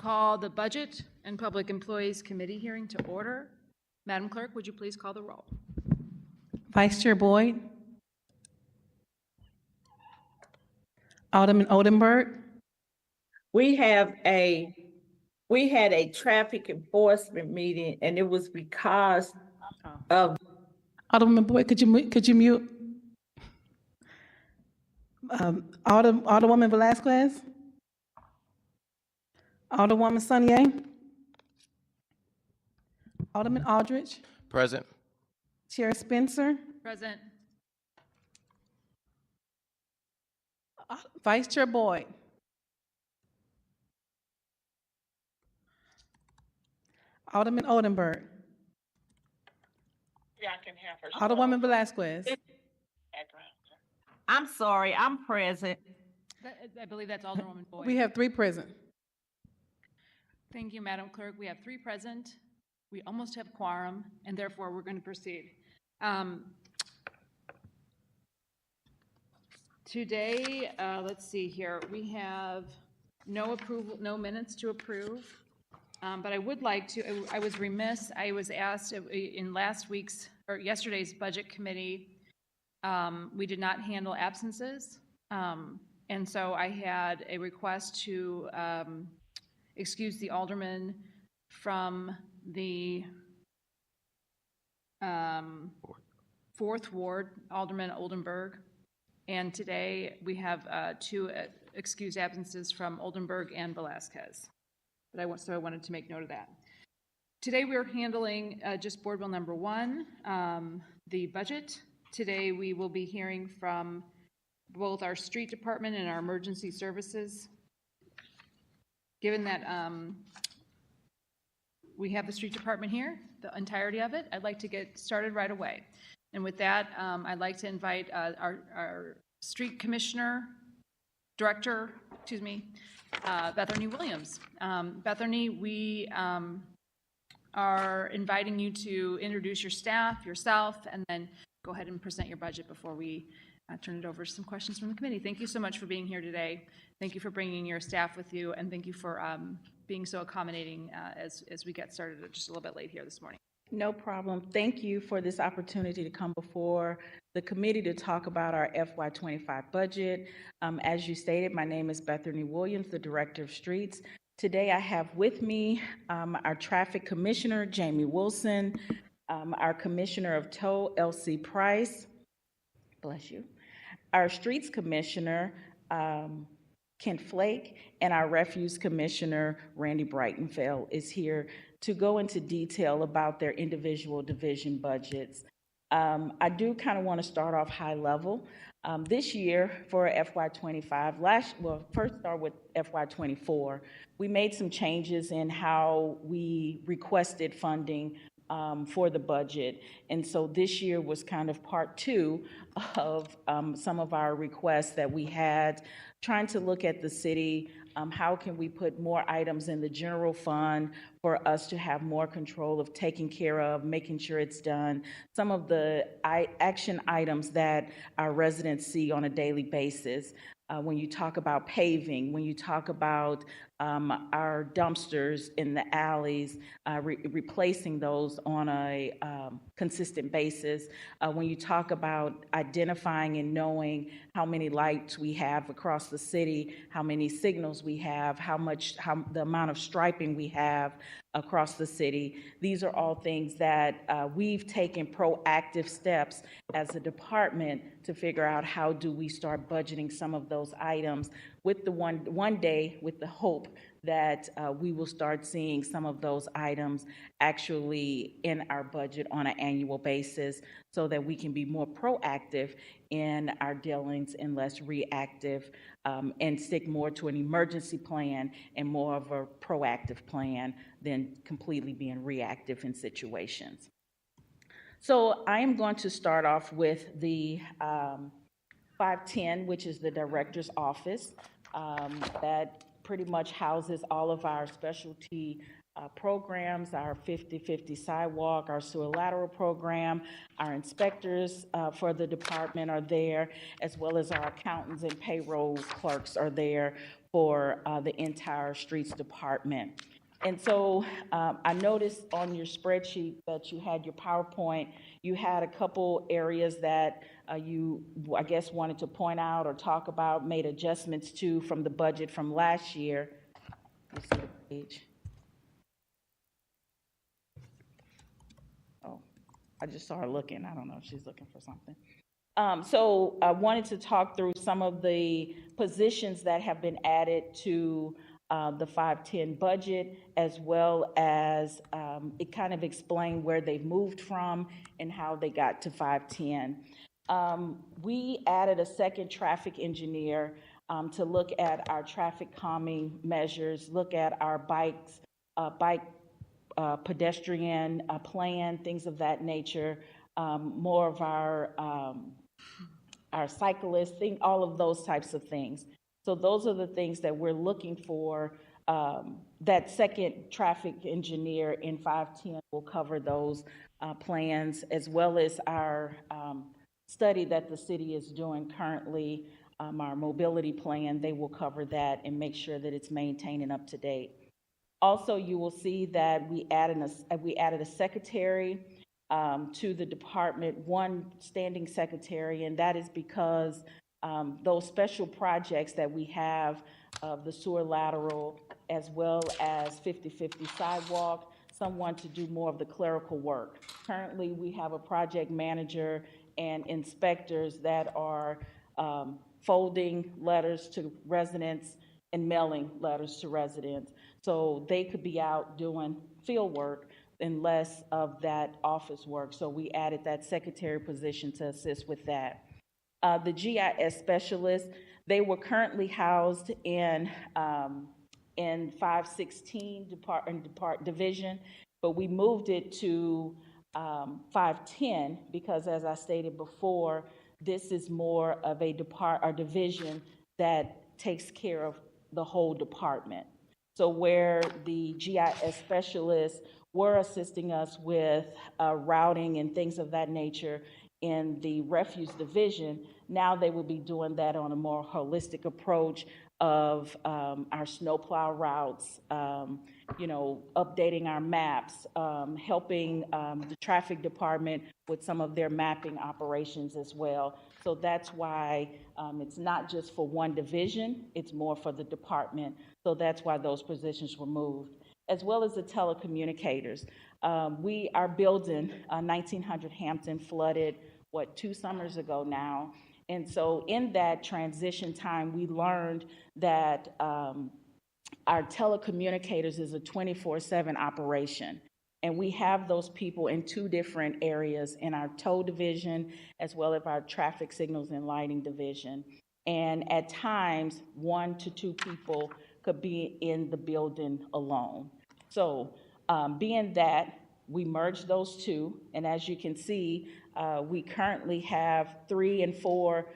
call the Budget and Public Employees Committee hearing to order. Madam Clerk, would you please call the roll? Vice Chair Boyd. Alderman Oldenburg. We had a traffic enforcement meeting, and it was because of, Alderman Boyd, could you mute? Alderwoman Velazquez. Alderwoman Sunier. Alderman Aldridge. Present. Chair Spencer. Present. Vice Chair Boyd. Alderman Oldenburg. Alderwoman Velazquez. I'm sorry, I'm present. I believe that's Alderwoman Boyd. We have 3 present. Thank you, Madam Clerk. We have 3 present. We almost have quorum, and therefore we're going to proceed. Today, let's see here, we have no approval, no minutes to approve, but I would like to, I was remiss, I was asked in last week's, or yesterday's Budget Committee, we did not handle absences, and so I had a request to excuse the alderman from the 4th Ward, Alderman Oldenburg. And today we have 2 excused absences from Oldenburg and Velazquez. So I wanted to make note of that. Today we're handling just Board Bill number 1, the budget. Today we will be hearing from both our street department and our emergency services. Given that we have the street department here, the entirety of it, I'd like to get started right away. And with that, I'd like to invite our street commissioner, director, Bethany Williams. Bethany, we are inviting you to introduce your staff, yourself, and then go ahead and present your budget before we turn it over to some questions from the committee. Thank you so much for being here today. Thank you for bringing your staff with you, and thank you for being so accommodating as we get started just a little bit late here this morning. No problem. Thank you for this opportunity to come before the committee to talk about our FY25 budget. As you stated, my name is Bethany Williams, the Director of Streets. Today I have with me our Traffic Commissioner, Jamie Wilson, our Commissioner of Tow, Elsie Price, bless you, our Streets Commissioner, Kent Flake, and our Refuse Commissioner, Randy Breitenfeld, is here to go into detail about their individual division budgets. I do kind of want to start off high level. This year for FY25, first start with FY24, we made some changes in how we requested funding for the budget. And so this year was kind of part 2 of some of our requests that we had, trying to look at the city, how can we put more items in the general fund for us to have more control of taking care of, making sure it's done. Some of the action items that our residents see on a daily basis. When you talk about paving, when you talk about our dumpsters in the alleys, replacing those on a consistent basis. When you talk about identifying and knowing how many lights we have across the city, how many signals we have, the amount of striping we have across the city. These are all things that we've taken proactive steps as a department to figure out how do we start budgeting some of those items with the one day with the hope that we will start seeing some of those items actually in our budget on an annual basis so that we can be more proactive in our dealings and less reactive and stick more to an emergency plan and more of a proactive plan than completely being reactive in situations. So I am going to start off with the 510, which is the director's office that pretty much houses all of our specialty programs, our 50/50 sidewalk, our sewer lateral program, our inspectors for the department are there, as well as our accountants and payroll clerks are there for the entire streets department. And so I noticed on your spreadsheet that you had your PowerPoint, you had a couple areas that you, I guess, wanted to point out or talk about, made adjustments to from the budget from last year. Let's see the page. Oh, I just saw her looking. I don't know if she's looking for something. So I wanted to talk through some of the positions that have been added to the 510 budget, as well as it kind of explained where they've moved from and how they got to 510. We added a second traffic engineer to look at our traffic calming measures, look at our bike pedestrian plan, things of that nature, more of our cyclists, all of those types of things. So those are the things that we're looking for. That second traffic engineer in 510 will cover those plans, as well as our study that the city is doing currently, our mobility plan. They will cover that and make sure that it's maintained and up to date. Also, you will see that we added a secretary to the department, one standing secretary, and that is because those special projects that we have of the sewer lateral, as well as 50/50 sidewalk, someone to do more of the clerical work. Currently, we have a project manager and inspectors that are folding letters to residents and mailing letters to residents. So they could be out doing field work and less of that office work. So we added that secretary position to assist with that. The GIS specialists, they were currently housed in 516 division, but we moved it to 510 because, as I stated before, this is more of a division that takes care of the whole department. So where the GIS specialists were assisting us with routing and things of that nature in the refuse division, now they will be doing that on a more holistic approach of our snowplow routes, updating our maps, helping the traffic department with some of their mapping operations as well. So that's why it's not just for one division, it's more for the department. So that's why those positions were moved, as well as the telecommunicators. Our building, 1900 Hampton, flooded, 2 summers ago now. And so in that transition time, we learned that our telecommunicators is a 24/7 operation. And we have those people in 2 different areas, in our tow division, as well as our traffic signals and lighting division. And at times, 1 to 2 people could be in the building alone. So being that we merged those 2, and as you can see, we currently have 3 and 4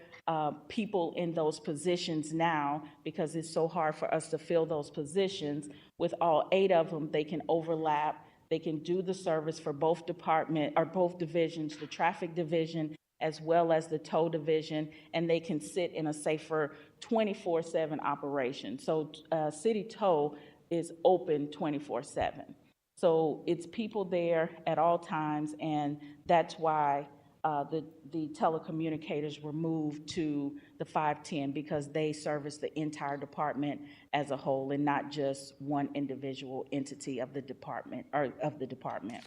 people in those positions now, because it's so hard for us to fill those positions. With all 8 of them, they can overlap. They can do the service for both divisions, the traffic division as well as the tow division, and they can sit in a safer 24/7 operation. So City Tow is open 24/7. So it's people there at all times, and that's why the telecommunicators were moved to the 510, because they service the entire department as a whole and not just one individual entity of the department or of the department.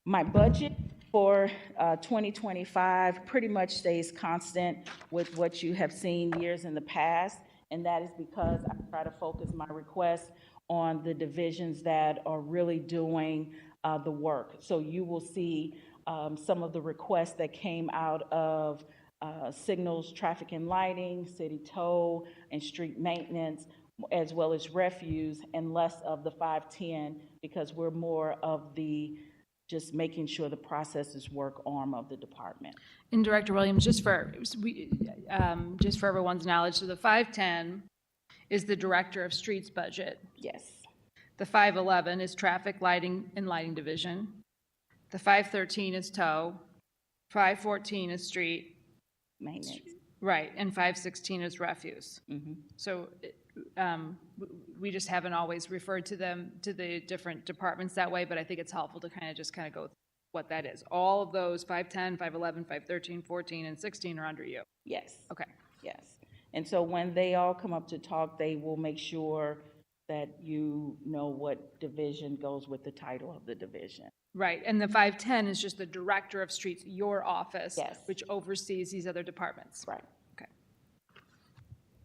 My budget for 2025 pretty much stays constant with what you have seen years in the past, and that is because I try to focus my requests on the divisions that are really doing the work. So you will see some of the requests that came out of signals, traffic and lighting, city tow, and street maintenance, as well as refuse, and less of the 510, because we're more of the just making sure the processes work arm of the department. And Director Williams, just for everyone's knowledge, so the 510 is the Director of Streets budget. Yes. The 511 is Traffic, Lighting, and Lighting Division. The 513 is Tow. 514 is Street. Maintenance. Right, and 516 is refuse. So we just haven't always referred to them, to the different departments that way, but I think it's helpful to kind of go what that is. All of those, 510, 511, 513, 14, and 16 are under you. Yes. Okay. Yes. And so when they all come up to talk, they will make sure that you know what division goes with the title of the division. Right, and the 510 is just the director of streets, your office. Yes. Which oversees these other departments. Right. Okay.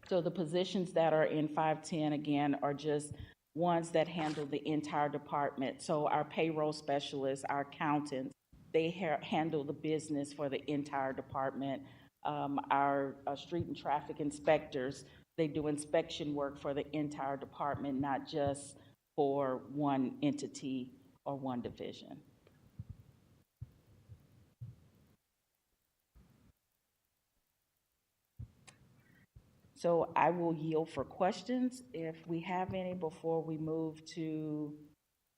So the positions that are in 510, again, are just ones that handle the entire department. So our payroll specialists, our accountants, they handle the business for the entire department. Our street and traffic inspectors, they do inspection work for the entire department, not just for one entity or one division. So I will yield for questions if we have any before we move to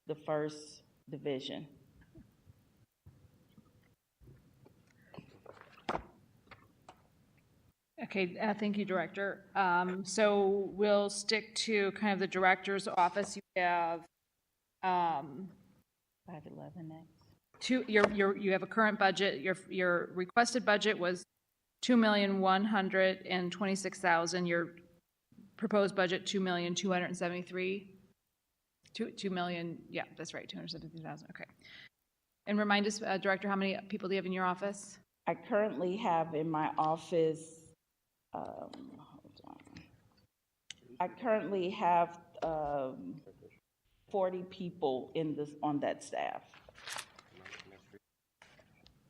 the first division. Okay, thank you, Director. So we'll stick to kind of the director's office. You have 511 next. you have a current budget. Your requested budget was $2,126,000. Your proposed budget $2,273,000. 2 million. Yeah, that's right. 273,000. Okay. And remind us, Director, how many people do you have in your office? I currently have in my office, hold on. I currently have 40 people on that staff.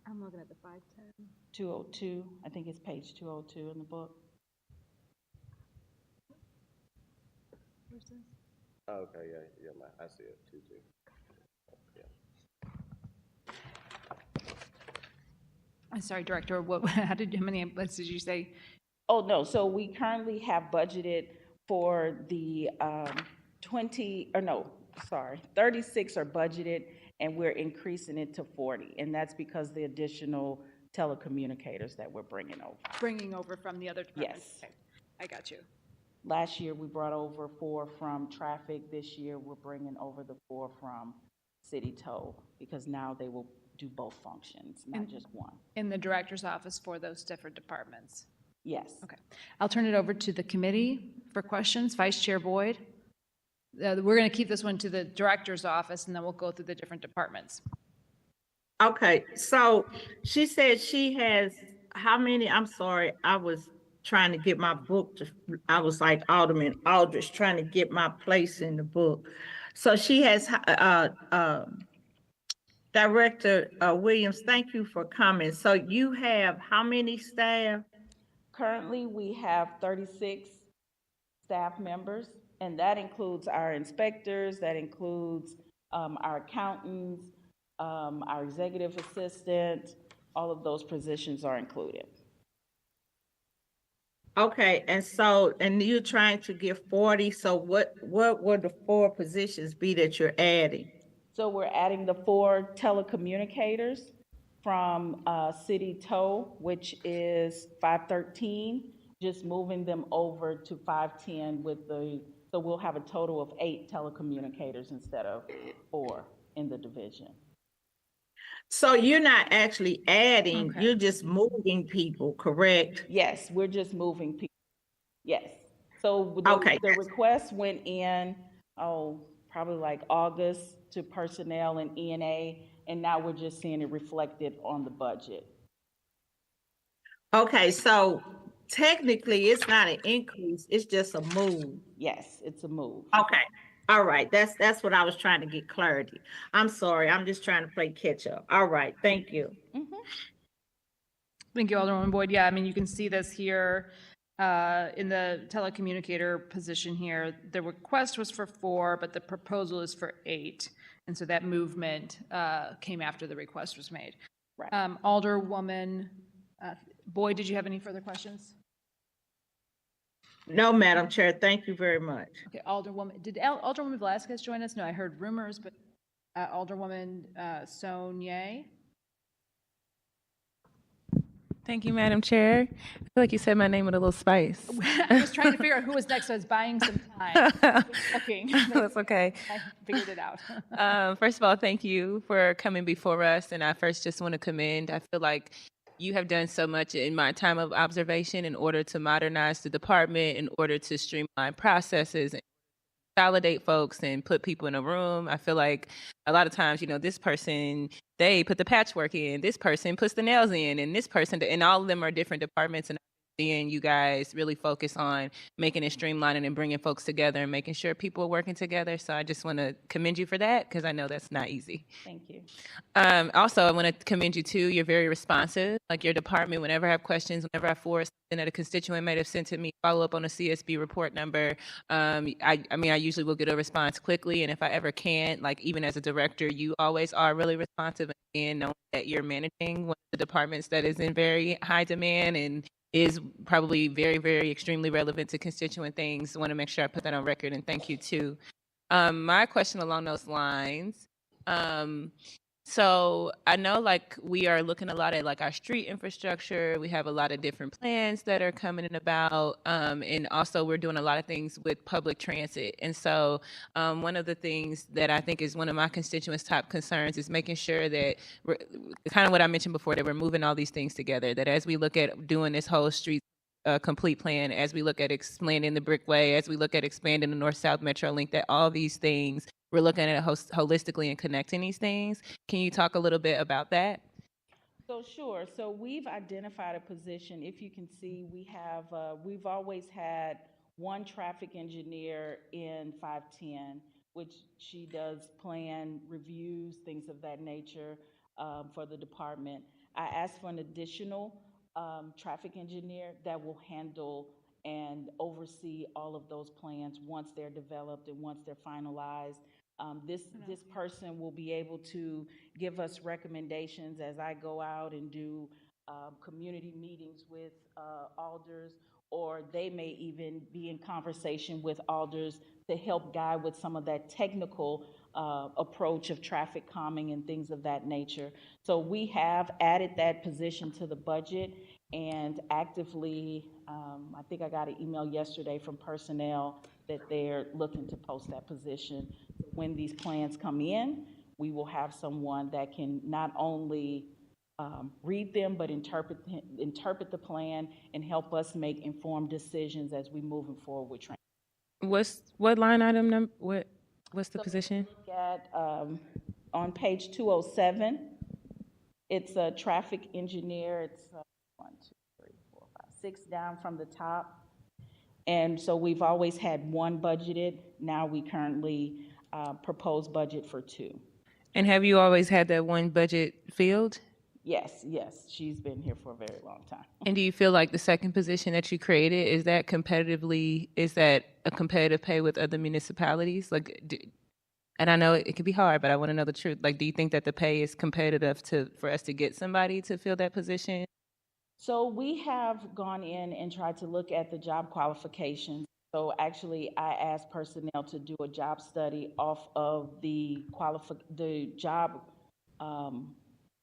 I'm looking at the 510. 202, I think it's page 202 in the book. Where's this? Oh, okay, yeah, I see it, 2-2. I'm sorry, Director, how many did you say? Oh, no, so we currently have budgeted for the 36 are budgeted, and we're increasing it to 40, and that's because the additional telecommunicators that we're bringing over. Bringing over from the other departments? Yes. Okay, I got you. Last year, we brought over 4 from traffic. This year, we're bringing over the 4 from city toll, because now they will do both functions, not just one. In the Director's office for those different departments? Yes. Okay. I'll turn it over to the committee for questions. Vice Chair Boyd? We're going to keep this one to the Director's office, and then we'll go through the different departments. Okay, so she said she has, how many, I'm sorry, I was trying to get my book, I was like Alderman Aldrich, trying to get my place in the book. So she has, Director Williams, thank you for coming. So you have how many staff? Currently, we have 36 staff members, and that includes our inspectors, that includes our accountants, our executive assistant, all of those positions are included. Okay, and so, and you're trying to get 40, so what would the 4 positions be that you're adding? So we're adding the 4 telecommunicators from City Tow, which is 513, just moving them over to 510 so we'll have a total of 8 telecommunicators instead of 4 in the division. So you're not actually adding, Okay. you're just moving people, correct? Yes, we're just moving people. Yes. So Okay. the request went in, probably like August to personnel and E&A, and now we're just seeing it reflected on the budget. Okay, so technically it's not an increase, it's just a move. Yes, it's a move. Okay, all right, that's what I was trying to get clarity. I'm sorry, I'm just trying to play catch up. All right, thank you. Thank you, Alderwoman Boyd. Yeah, I mean, you can see this here in the telecommunicator position here. The request was for 4, but the proposal is for 8. And so that movement came after the request was made. Right. Alderwoman Boyd, did you have any further questions? No, Madam Chair, thank you very much. Okay, Alderwoman, did Alderwoman Velasquez join us? No, I heard rumors, but Alderwoman Sonier? Thank you, Madam Chair. I feel like you said my name with a little spice. I was trying to figure out who was next. I was buying some time. Looking. That's okay. I figured it out. First of all, thank you for coming before us. And I first just want to commend, I feel like you have done so much in my time of observation in order to modernize the department, in order to streamline processes, and validate folks and put people in a room. I feel like a lot of times, this person, they put the patchwork in, this person puts the nails in, and this person, and all of them are different departments. And seeing you guys really focus on making it streamlining and bringing folks together and making sure people are working together. So I just want to commend you for that, because I know that's not easy. Thank you. Also, I want to commend you too. You're very responsive. Like your department, whenever I have questions, whenever I forward something that a constituent might have sent to me, follow up on a CSB report number. I usually will get a response quickly. And if I ever can't, like even as a director, you always are really responsive. And knowing that you're managing one of the departments that is in very high demand and is probably very, very extremely relevant to constituent things. I want to make sure I put that on record, and thank you too. My question along those lines, so I know like we are looking a lot at like our street infrastructure. We have a lot of different plans that are coming in about, and also we're doing a lot of things with public transit. And so one of the things that I think is one of my constituents' top concerns is making sure that we're, kind of what I mentioned before, that we're moving all these things together, that as we look at doing this whole street complete plan, as we look at expanding the Brickway, as we look at expanding the North-South Metro Link, that all these things, we're looking at it holistically and connecting these things. Can you talk a little bit about that? So sure. So we've identified a position. If you can see, we've always had one traffic engineer in 510, which she does plan reviews, things of that nature for the department. I asked for an additional traffic engineer that will handle and oversee all of those plans once they're developed and once they're finalized. This person will be able to give us recommendations as I go out and do community meetings with alders, or they may even be in conversation with alders to help guide with some of that technical approach of traffic calming and things of that nature. So we have added that position to the budget and actively, I think I got an email yesterday from personnel that they're looking to post that position. When these plans come in, we will have someone that can not only read them, but interpret the plan and help us make informed decisions as we move forward with training. What line item number? What's the position? Look at on page 207. It's a traffic engineer. It's 1, 2, 3, 4, 5, 6 down from the top. And so we've always had one budgeted. Now we currently propose budget for 2. And have you always had that one budget filled? Yes. She's been here for a very long time. And do you feel like the second position that you created, is that a competitive pay with other municipalities? And I know it can be hard, but I want to know the truth. Like, do you think that the pay is competitive for us to get somebody to fill that position? So we have gone in and tried to look at the job qualifications. So actually, I asked personnel to do a job study off of the job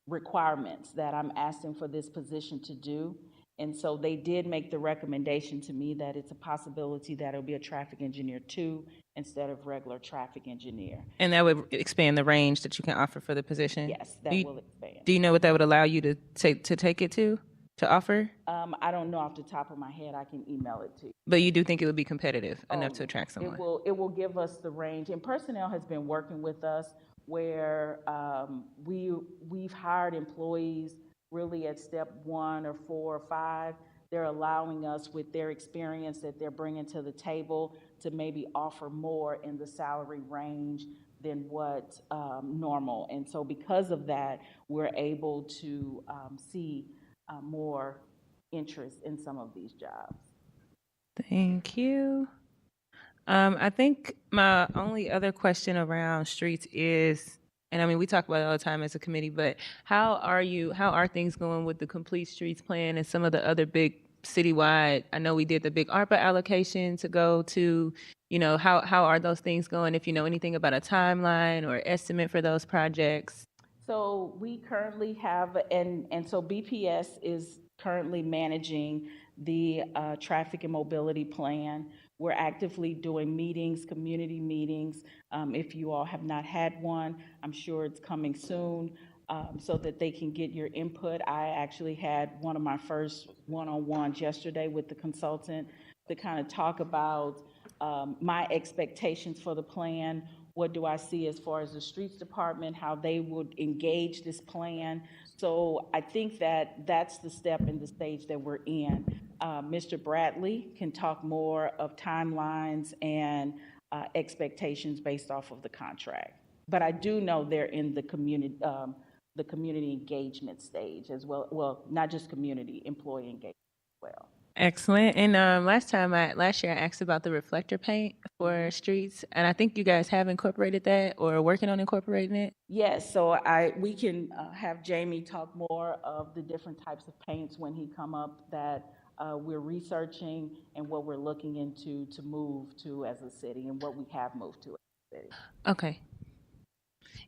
requirements that I'm asking for this position to do. And so they did make the recommendation to me that it's a possibility that it'll be a traffic engineer 2 instead of regular traffic engineer. And that would expand the range that you can offer for the position? Yes, that will expand. Do you know what that would allow you to take it to offer? I don't know off the top of my head. I can email it to you. But you do think it would be competitive enough to attract someone? It will give us the range. And personnel has been working with us where we've hired employees really at step 1 or 4 or 5. They're allowing us, with their experience that they're bringing to the table, to maybe offer more in the salary range than what normal. And so because of that, we're able to see more interest in some of these jobs. Thank you. I think my only other question around streets is, and I mean, we talk about it all the time as a committee, but how are things going with the Complete Streets plan and some of the other big citywide? I know we did the big ARPA allocation to go to, how are those things going? If you know anything about a timeline or estimate for those projects? So we currently have, and so BPS is currently managing the traffic and mobility plan. We're actively doing meetings, community meetings. If you all have not had one, I'm sure it's coming soon, so that they can get your input. I actually had one of my first one-on-ones yesterday with the consultant to kind of talk about my expectations for the plan. What do I see as far as the streets department, how they would engage this plan? So I think that that's the step and the stage that we're in. Mr. Bradley can talk more of timelines and expectations based off of the contract. But I do know they're in the community engagement stage as well. Well, not just community, employee engagement as well. Excellent. And last year I asked about the reflector paint for streets, and I think you guys have incorporated that or are working on incorporating it. Yes, so we can have Jamie talk more of the different types of paints when he come up that we're researching and what we're looking into to move to as a city and what we have moved to as a city. Okay.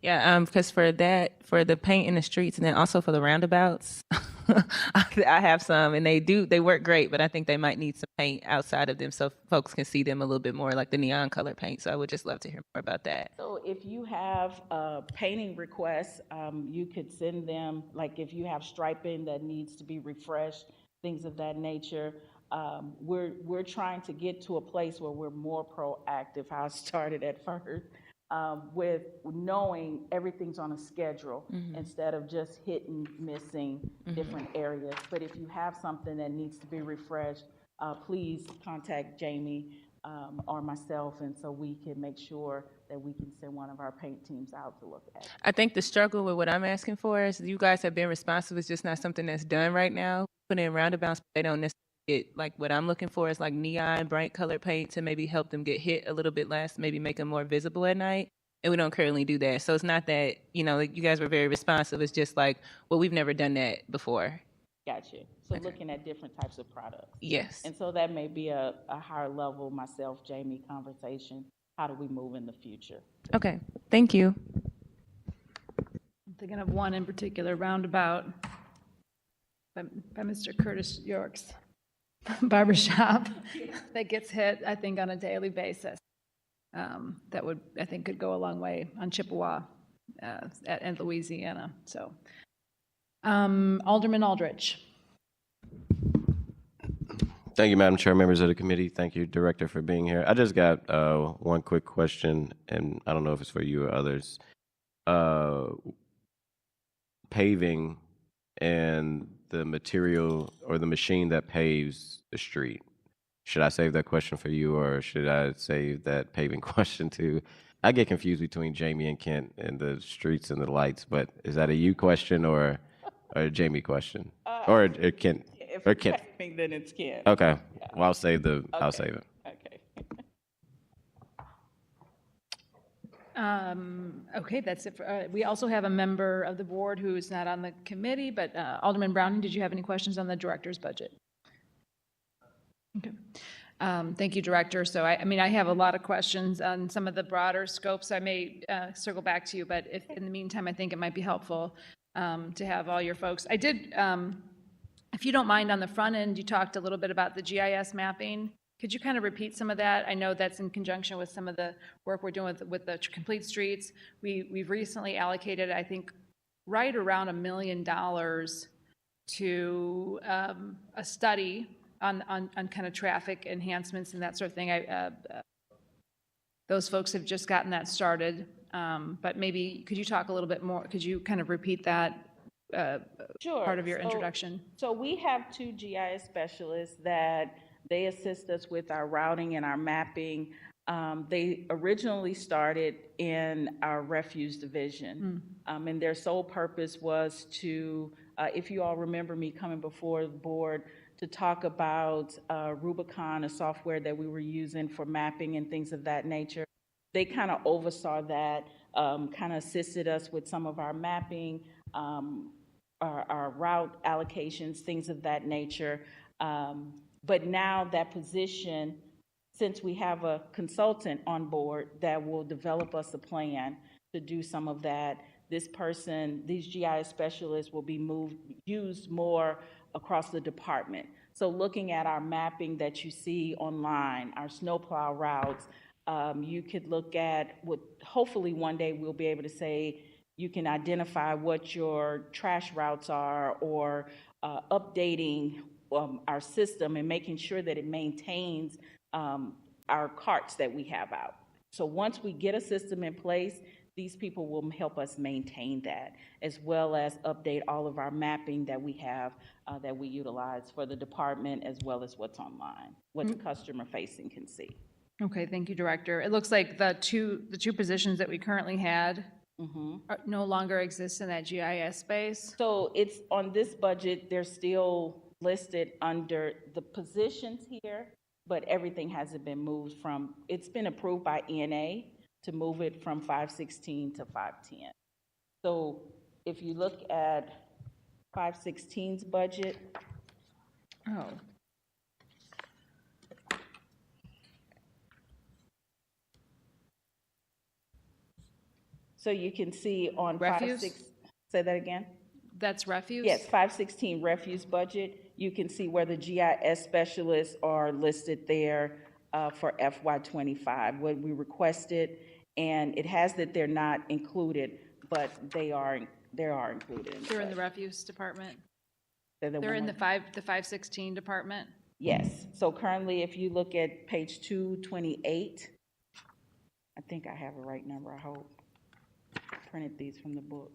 Yeah, because for the paint in the streets and then also for the roundabouts, I have some and they work great, but I think they might need some paint outside of them so folks can see them a little bit more, like the neon color paint. So I would just love to hear more about that. So if you have painting requests, you could send them, like if you have striping that needs to be refreshed, things of that nature. We're trying to get to a place where we're more proactive, how I started at first. With knowing everything's on a schedule instead of just hitting, missing different areas. But if you have something that needs to be refreshed, please contact Jamie or myself, and so we can make sure that we can send one of our paint teams out to look at it. I think the struggle with what I'm asking for is you guys have been responsive. It's just not something that's done right now. Put in roundabouts, but they don't necessarily get, like what I'm looking for is like neon, bright color paint to maybe help them get hit a little bit less, maybe make them more visible at night. And we don't currently do that. So it's not that, like you guys were very responsive. It's just like, well, we've never done that before. Gotcha. So looking at different types of products. Yes. And so that may be a higher level, myself, Jamie, conversation. How do we move in the future? Okay. Thank you. I'm thinking of one in particular, roundabout by Mr. Curtis York's barbershop that gets hit, I think, on a daily basis. That would, I think, could go a long way on Chippewa and Louisiana. So, Alderman Aldrich. Thank you, Madam Chair, members of the committee. Thank you, Director, for being here. I just got one quick question, and I don't know if it's for you or others. Paving and the material or the machine that paves the street. Should I save that question for you, or should I save that paving question to? I get confused between Jamie and Kent and the streets and the lights, but is that a you question or a Jamie question? Or Kent? If Or it's Kent? paving, then it's Kent. Okay, well, I'll save it. Okay. Okay, that's it. We also have a member of the board who is not on the committee, but Alderman Browning, did you have any questions on the director's budget? Okay. Thank you, Director. So I mean, I have a lot of questions on some of the broader scopes. I may circle back to you, but if in the meantime, I think it might be helpful to have all your folks. I did, if you don't mind, on the front end, you talked a little bit about the GIS mapping. Could you kind of repeat some of that? I know that's in conjunction with some of the work we're doing with the Complete Streets. We've recently allocated, I think, right around $1 million to a study on kind of traffic enhancements and that sort of thing. Those folks have just gotten that started, but maybe could you talk a little bit more? Could you kind of repeat that Sure. part of your introduction? So we have 2 GIS specialists that they assist us with our routing and our mapping. They originally started in our refuse division, and their sole purpose was to, if you all remember me coming before the board, to talk about Rubicon, a software that we were using for mapping and things of that nature. They kind of oversaw that, kind of assisted us with some of our mapping, our route allocations, things of that nature. But now that position, since we have a consultant on board that will develop us a plan to do some of that, these GIS specialists will be used more across the department. So looking at our mapping that you see online, our snowplow routes, you could look at what, hopefully one day we'll be able to say, you can identify what your trash routes are, or updating our system and making sure that it maintains our carts that we have out. So once we get a system in place, these people will help us maintain that, as well as update all of our mapping that we have, that we utilize for the department, as well as what's online, what the customer facing can see. Okay, thank you, Director. It looks like the two positions that we currently had no longer exist in that GIS space. So it's on this budget, they're still listed under the positions here, but everything hasn't been moved from, it's been approved by ENA to move it from 516 to 510. So if you look at 516's budget, Oh, so you can see on Refuse? 56, say that again? that's refuse? Yes, 516 refuse budget, you can see where the GIS specialists are listed there for FY '25, what we requested, and it has that they're not included, but they are included. They're in the refuse department? They're They're in the one- 516 department? Yes, so currently, if you look at page 228, I think I have the right number, I hope. Printed these from the book.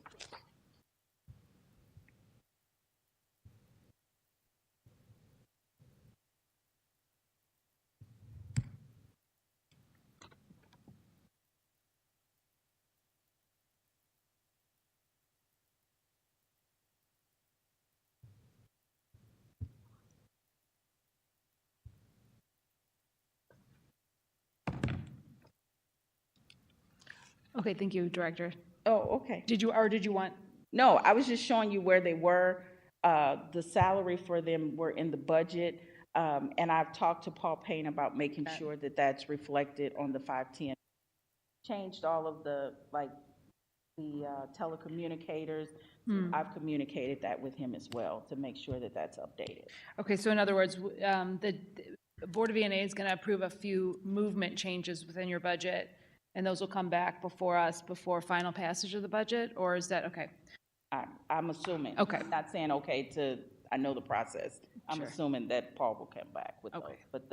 Okay, thank you, Director. Oh, okay. Did you want, No, I was just showing you where they were. The salary for them were in the budget. And I've talked to Paul Payne about making sure that that's reflected on the 510. Changed all of the, like, the telecommunicators. I've communicated that with him as well to make sure that that's updated. okay, so in other words, the Board of ENA is going to approve a few movement changes within your budget, and those will come back before us, before final passage of the budget, or is that, okay? I'm assuming. Okay. I'm not saying okay to, I know the process. I'm Sure. assuming that Paul will come back with those. Okay. But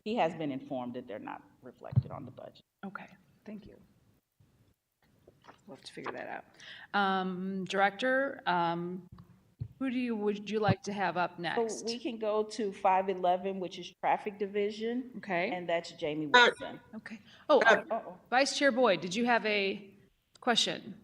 he has been informed that they're not reflected on the budget. Okay, thank you. We'll have to figure that out. Director, would you like to have up So next? we can go to 511, which is Traffic Division, Okay, and that's Jamie Wilson. okay. Oh, Uh-oh. Vice Chair Boyd, did you have a question?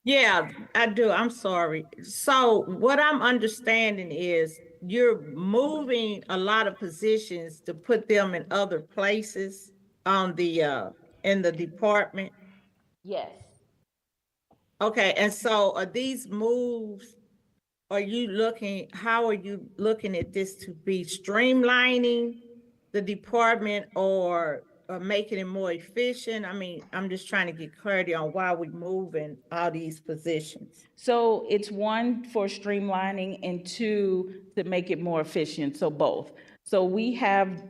Yeah, I do. I'm sorry. So what I'm understanding is you're moving a lot of positions to put them in other places on the, in the department. Yes. Okay, and so are these moves, how are you looking at this to be streamlining the department or making it more efficient? I mean, I'm just trying to get clarity on why we're moving all these positions. So it's one for streamlining and two to make it more efficient, so both. So we have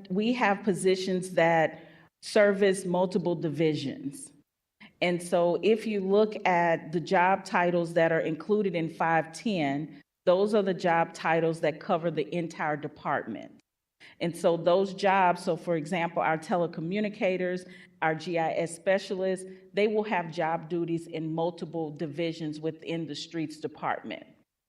positions that service multiple divisions. And so if you look at the job titles that are included in 510, those are the job titles that cover the entire department. And so those jobs, so for example, our telecommunicators, our GIS specialists, they will have job duties in multiple divisions within the streets department.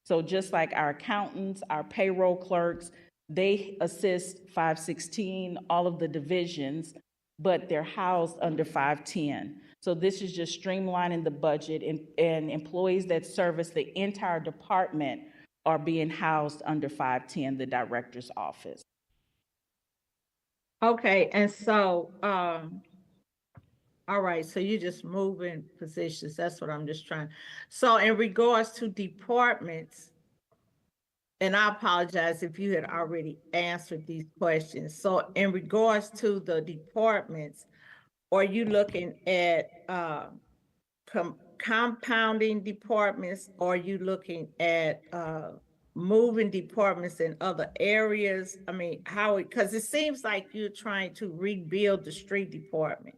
So just like our accountants, our payroll clerks, they assist 516, all of the divisions, but they're housed under 510. So this is just streamlining the budget, and employees that service the entire department are being housed under 510, the director's office. Okay, and so, all right, so you're just moving positions. That's what I'm just trying. So in regards to departments, and I apologize if you had already answered these questions. So in regards to the departments, are you looking at compounding departments? Or are you looking at moving departments in other areas? I mean, because it seems like you're trying to rebuild the street department.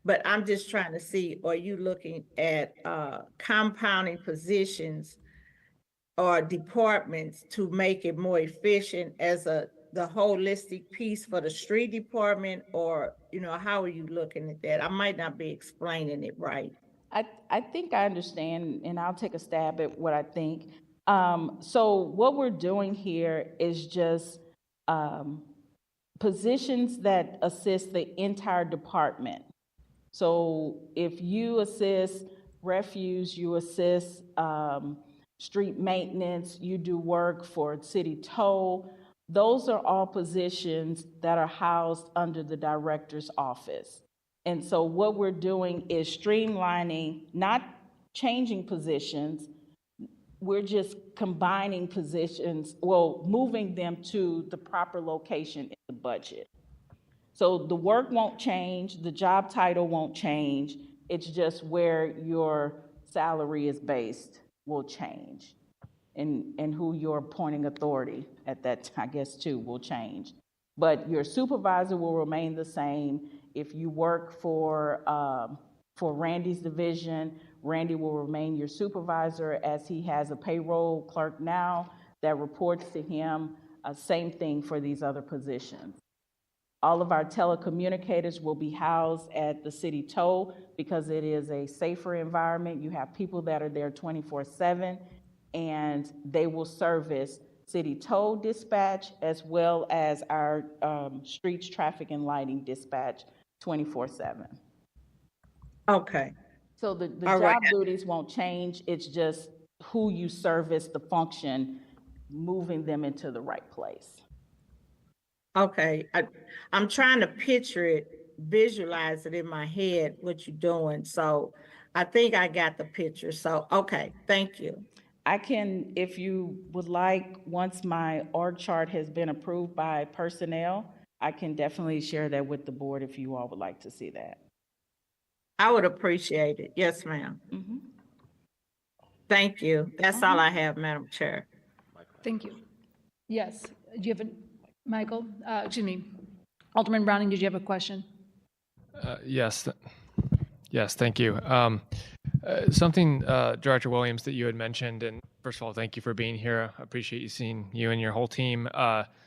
But I'm just trying to see, are you looking at compounding positions or departments to make it more efficient as the holistic piece for the street department? Or, how are you looking at that? I might not be explaining it right. I think I understand, and I'll take a stab at what I think. So what we're doing here is just positions that assist the entire department. So if you assist refuse, you assist street maintenance, you do work for city toll, those are all positions that are housed under the director's office. And so what we're doing is streamlining, not changing positions, we're just combining positions, well, moving them to the proper location in the budget. So the work won't change, the job title won't change, it's just where your salary is based will change. And who your appointing authority at that, I guess, too, will change. But your supervisor will remain the same. If you work for Randy's division, Randy will remain your supervisor, as he has a payroll clerk now that reports to him. Same thing for these other positions. All of our telecommunicators will be housed at the city toll because it is a safer environment. You have people that are there 24/7, and they will service city toll dispatch as well as our streets, traffic, and lighting dispatch 24/7. Okay. So the All job right. duties won't change, it's just who you service, the function, moving them into the right place. Okay, I'm trying to picture it, visualize it in my head, what you're doing. So I think I got the picture. So, okay, thank you. I can, if you would like, once my org chart has been approved by personnel, I can definitely share that with the board if you all would like to see that. I would appreciate it. Yes, ma'am. Mhm. Thank you. That's all I have, Madam Chair. Thank you. Yes, do you have a, Michael, Alderman Browning, did you have a question? Yes, thank you. Something, Director Williams, that you had mentioned, and first of all, thank you for being here. I appreciate you seeing you and your whole team.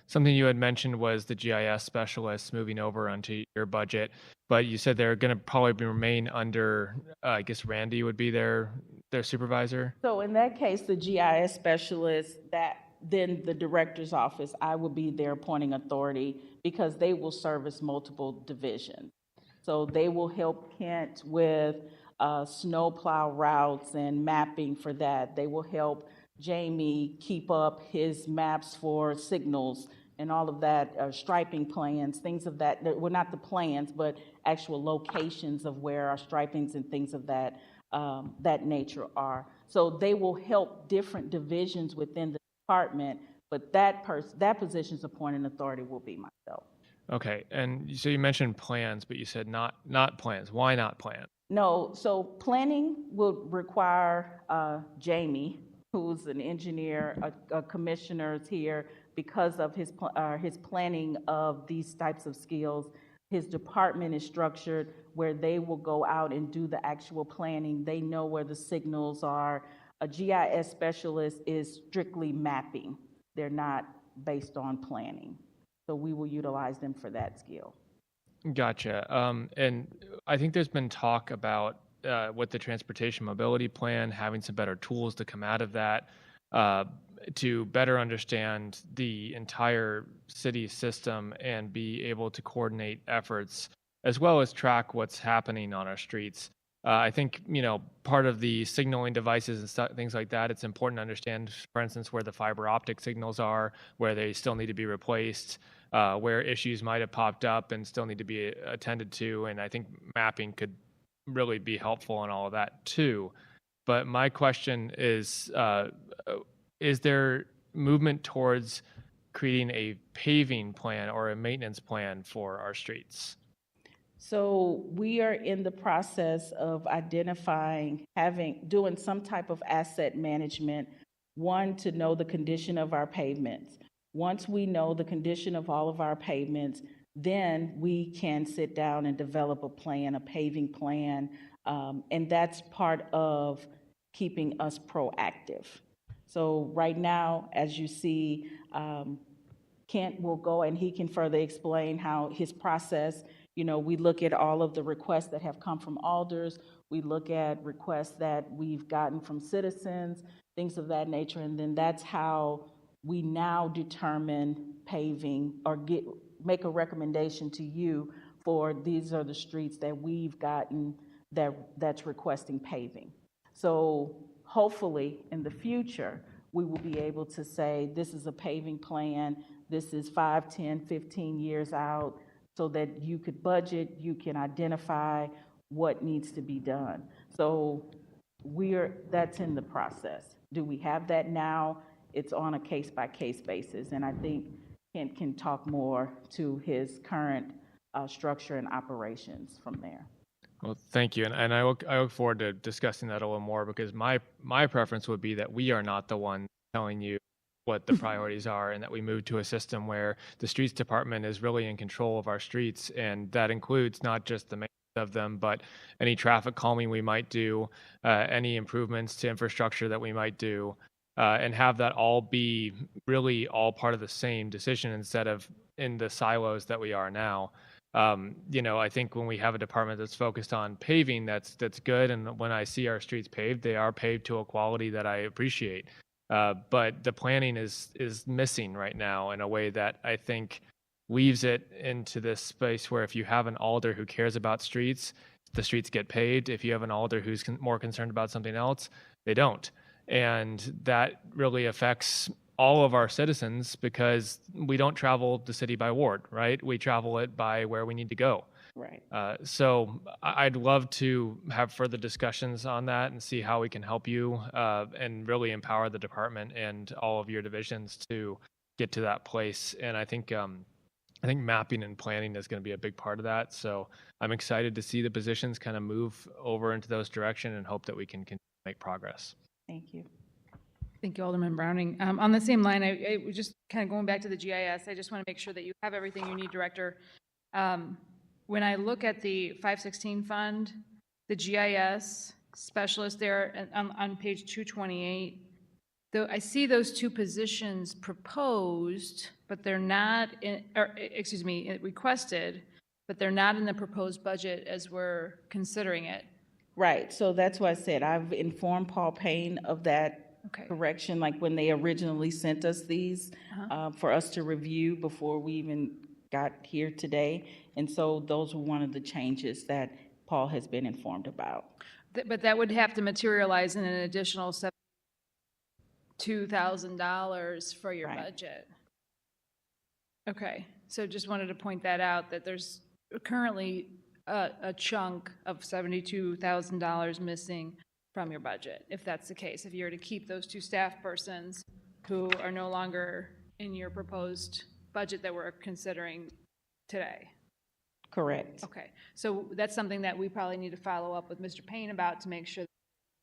Something you had mentioned was the GIS specialists moving over onto your budget, but you said they're going to probably remain under, I guess Randy would be their supervisor? So in that case, the GIS specialist, then the director's office, I will be their appointing authority because they will service multiple divisions. So they will help Kent with snowplow routes and mapping for that. They will help Jamie keep up his maps for signals and all of that, striping plans, things of that, well, not the plans, but actual locations of where our stripings and things of that, that nature are. So they will help different divisions within the department, but that position's appointing authority will be myself. Okay, and so you mentioned plans, but you said not plans. Why not plans? No, so planning will require Jamie, who's an engineer, a commissioner here, because of his planning of these types of skills. His department is structured where they will go out and do the actual planning. They know where the signals are. A GIS specialist is strictly mapping. They're not based on planning. So we will utilize them for that skill. Gotcha. And I think there's been talk about with the transportation mobility plan, having some better tools to come out of that to better understand the entire city system and be able to coordinate efforts as well as track what's happening on our streets. I think, part of the signaling devices and things like that, it's important to understand, for instance, where the fiber optic signals are, where they still need to be replaced, where issues might have popped up and still need to be attended to. And I think mapping could really be helpful in all of that too. But my question is there movement towards creating a paving plan or a maintenance plan for our streets? So we are in the process of identifying, doing some type of asset management One, to know the condition of our pavements. Once we know the condition of all of our pavements, then we can sit down and develop a plan, a paving plan, and that's part of keeping us proactive. So right now, as you see, Kent will go and he can further explain how his process, we look at all of the requests that have come from alders, we look at requests that we've gotten from citizens, things of that nature, and then that's how we now determine paving or make a recommendation to you for these are the streets that we've gotten that's requesting paving. So hopefully in the future, we will be able to say, this is a paving plan, this is 5, 10, 15 years out, so that you could budget, you can identify what needs to be done. So that's in the process. Do we have that now? It's on a case-by-case basis, and I think Kent can talk more to his current structure and operations from there. Well, thank you, and I look forward to discussing that a little more, because my preference would be that we are not the one telling you what the priorities are, and that we move to a system where the streets department is really in control of our streets, and that includes not just the maintenance of them, but any traffic calming we might do, any improvements to infrastructure that we might do, and have that all be really all part of the same decision instead of in the silos that we are now. I think when we have a department that's focused on paving, that's good. And when I see our streets paved, they are paved to a quality that I appreciate. But the planning is missing right now in a way that I think weaves it into this space where if you have an alder who cares about streets, the streets get paved. If you have an alder who's more concerned about something else, they don't. And that really affects all of our citizens, because we don't travel the city by ward, right? We travel it by where we need to go. Right. So I'd love to have further discussions on that and see how we can help you and really empower the department and all of your divisions to get to that place. And I think mapping and planning is going to be a big part of that. So I'm excited to see the positions kind of move over into those directions and hope that we can continue to make progress. Thank you. Thank you, Alderman Browning. On the same line, I was just kind of going back to the GIS. I just want to make sure that you have everything you need, Director. When I look at the 516 fund, the GIS specialist there on page 228, though I see those two positions proposed, but they're not requested, but they're not in the proposed budget as we're considering it. Right, so that's why I said I've informed Paul Payne of that Okay. correction, like when they originally sent us these for us to review before we even got here today. And so those were one of the changes that Paul has been informed about. But that would have to materialize in an additional $2,000 for your Right. budget. Okay, so just wanted to point that out, that there's currently a chunk of $72,000 missing from your budget, if that's the case, if you were to keep those two staff persons who are no longer in your proposed budget that we're considering today. Correct. Okay, so that's something that we probably need to follow up with Mr. Payne about to make sure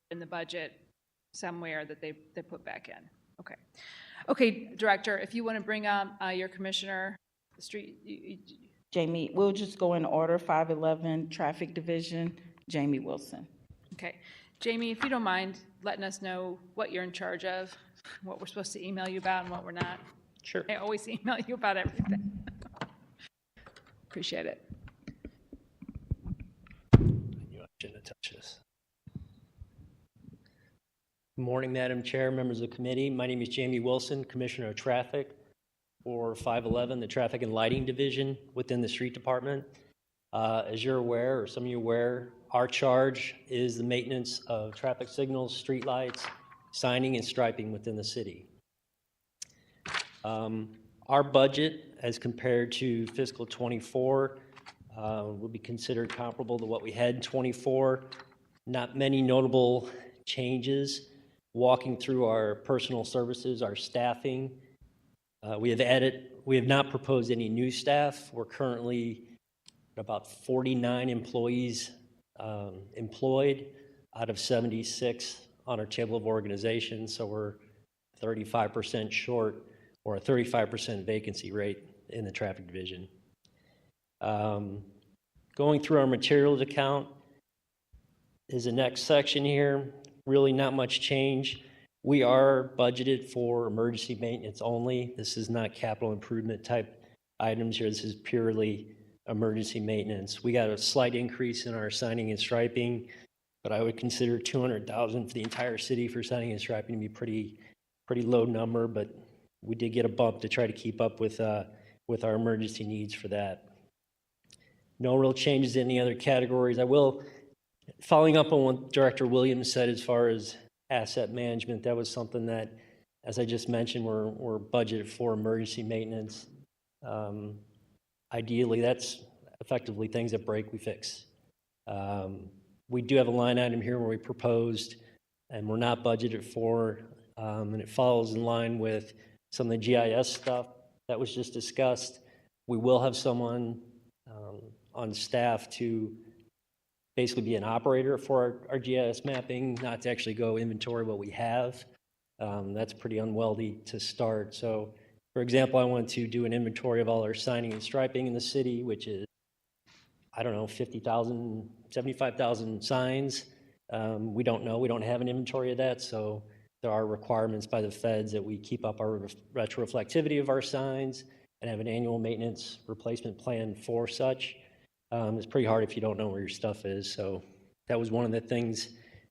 in the budget somewhere that they put back in. Okay. Okay, Director, if you want to bring up your commissioner, the street. Jamie, we'll just go in order. 511 Traffic Division, Jamie Wilson. Okay. Jamie, if you don't mind letting us know what you're in charge of, what we're supposed to email you about and what we're not. Sure. I always email you about everything. Appreciate it. I knew I shouldn't have touched this. Good morning, Madam Chair, members of the committee. My name is Jamie Wilson, Commissioner of Traffic for 511, the Traffic and Lighting Division within the Street Department. As you're aware, or some of you are aware, our charge is the maintenance of traffic signals, streetlights, signing, and striping within the city. Our budget, as compared to fiscal '24, will be considered comparable to what we had in '24. Not many notable changes. Walking through our personal services, our staffing, we have not proposed any new staff. We're currently at about 49 employees employed out of 76 on our table of organization. So we're 35% short, or a 35% vacancy rate in the traffic division. Going through our materials account is the next section here. Really not much change. We are budgeted for emergency maintenance only. This is not capital improvement type items here. This is purely emergency maintenance. We got a slight increase in our signing and striping, but I would consider 200,000 for the entire city for signing and striping to be pretty low number, but we did get a bump to try to keep up with our emergency needs for that. No real changes in any other categories. I will, following up on what Director Williams said as far as asset management, that was something that, as I just mentioned, we're budgeted for emergency maintenance. Ideally, that's effectively things that break, we fix. We do have a line item here where we proposed, and we're not budgeted for, and it falls in line with some of the GIS stuff that was just discussed. We will have someone on staff to basically be an operator for our GIS mapping, not to actually go inventory what we have. That's pretty unwieldy to start. So, for example, I want to do an inventory of all our signing and striping in the city, which is, I don't know, 50,000, 75,000 signs. We don't know. We don't have an inventory of that. So there are requirements by the feds that we keep up our retroreflectivity of our signs and have an annual maintenance replacement plan for such. It's pretty hard if you don't know where your stuff is. So that was one of the things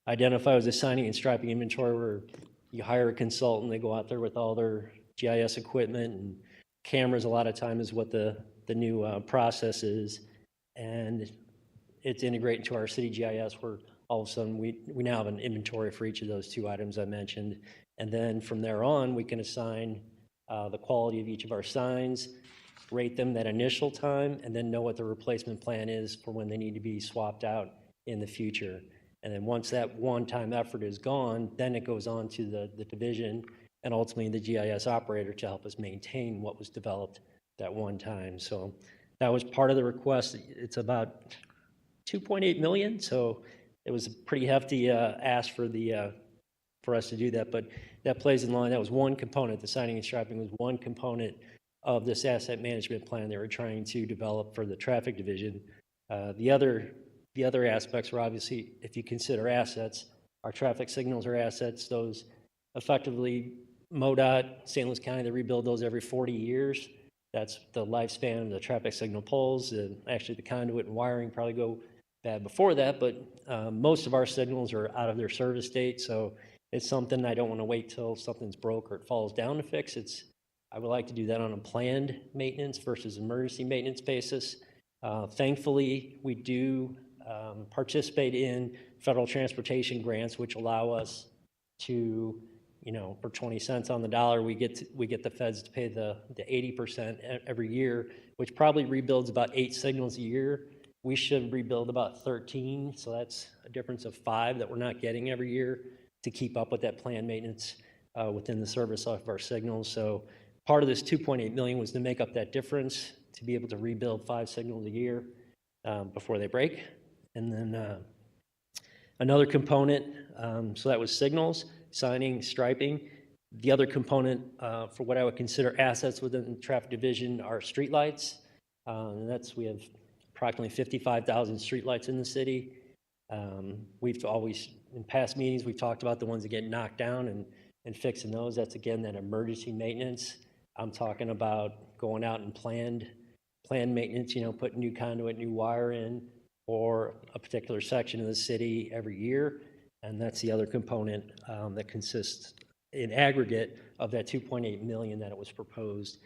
identified as a signing and striping inventory, where you hire a consultant, they go out there with all their GIS equipment and cameras. A lot of time is what the new process is, and it's integrated into our city GIS, where all of a sudden we now have an inventory for each of those two items I mentioned. And then from there on, we can assign the quality of each of our signs, rate them that initial time, and then know what the replacement plan is for when they need to be swapped out in the future. And then once that one-time effort is gone, then it goes on to the division and ultimately the GIS operator to help us maintain what was developed that one time. So that was part of the request. It's about 2.8 million, so it was a pretty hefty ask for us to do that, but that plays in line. That was one component. The signing and striping was one component of this asset management plan they were trying to develop for the traffic division. The other aspects were, obviously, if you consider assets, our traffic signals are assets. Those effectively, MoDOT, St. Louis County, they rebuild those every 40 years. That's the lifespan of the traffic signal poles. Actually, the conduit and wiring probably go bad before that, but most of our signals are out of their service date, so it's something I don't want to wait till something's broke or it falls down to fix. I would like to do that on a planned maintenance versus emergency maintenance basis. Thankfully, we do participate in federal transportation grants, which allow us to, for 20 cents on the dollar, we get the feds to pay the 80% every year, which probably rebuilds about 8 signals a year. We should rebuild about 13, so that's a difference of 5 that we're not getting every year to keep up with that planned maintenance within the service of our signals. So part of this 2.8 million was to make up that difference, to be able to rebuild 5 signals a year before they break. And then another component, so that was signals, signing, striping. The other component for what I would consider assets within the traffic division are streetlights. And we have approximately 55,000 streetlights in the city. We've always, in past meetings, we've talked about the ones that get knocked down and fixing those. That's, again, that emergency maintenance. I'm talking about going out and planned maintenance, putting new conduit, new wire in for a particular section of the city every year. And that's the other component that consists in aggregate of that 2.8 million that it was proposed.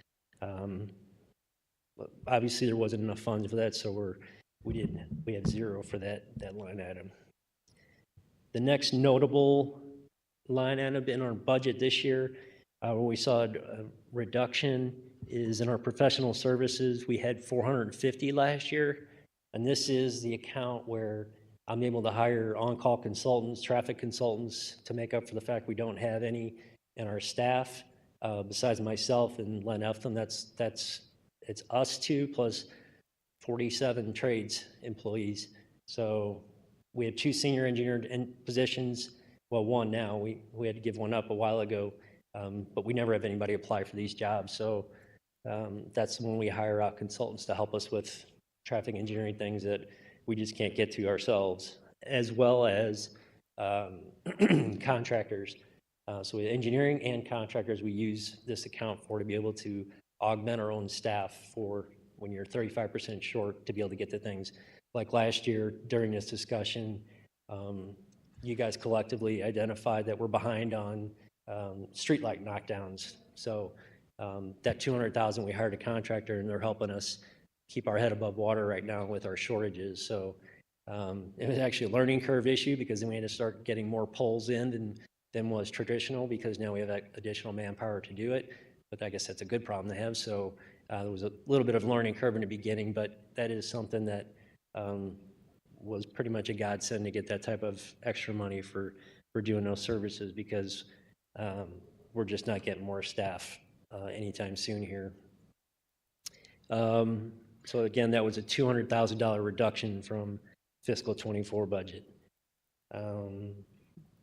Obviously, there wasn't enough funds for that, so we have 0 for that line item. The next notable line item in our budget this year, where we saw a reduction, is in our professional services. We had 450 last year, and this is the account where I'm able to hire on-call consultants, traffic consultants, to make up for the fact we don't have any in our staff. Besides myself and Len Eftham, it's us two plus 47 trades employees. So we have 2 senior engineer positions. Well, one now. We had to give one up a while ago. but we never have anybody apply for these jobs. So that's when we hire out consultants to help us with traffic engineering things that we just can't get to ourselves, as well as contractors. So with engineering and contractors, we use this account for to be able to augment our own staff for when you're 35% short to be able to get the things. Like last year during this discussion, you guys collectively identified that we're behind on streetlight knockdowns. So that 200,000, we hired a contractor and they're helping us keep our head above water right now with our shortages. So it was actually a learning curve issue because then we had to start getting more poles in than was traditional because now we have that additional manpower to do it. But I guess that's a good problem to have. So there was a little bit of learning curve in the beginning, but that is something that was pretty much a godsend to get that type of extra money for doing those services because we're just not getting more staff anytime soon here. So again, that was a $200,000 reduction from fiscal 24 budget.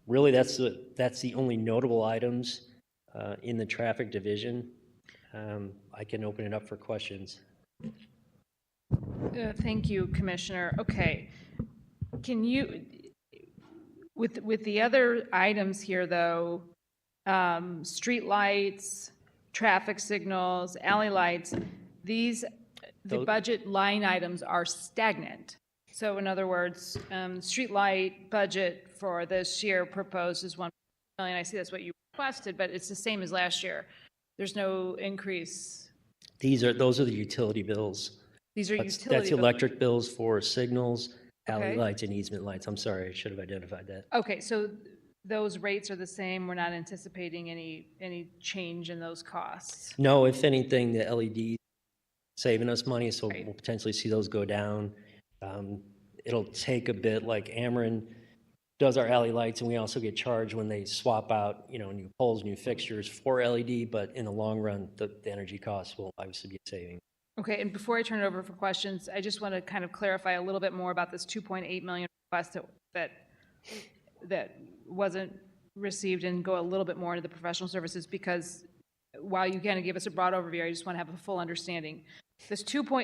Really, that's the only notable items in the traffic division. I can open it up for questions. Thank you, Commissioner. Okay. Can you, with the other items here, though, street lights, traffic signals, alley lights, the budget line items are stagnant. So in other words, street light budget for this year proposed is $1 million. I see that's what you requested, but it's the same as last year. There's no increase. Those are the utility bills. These are That's utility bills. electric bills for signals, alley Okay. lights, and easement lights. I'm sorry, I should have identified that. Okay, so those rates are the same. We're not anticipating any change in those costs. No, if anything, the LED saving us money, so Right. we'll potentially see those go down. It'll take a bit, like Ameren does our alley lights, and we also get charged when they swap out, new poles, new fixtures for LED, but in the long run, the energy costs will obviously be a saving. Okay, and before I turn it over for questions, I just want to kind of clarify a little bit more about this 2.8 million request that wasn't received and go a little bit more into the professional services because while you kind of give us a broad overview, I just want to have a full understanding.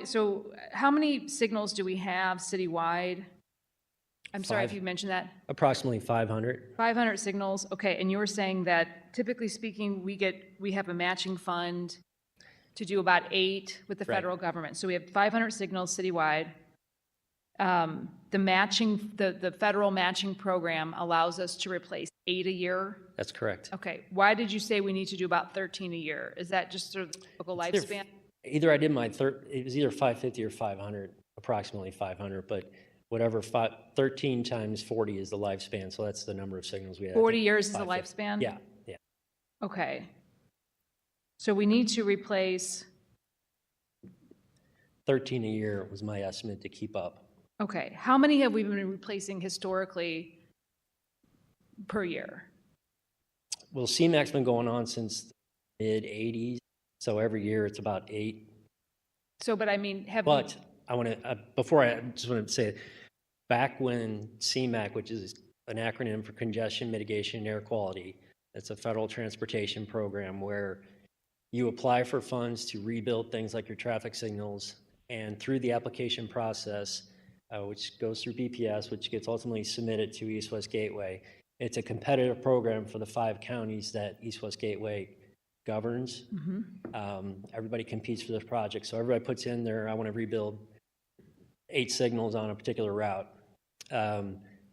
So how many signals do we have citywide? I'm sorry if 5. you mentioned that. Approximately 500. 500 signals, okay, and you were saying that typically speaking, we have a matching fund to do about 8 with the Right. federal government. So we have 500 signals citywide. The federal matching program allows us to replace 8 a year. That's correct. Okay, why did you say we need to do about 13 a year? Is that just sort of the typical It's lifespan? Either I did it was either 550 or 500, approximately 500, but whatever, 13 times 40 is the lifespan, so that's the number of signals we have. 40 years is the 550. lifespan? Yeah. Okay. So we need to replace, 13 a year was my estimate to keep up. okay, how many have we been replacing historically per year? Well, CMAC's been going on since the mid-'80s, so every year it's about 8. So, but I mean, have we, But I want to, before I just want to say, back when CMAQ, which is an acronym for Congestion Mitigation and Air Quality, it's a federal transportation program where you apply for funds to rebuild things like your traffic signals, and through the application process, which goes through BPS, which gets ultimately submitted to East West Gateway, it's a competitive program for the 5 counties that East West Gateway governs. Everybody competes for this project, so everybody puts in there, I want to rebuild 8 signals on a particular route.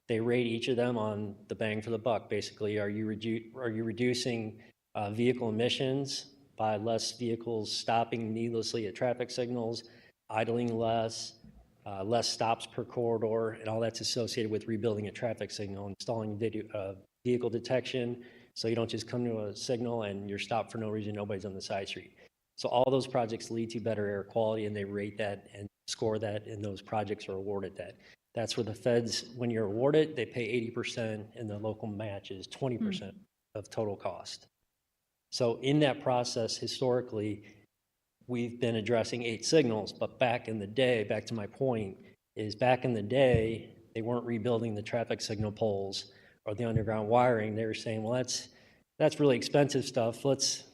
They rate each of them on the bang for the buck. Basically, are you reducing vehicle emissions by less vehicles stopping needlessly at traffic signals, idling less, less stops per corridor, and all that's associated with rebuilding a traffic signal, installing vehicle detection, so you don't just come to a signal and you're stopped for no reason, nobody's on the side street. So all those projects lead to better air quality, and they rate that and score that, and those projects are awarded that. That's where the feds, when you're awarded, they pay 80%, and the local match is 20% of total cost. So in that process, historically, we've been addressing 8 signals, but back in the day, back to my point, is back in the day, they weren't rebuilding the traffic signal poles or the underground wiring. They were saying, well, that's really expensive stuff. Let's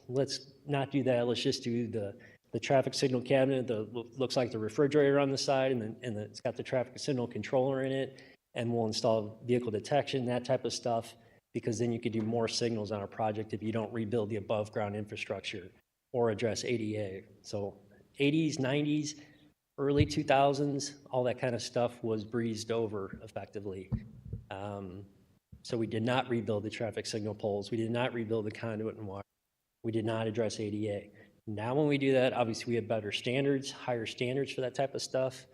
not do that. Let's just do the traffic signal cabinet, looks like the refrigerator on the side, and it's got the traffic signal controller in it, and we'll install vehicle detection, that type of stuff, because then you could do more signals on a project if you don't rebuild the above ground infrastructure or address ADA. So 80s, 90s, early 2000s, all that kind of stuff was breezed over effectively. So we did not rebuild the traffic signal poles. We did not rebuild the conduit and wire. We did not address ADA. Now when we do that, obviously we have better standards, higher standards for that type of stuff.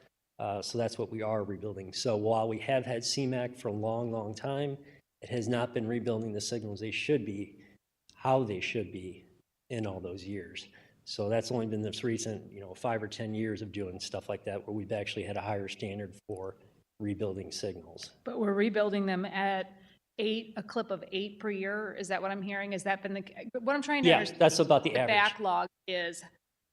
So that's what we are rebuilding. So while we have had CMAQ for a long, long time, it has not been rebuilding the signals they should be, how they should be in all those years. So that's only been this recent, 5 or 10 years of doing stuff like that where we've actually had a higher standard for rebuilding signals. But we're rebuilding them at a clip of 8 per year? Is that what I'm hearing? Has that been what I'm trying to Yeah, understand? that's about the The average. backlog is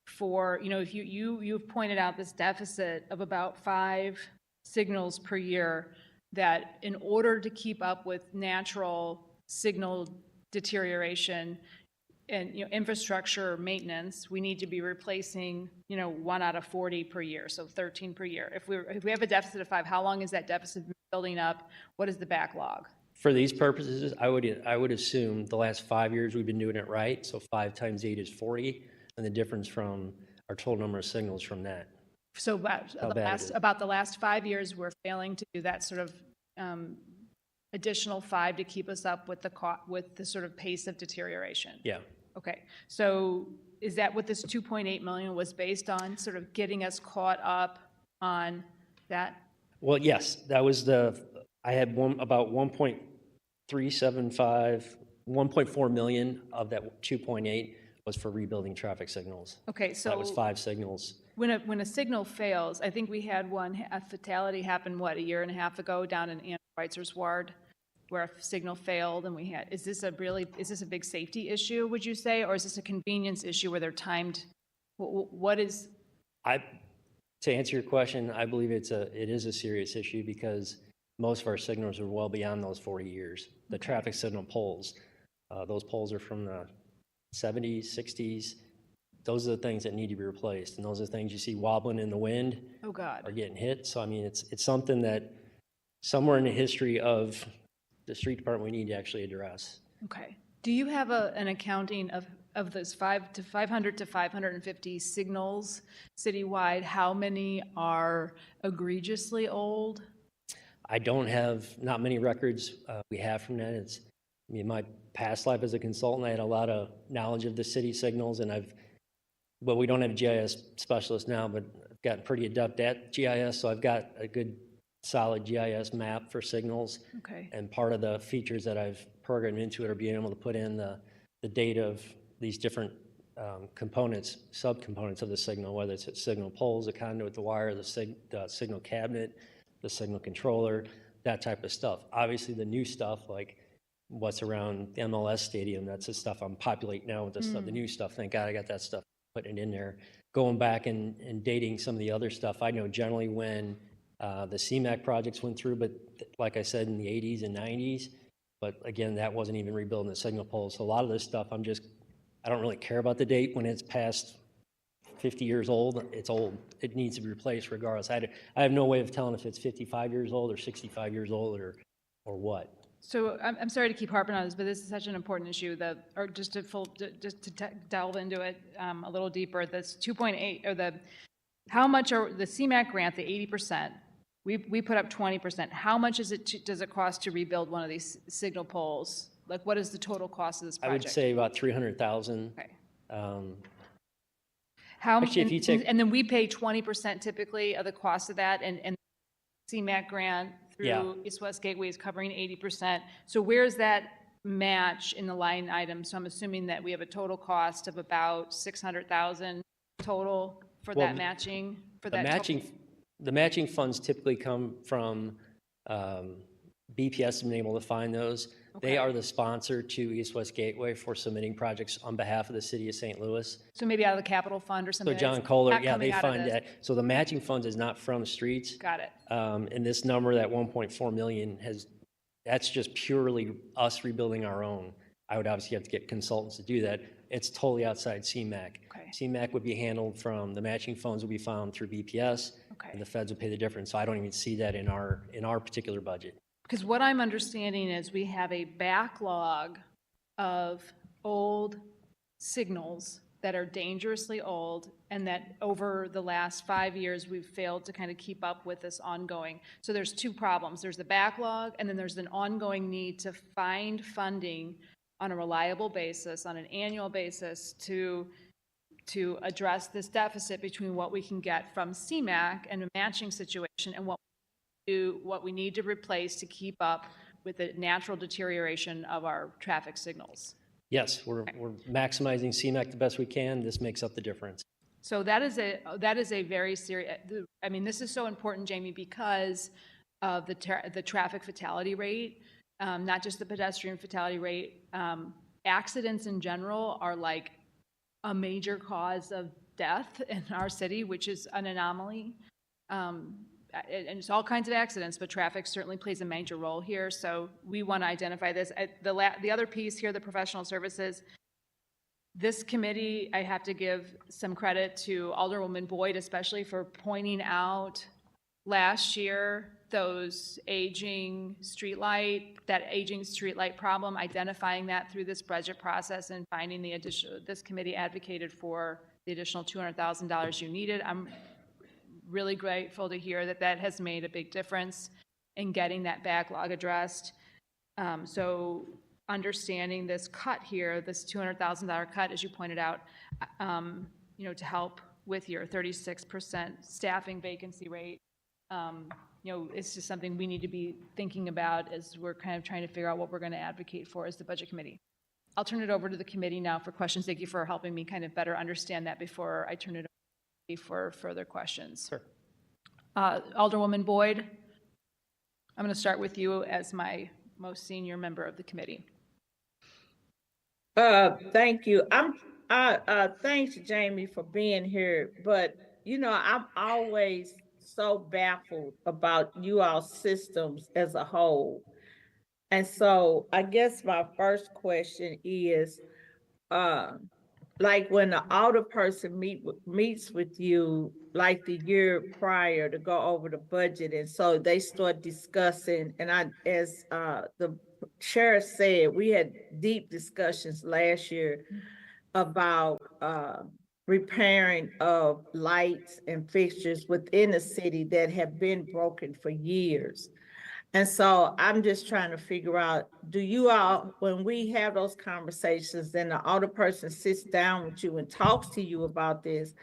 for, if you've pointed out this deficit of about 5 signals per year, that in order to keep up with natural signal deterioration and, infrastructure maintenance, we need to be replacing, 1 out of 40 per year, so 13 per year. If we have a deficit of 5, how long is that deficit building up? What is the backlog? For these purposes, I would assume the last 5 years we've been doing it right. So 5 times 8 is 40, and the difference from our total number of signals from that. So How bad it is. about the last 5 years, we're failing to do that sort of additional 5 to keep us up with the sort of pace of deterioration. Yeah. Okay, so is that what this 2.8 million was based on, sort of getting us caught up on that? Well, yes, that was I had about 1.4 million of that 2.8 was for rebuilding traffic signals. Okay, so That was 5 signals. when a signal fails, I think we had a fatality happen, a year and a half ago down in Ann Schweitzer's ward, where a signal failed, and is this a big safety issue, would you say, or is this a convenience issue where they're timed? What is? To answer your question, I believe it is a serious issue because most of our signals are well beyond those 40 years. The traffic signal poles, those poles are from the 70s, 60s. Those are the things that need to be replaced, and those are the things you see wobbling in the wind. Oh, God. Are getting hit. So I mean, it's something that somewhere in the history of the street department we need to actually address. Okay. Do you have an accounting of those 500 to 550 signals citywide? How many are egregiously old? I don't have not many records we have from that. In my past life as a consultant, I had a lot of knowledge of the city signals, and we don't have a GIS specialist now, but I've gotten pretty adept at GIS, so I've got a good solid GIS map for signals. Okay. And part of the features that I've programmed into it are being able to put in the data of these different components, subcomponents of the signal, whether it's signal poles, the conduit, the wire, the signal cabinet, the signal controller, that type of stuff. Obviously, the new stuff, like what's around the MLS stadium, that's the stuff I'm populating now with the new stuff. Thank God I got that stuff, putting it in there. Going back and dating some of the other stuff, I know generally when the CMAQ projects went through, but like I said, in the 80s and 90s, but again, that wasn't even rebuilding the signal poles. So a lot of this stuff, I don't really care about the date. When it's past 50 years old, it's old. It needs to be replaced regardless. I have no way of telling if it's 55 years old or 65 years old or what. So I'm sorry to keep harping on this, but this is such an important issue just to delve into it a little deeper. This 2.8 or how much are the CMAQ grant, the 80%? We put up 20%. How much does it cost to rebuild one of these signal poles? Like, what is the total cost of this I project? would say about 300,000. Okay. Actually, if you take- and then we pay 20% typically of the cost of that, and CMAQ grant Yeah. through East West Gateway is covering 80%. So where's that match in the line item? So I'm assuming that we have a total cost of about 600,000 total for Well, that matching, for The that. the matching funds typically come from BPS, being able to find those. Okay. They are the sponsor to East West Gateway for submitting projects on behalf of the city of St. Louis. So maybe out of the capital fund or So something? John that's Kohler, not yeah, coming they out of fund this. that. So the matching funds is not from the streets. Got it. And this number, that 1.4 million, that's just purely us rebuilding our own. I would obviously have to get consultants to do that. It's totally outside CMAQ. Okay. CMAQ would be handled from, the matching funds would be found through BPS, Okay. and the feds would pay the difference. So I don't even see that in our particular budget. Because what I'm understanding is we have a backlog of old signals that are dangerously old, and that over the last 5 years, we've failed to kind of keep up with this ongoing. So there's two problems. There's the backlog, and then there's an ongoing need to find funding on a reliable basis, on an annual basis, to address this deficit between what we can get from CMAQ and a matching situation and what we need to replace to keep up with the natural deterioration of our traffic signals. Yes, we're maximizing CMAQ the best we can. This makes up the difference. So that is a very serious, I mean, this is so important, Jamie, because of the traffic fatality rate, not just the pedestrian fatality rate. Accidents in general are like a major cause of death in our city, which is an anomaly. And it's all kinds of accidents, but traffic certainly plays a major role here. So we want to identify this. The other piece here, the professional services, this committee, I have to give some credit to Alderwoman Boyd, especially for pointing out last year that aging streetlight problem, identifying that through this budget process and finding this committee advocated for the additional $200,000 you needed. I'm really grateful to hear that has made a big difference in getting that backlog addressed. So understanding this cut here, this $200,000 cut, as you pointed out, to help with your 36% staffing vacancy rate, it's just something we need to be thinking about as we're kind of trying to figure out what we're going to advocate for as the Budget Committee. I'll turn it over to the committee now for questions. Thank you for helping me kind of better understand that before I turn it over for further questions. Sure. Alderwoman Boyd, I'm going to start with you as my most senior member of the committee. Thank you. Thanks, Jamie, for being here. But, I'm always so baffled about you all's systems as a whole. And so I guess my first question is, like when the audit person meets with you, like the year prior, to go over the budget, and so they start discussing, and as the sheriff said, we had deep discussions last year about repairing of lights and fixtures within the city that have been broken for years. And so I'm just trying to figure out, do you all, when we have those conversations and the audit person sits down with you and talks to you about this,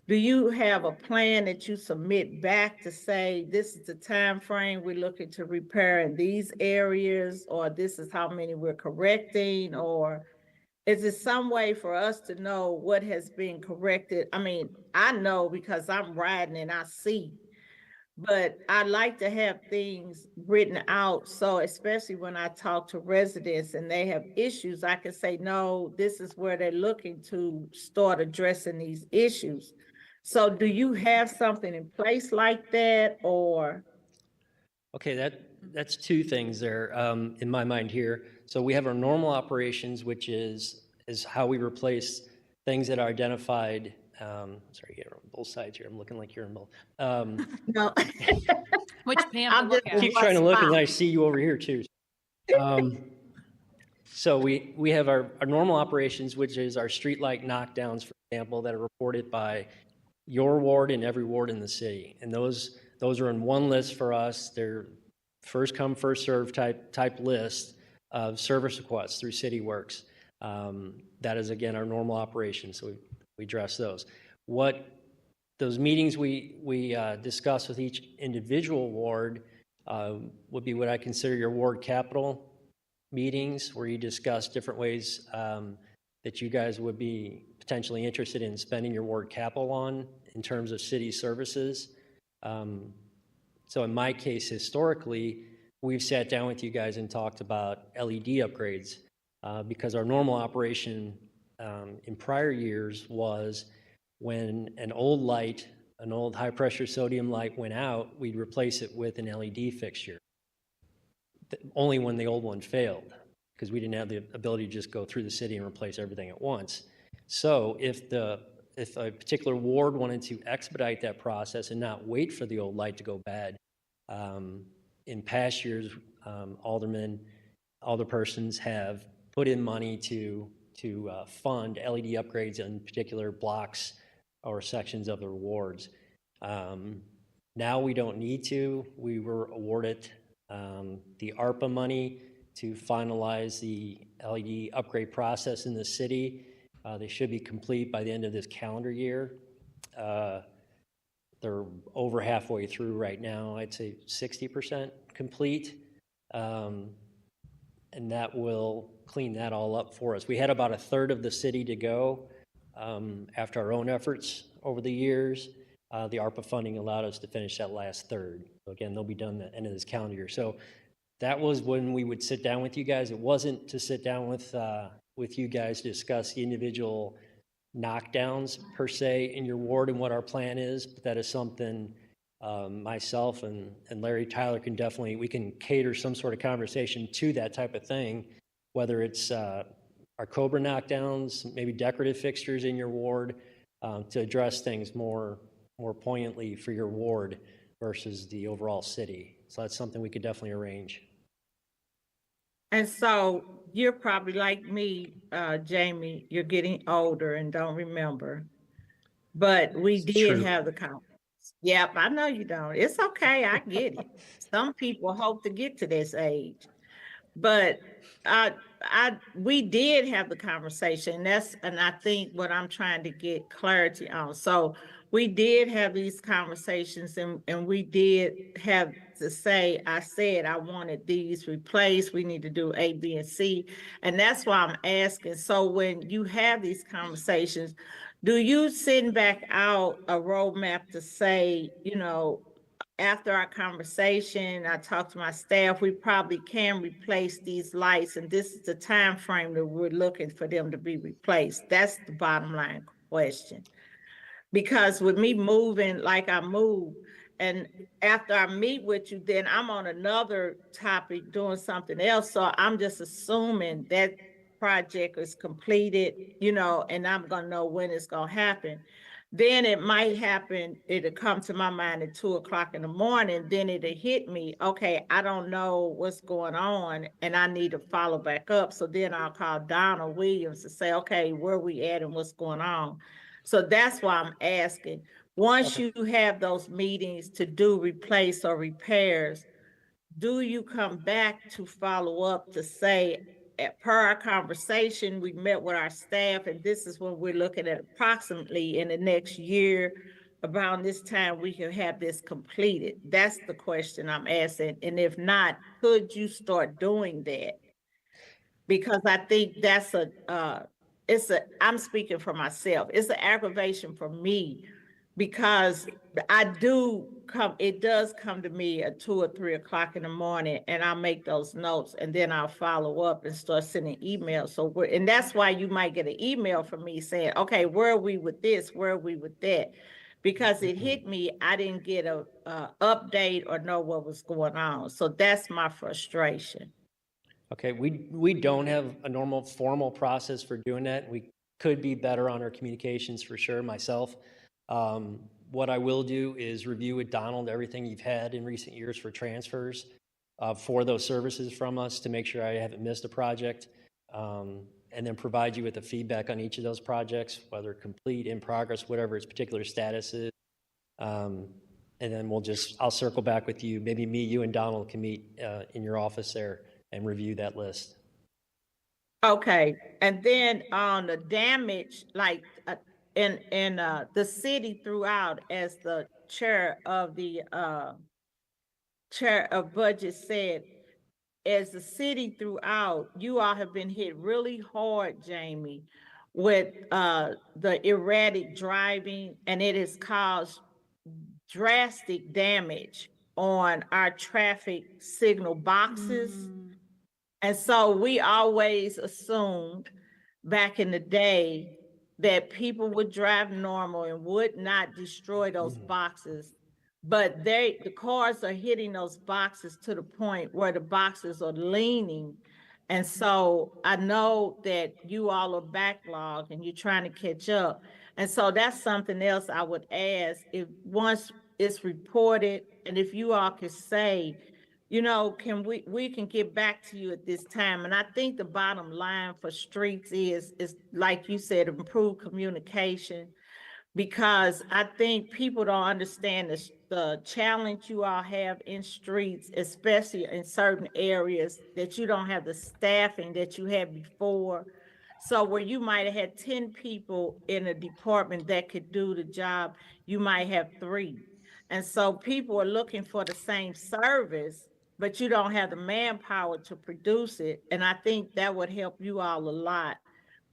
do you have a plan that you submit back to say, this is the time frame we're looking to repair in these areas, or this is how many we're correcting, or is there some way for us to know what has been corrected? I mean, I know because I'm riding and I see. But I like to have things written out. So especially when I talk to residents and they have issues, I can say, no, this is where they're looking to start addressing these issues. So do you have something in place like that, or? Okay, that's two things there in my mind here. So we have our normal operations, which is how we replace things that are identified. Sorry, you're on both sides here. I'm looking like you're in both. No. Which Pam to look at? Keep trying to look, and I see you over here too. So we have our normal operations, which is our streetlight knockdowns, for example, that are reported by your ward and every ward in the city. And those are in one list for us. They're first come, first served type list of service requests through CityWorks. That is, again, our normal operation. So we address those. What those meetings we discuss with each individual ward would be what I consider your ward capital meetings, where you discuss different ways that you guys would be potentially interested in spending your ward capital on in terms of city services. So in my case, historically, we've sat down with you guys and talked about LED upgrades because our normal operation in prior years was when an old high pressure sodium light went out, we'd replace it with an LED fixture. Only when the old one failed, because we didn't have the ability to just go through the city and replace everything at once. So if a particular ward wanted to expedite that process and not wait for the old light to go bad, in past years, alderpersons have put in money to fund LED upgrades in particular blocks or sections of their wards. Now we don't need to. We were awarded the ARPA money to finalize the LED upgrade process in the city. They should be complete by the end of this calendar year. They're over halfway through right now. I'd say 60% complete. And that will clean that all up for us. We had about a third of the city to go after our own efforts over the years. The ARPA funding allowed us to finish that last third. So again, they'll be done at the end of this calendar year. So that was when we would sit down with you guys. It wasn't to sit down with you guys to discuss the individual knockdowns per se in your ward and what our plan is, but that is something myself and Larry Tyler we can cater some sort of conversation to that type of thing, whether it's our Cobra knockdowns, maybe decorative fixtures in your ward, to address things more poignantly for your ward versus the overall city. So that's something we could definitely arrange. And so you're probably like me, Jamie, you're getting older and don't remember. But we did have the conference. Yep, I know you don't. It's okay, I get it. Some people hope to get to this age. But we did have the conversation. And I think what I'm trying to get clarity on. So we did have these conversations and we did have to say, I said I wanted these replaced. We need to do A, B, and C. And that's why I'm asking. So when you have these conversations, do you send back out a roadmap to say, you know, after our conversation, I talked to my staff, we probably can replace these lights, and this is the time frame that we're looking for them to be replaced? That's the bottom line question. Because with me moving like I move, and after I meet with you, then I'm on another topic doing something else. So I'm just assuming that project is completed, you know, and I'm gonna know when it's gonna happen. Then it might happen, it'll come to my mind at 2 o'clock in the morning, then it'll hit me, okay, I don't know what's going on and I need to follow back up. So then I'll call Donald Williams to say, okay, where we at and what's going on? So that's why I'm asking. Once you have those meetings to do replace or repairs, do you come back to follow up to say, per our conversation, we met with our staff, and this is when we're looking at approximately in the next year, around this time, we can have this completed? That's the question I'm asking. And if not, could you start doing that? Because I think that's I'm speaking for myself. It's an aggravation for me because it does come to me at 2 or 3 o'clock in the morning, and I'll make those notes and then I'll follow up and start sending emails. So and that's why you might get an email from me saying, okay, where are we with this? Where are we with that? Because it hit me, I didn't get a update or know what was going on. So that's my frustration. Okay, we don't have a normal formal process for doing that. We could be better on our communications for sure, myself. What I will do is review with Donald everything you've had in recent years for transfers for those services from us to make sure I haven't missed a project, and then provide you with the feedback on each of those projects, whether complete, in progress, whatever its particular status is. And then I'll circle back with you. Maybe you and Donald can meet in your office there and review that list. Okay, and then on the damage, like in the city throughout, as the chair of budget said, as the city throughout, you all have been hit really hard, Jamie, with the erratic driving, and it has caused drastic damage on our traffic signal boxes. And so we always assumed back in the day that people would drive normal and would not destroy those boxes. But the cars are hitting those boxes to the point where the boxes are leaning And so I know that you all are backlogged and you're trying to catch up. And so that's something else I would ask, if once it's reported, and if you all could say, you know, can we can get back to you at this time. And I think the bottom line for streets is like you said, improve communication, because I think people don't understand the challenge you all have in streets, especially in certain areas that you don't have the staffing that you had before. So where you might have had 10 people in a department that could do the job, you might have 3. And so people are looking for the same service, but you don't have the manpower to produce it. And I think that would help you all a lot,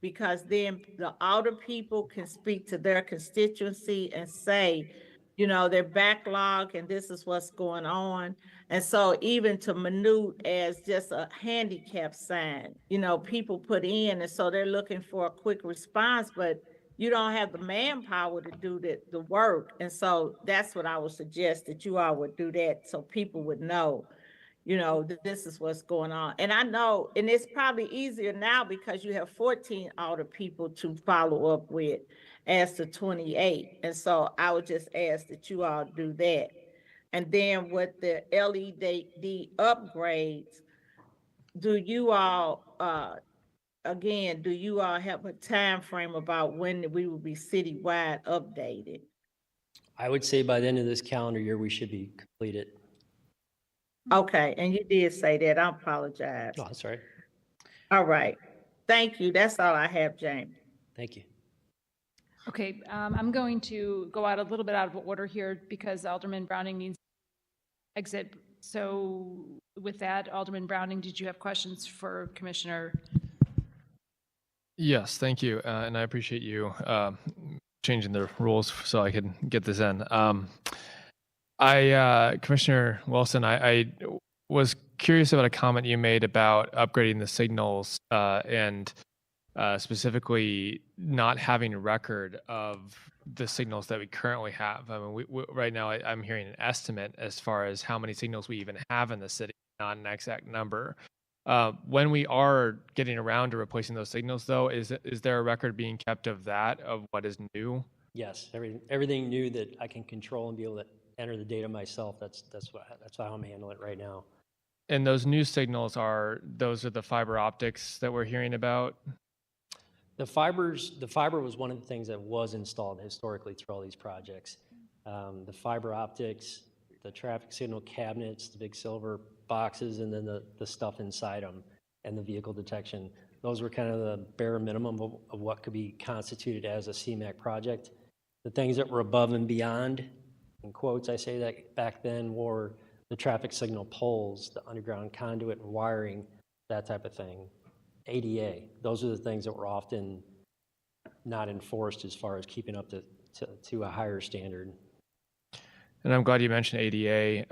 because then the older people can speak to their constituency and say, you know, they're backlogged and this is what's going on. And so even to minute as just a handicap sign, you know, people put in, and so they're looking for a quick response, but you don't have the manpower to do the work. And so that's what I would suggest, that you all would do that so people would know, you know, this is what's going on. And I know, and it's probably easier now because you have 14 older people to follow up with as to 28. And so I would just ask that you all do that. And then with the LED upgrades, do you all, again, do you all have a time frame about when we will be citywide updated? I would say by the end of this calendar year, we should be completed. Okay, and you did say that. I apologize. Oh, that's all right. All right. Thank you. That's all I have, James. Thank you. Okay, I'm going to go out a little bit out of order here because Alderman Browning needs to exit. So with that, Alderman Browning, did you have questions for Commissioner? Yes, thank you. And I appreciate you changing the rules so I could get this in. Commissioner Wilson, I was curious about a comment you made about upgrading the signals and specifically not having a record of the signals that we currently have. I mean, right now I'm hearing an estimate as far as how many signals we even have in the city, not an exact number. When we are getting around to replacing those signals, though, is there a record being kept of that, of what is new? Yes, everything new that I can control and be able to enter the data myself. That's how I'm handling it right now. And those new signals those are the fiber optics that we're hearing about? The fiber was one of the things that was installed historically through all these projects. The fiber optics, the traffic signal cabinets, the big silver boxes, and then the stuff inside them, and the vehicle detection. Those were kind of the bare minimum of what could be constituted as a CMAQ project. The things that were above and beyond, in quotes, I say that back then, were the traffic signal poles, the underground conduit and wiring, that type of thing. ADA, those are the things that were often not enforced as far as keeping up to a higher standard. And I'm glad you mentioned ADA.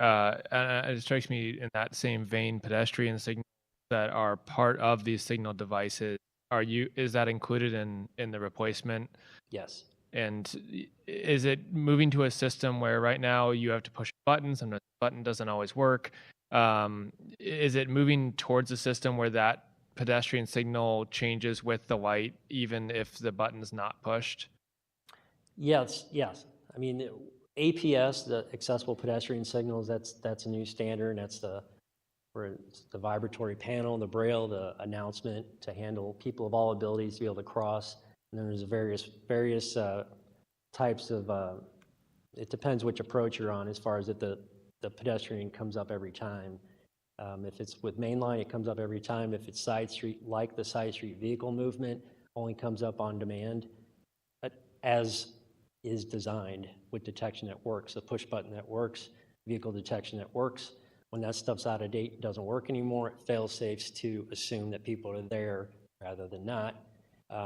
And it strikes me in that same vein, pedestrian signals that are part of these signal devices. Is that included in the replacement? Yes. And is it moving to a system where right now you have to push a button, sometimes the button doesn't always work? Is it moving towards a system where that pedestrian signal changes with the light, even if the button's not pushed? Yes. I mean, APS, the accessible pedestrian signals, that's a new standard. That's the vibratory panel, the braille, the announcement to handle people of all abilities to be able to cross. And then there's various types of, it depends which approach you're on as far as if the pedestrian comes up every time. If it's with mainline, it comes up every time. If it's side street, like the side street vehicle movement, only comes up on demand, as is designed with detection that works, a push button that works, vehicle detection that works. When that stuff's out of date, doesn't work anymore, it fail safes to assume that people are there rather than not.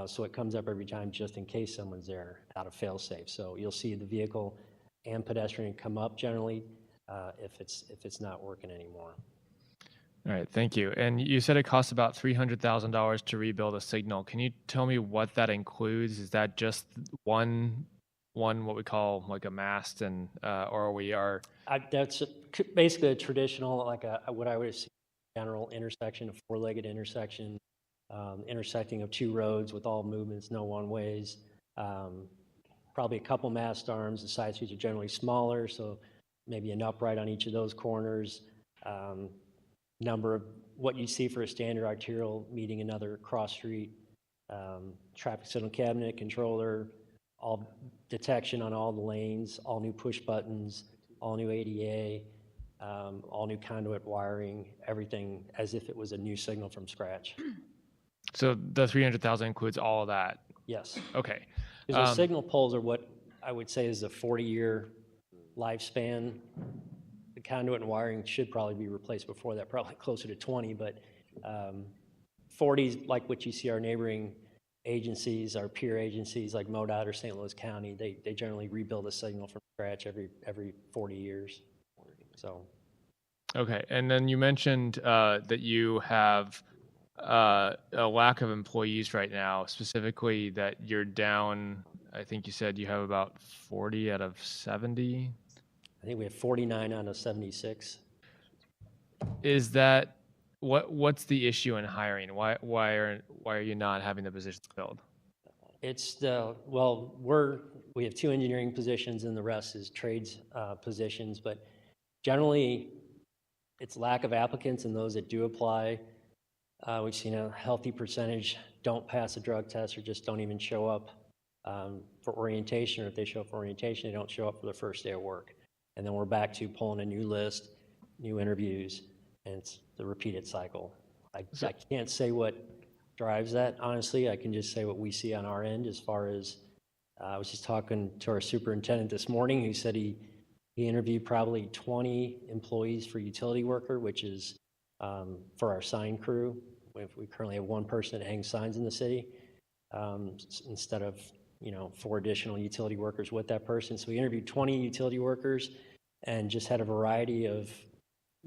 So it comes up every time just in case someone's there out of fail safe. So you'll see the vehicle and pedestrian come up generally if it's not working anymore. All right, thank you. And you said it costs about $300,000 to rebuild a signal. Can you tell me what that includes? Is that just one what we call like a mast, and or we are? That's basically a traditional, like what I would general intersection, a four-legged intersection, intersecting of two roads with all movements, no one-ways. Probably a couple mast arms. The side streets are generally smaller, so maybe an upright on each of those corners. Number of what you see for a standard arterial meeting another cross street. Traffic signal cabinet, controller, all detection on all the lanes, all new push buttons, all new ADA, all new conduit wiring, everything as if it was a new signal from scratch. So the 300,000 includes all of that. Yes. Okay. Because the signal poles are what I would say is a 40-year lifespan. The conduit and wiring should probably be replaced before that, probably closer to 20, but 40s, like what you see our neighboring agencies, our peer agencies like MoDOT or St. Louis County, they generally rebuild a signal from scratch every 40 years. So. Okay. And then you mentioned that you have a lack of employees right now, specifically that you're down, I think you said you have about 40 out of 70. I think we have 49 out of 76. Is that what's the issue in hiring? Why are you not having the positions filled? It's we have 2 engineering positions and the rest is trades positions, but generally it's lack of applicants, and those that do apply, we've seen a healthy percentage don't pass a drug test or just don't even show up for orientation, or if they show up for orientation, they don't show up for the first day of work. And then we're back to pulling a new list, new interviews, and it's the repeated cycle. I can't say what drives that, honestly. I can just say what we see on our end as far as, I was just talking to our superintendent this morning, who said he interviewed probably 20 employees for utility worker, which is for our sign crew. We currently have 1 person that hangs signs in the city instead of 4 additional utility workers with that person. So we interviewed 20 utility workers and just had a variety of,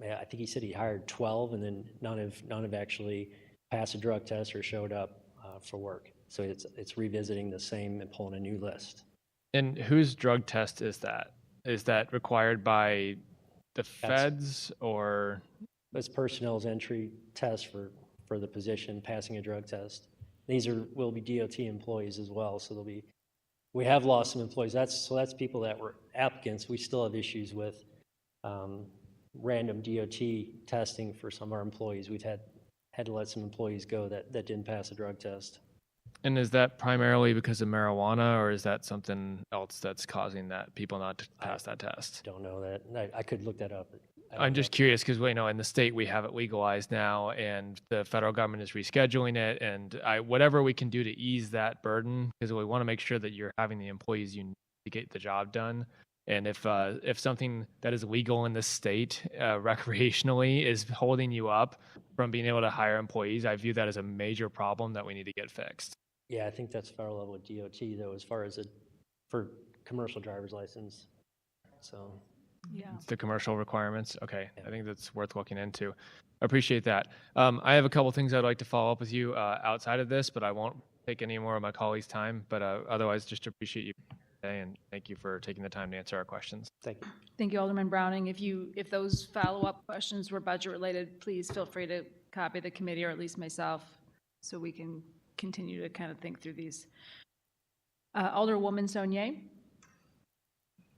I think he said he hired 12, and then none have actually passed a drug test or showed up for work. So it's revisiting the same and pulling a new list. And whose drug test is that? Is that required by the feds or? It's personnel's entry test for the position, passing a drug test. These will be DOT employees as well, so we have lost some employees. That's people that were applicants. We still have issues with random DOT testing for some of our employees. We've had to let some employees go that didn't pass a drug test. And is that primarily because of marijuana, or is that something else that's causing that people not to pass that test? Don't know that. I could look that up. I'm just curious because in the state we have it legalized now, and the federal government is rescheduling it, and whatever we can do to ease that burden, because we want to make sure that you're having the employees you need to get the job done. And if something that is legal in this state recreationally is holding you up from being able to hire employees, I view that as a major problem that we need to get fixed. Yeah, I think that's federal level with DOT though, as far as for commercial driver's license. So. Yeah. The commercial requirements. Okay. Yeah. I think that's worth looking into. Appreciate that. I have a couple things I'd like to follow up with you outside of this, but I won't take any more of my colleagues' time. But otherwise, just appreciate you today, and thank you for taking the time to answer our questions. Thank you. Thank you, Alderman Browning. If those follow-up questions were budget-related, please feel free to copy the committee, or at least myself, so we can continue to kind of think through these. Alderwoman Saunier,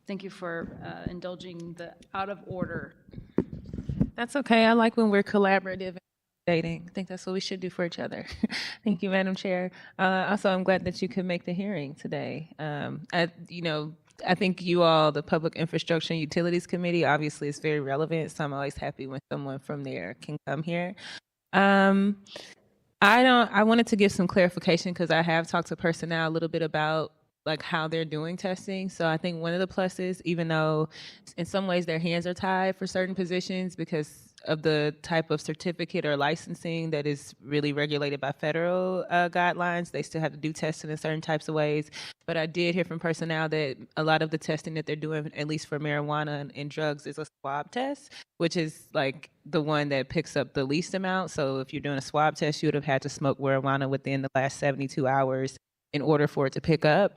thank you for indulging the out of order. That's okay. I like when we're collaborative and dating. I think that's what we should do for each other. Thank you, Madam Chair. Also, I'm glad that you could make the hearing today. I think you all, the Public Infrastructure and Utilities Committee, obviously is very relevant. So I'm always happy when someone from there can come here. I wanted to give some clarification because I have talked to personnel a little bit about like how they're doing testing. So I think one of the pluses, even though in some ways their hands are tied for certain positions because of the type of certificate or licensing that is really regulated by federal guidelines, they still have to do testing in certain types of ways. But I did hear from personnel that a lot of the testing that they're doing, at least for marijuana and drugs, is a swab test, which is like the one that picks up the least amount. So if you're doing a swab test, you would have had to smoke marijuana within the last 72 hours in order for it to pick up,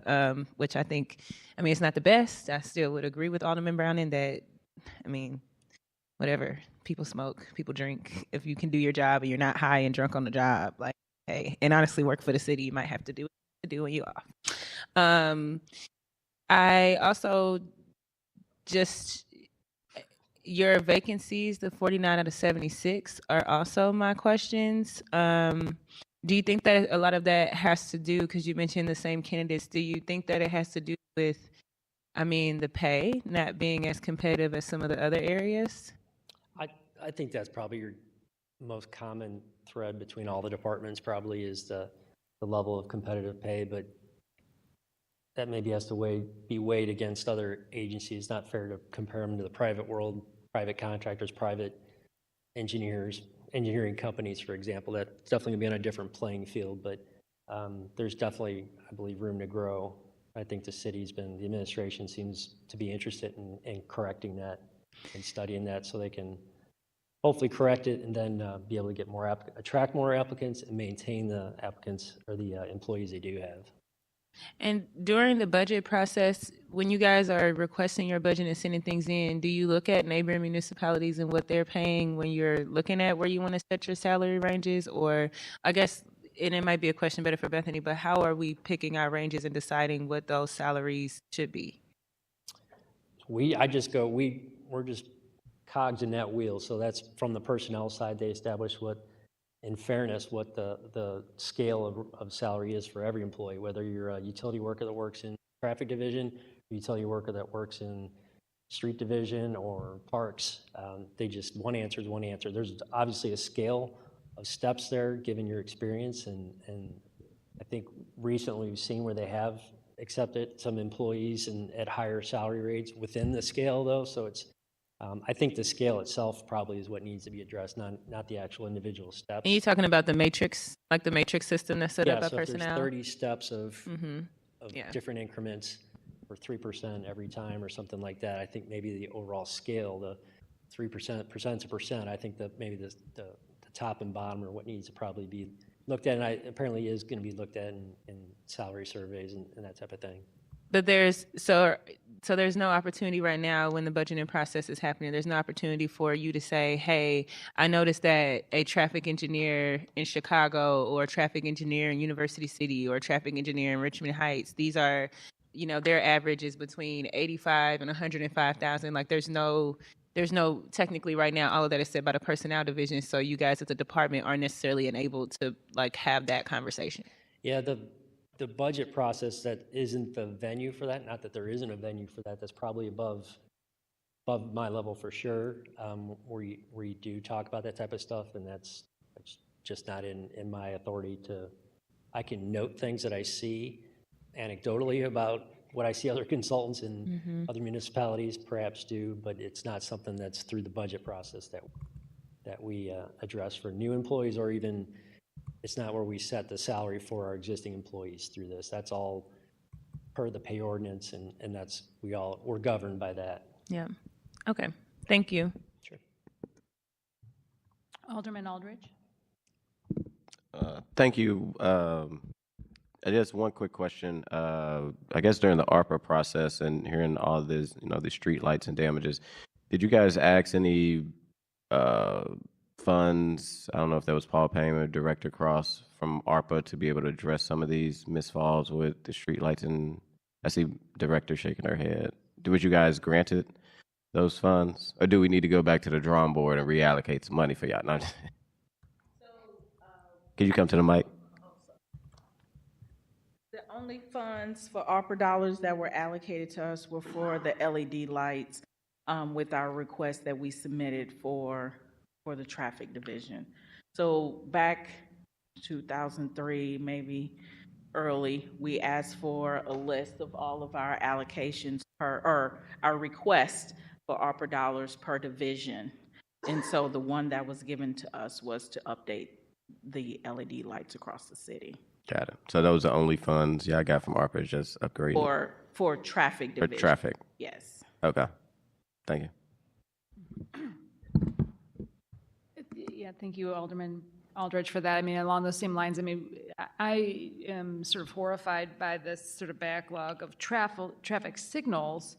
which I think, it's not the best. I still would agree with Alderman Browning that, whatever. People smoke, people drink. If you can do your job and you're not high and drunk on the job, like, hey, and honestly work for the city, you might have to do it to do when you off. I also just, your vacancies, the 49 out of 76 are also my questions. Do you think that a lot of that has to do, because you mentioned the same candidates, do you think that it has to do with, I mean, the pay not being as competitive as some of the other areas? I think that's probably your most common thread between all the departments, probably is the level of competitive pay, but that maybe has to be weighed against other agencies. It's not fair to compare them to the private world, private contractors, private engineering companies, for example. That's definitely gonna be on a different playing field, but there's definitely, I believe, room to grow. I think the administration seems to be interested in correcting that and studying that so they can hopefully correct it and then be able to get attract more applicants and maintain the applicants or the employees they do have. And during the budget process, when you guys are requesting your budget and sending things in, do you look at neighboring municipalities and what they're paying when you're looking at where you want to set your salary ranges? Or I guess, and it might be a question better for Bethany, but how are we picking our ranges and deciding what those salaries should be? We're just cogs in that wheel. So that's from the personnel side. They establish in fairness, what the scale of salary is for every employee, whether you're a utility worker that works in traffic division, a utility worker that works in street division or parks. One answer is one answer. There's obviously a scale of steps there, given your experience, and I think recently we've seen where they have accepted some employees at higher salary rates within the scale, though. So it's I think the scale itself probably is what needs to be addressed, not the actual individual steps. Are you talking about the matrix, like the matrix system that's set up by so if there's personnel? 30 steps of Yeah. different increments for 3% every time or something like that, I think maybe the overall scale, the 3%, percent to percent, I think that maybe the top and bottom are what needs to probably be looked at, and apparently is going to be looked at in salary surveys and that type of thing. But there's no opportunity right now when the budgeting process is happening. There's no opportunity for you to say, hey, I noticed that a traffic engineer in Chicago or a traffic engineer in University City or a traffic engineer in Richmond Heights, these are, their average is between 85 and 105,000. Like there's no technically right now, all of that is said by the personnel division. So you guys as a department aren't necessarily enabled to like have that conversation. Yeah, the budget process, that isn't the venue for that. Not that there isn't a venue for that. That's probably above my level for sure, where you do talk about that type of stuff, and that's just not in my authority to. I can note things that I see anecdotally about what I see other consultants in other municipalities perhaps do, but it's not something that's through the budget process that we address for new employees, or even it's not where we set the salary for our existing employees through this. That's all per the pay ordinance, and we're governed by that. Yeah. Okay. Thank you. Sure. Alderman Aldridge. Thank you. I guess one quick question. I guess during the ARPA process and hearing all this, the street lights and damages, did you guys ask any funds? I don't know if that was Paul Payne or Director Cross from ARPA to be able to address some of these misfalls with the street lights, and I see Director shaking her head. Was you guys granted those funds, or do we need to go back to the drawing board and reallocate some money for y'all? No, can you come to the mic? The only funds for ARPA dollars that were allocated to us were for the LED lights with our request that we submitted for the traffic division. So back 2003, maybe early, we asked for a list of all of our allocations or our request for ARPA dollars per division. And so the one that was given to us was to update the LED lights across the city. Got it. So those are the only funds y'all got from ARPA, is just upgrading? For traffic For division. traffic? Yes. Okay. Thank you. Yeah, thank you, Alderman Aldridge, for that. I mean, along those same lines, I mean, I am sort of horrified by this sort of backlog of traffic signals.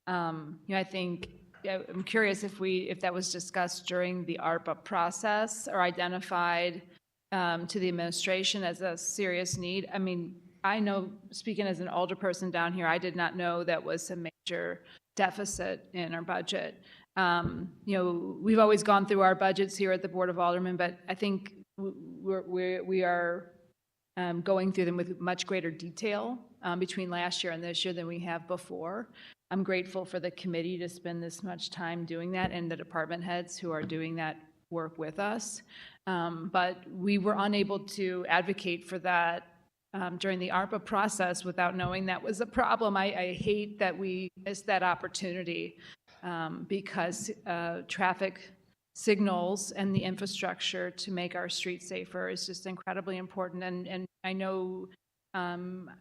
I think I'm curious if that was discussed during the ARPA process or identified to the administration as a serious need. I mean, I know, speaking as an alderperson down here, I did not know that was a major deficit in our budget. We've always gone through our budgets here at the Board of Aldermen, but I think we are going through them with much greater detail between last year and this year than we have before. I'm grateful for the committee to spend this much time doing that and the department heads who are doing that work with us. But we were unable to advocate for that during the ARPA process without knowing that was a problem. I hate that we missed that opportunity because traffic signals and the infrastructure to make our streets safer is just incredibly important. And I know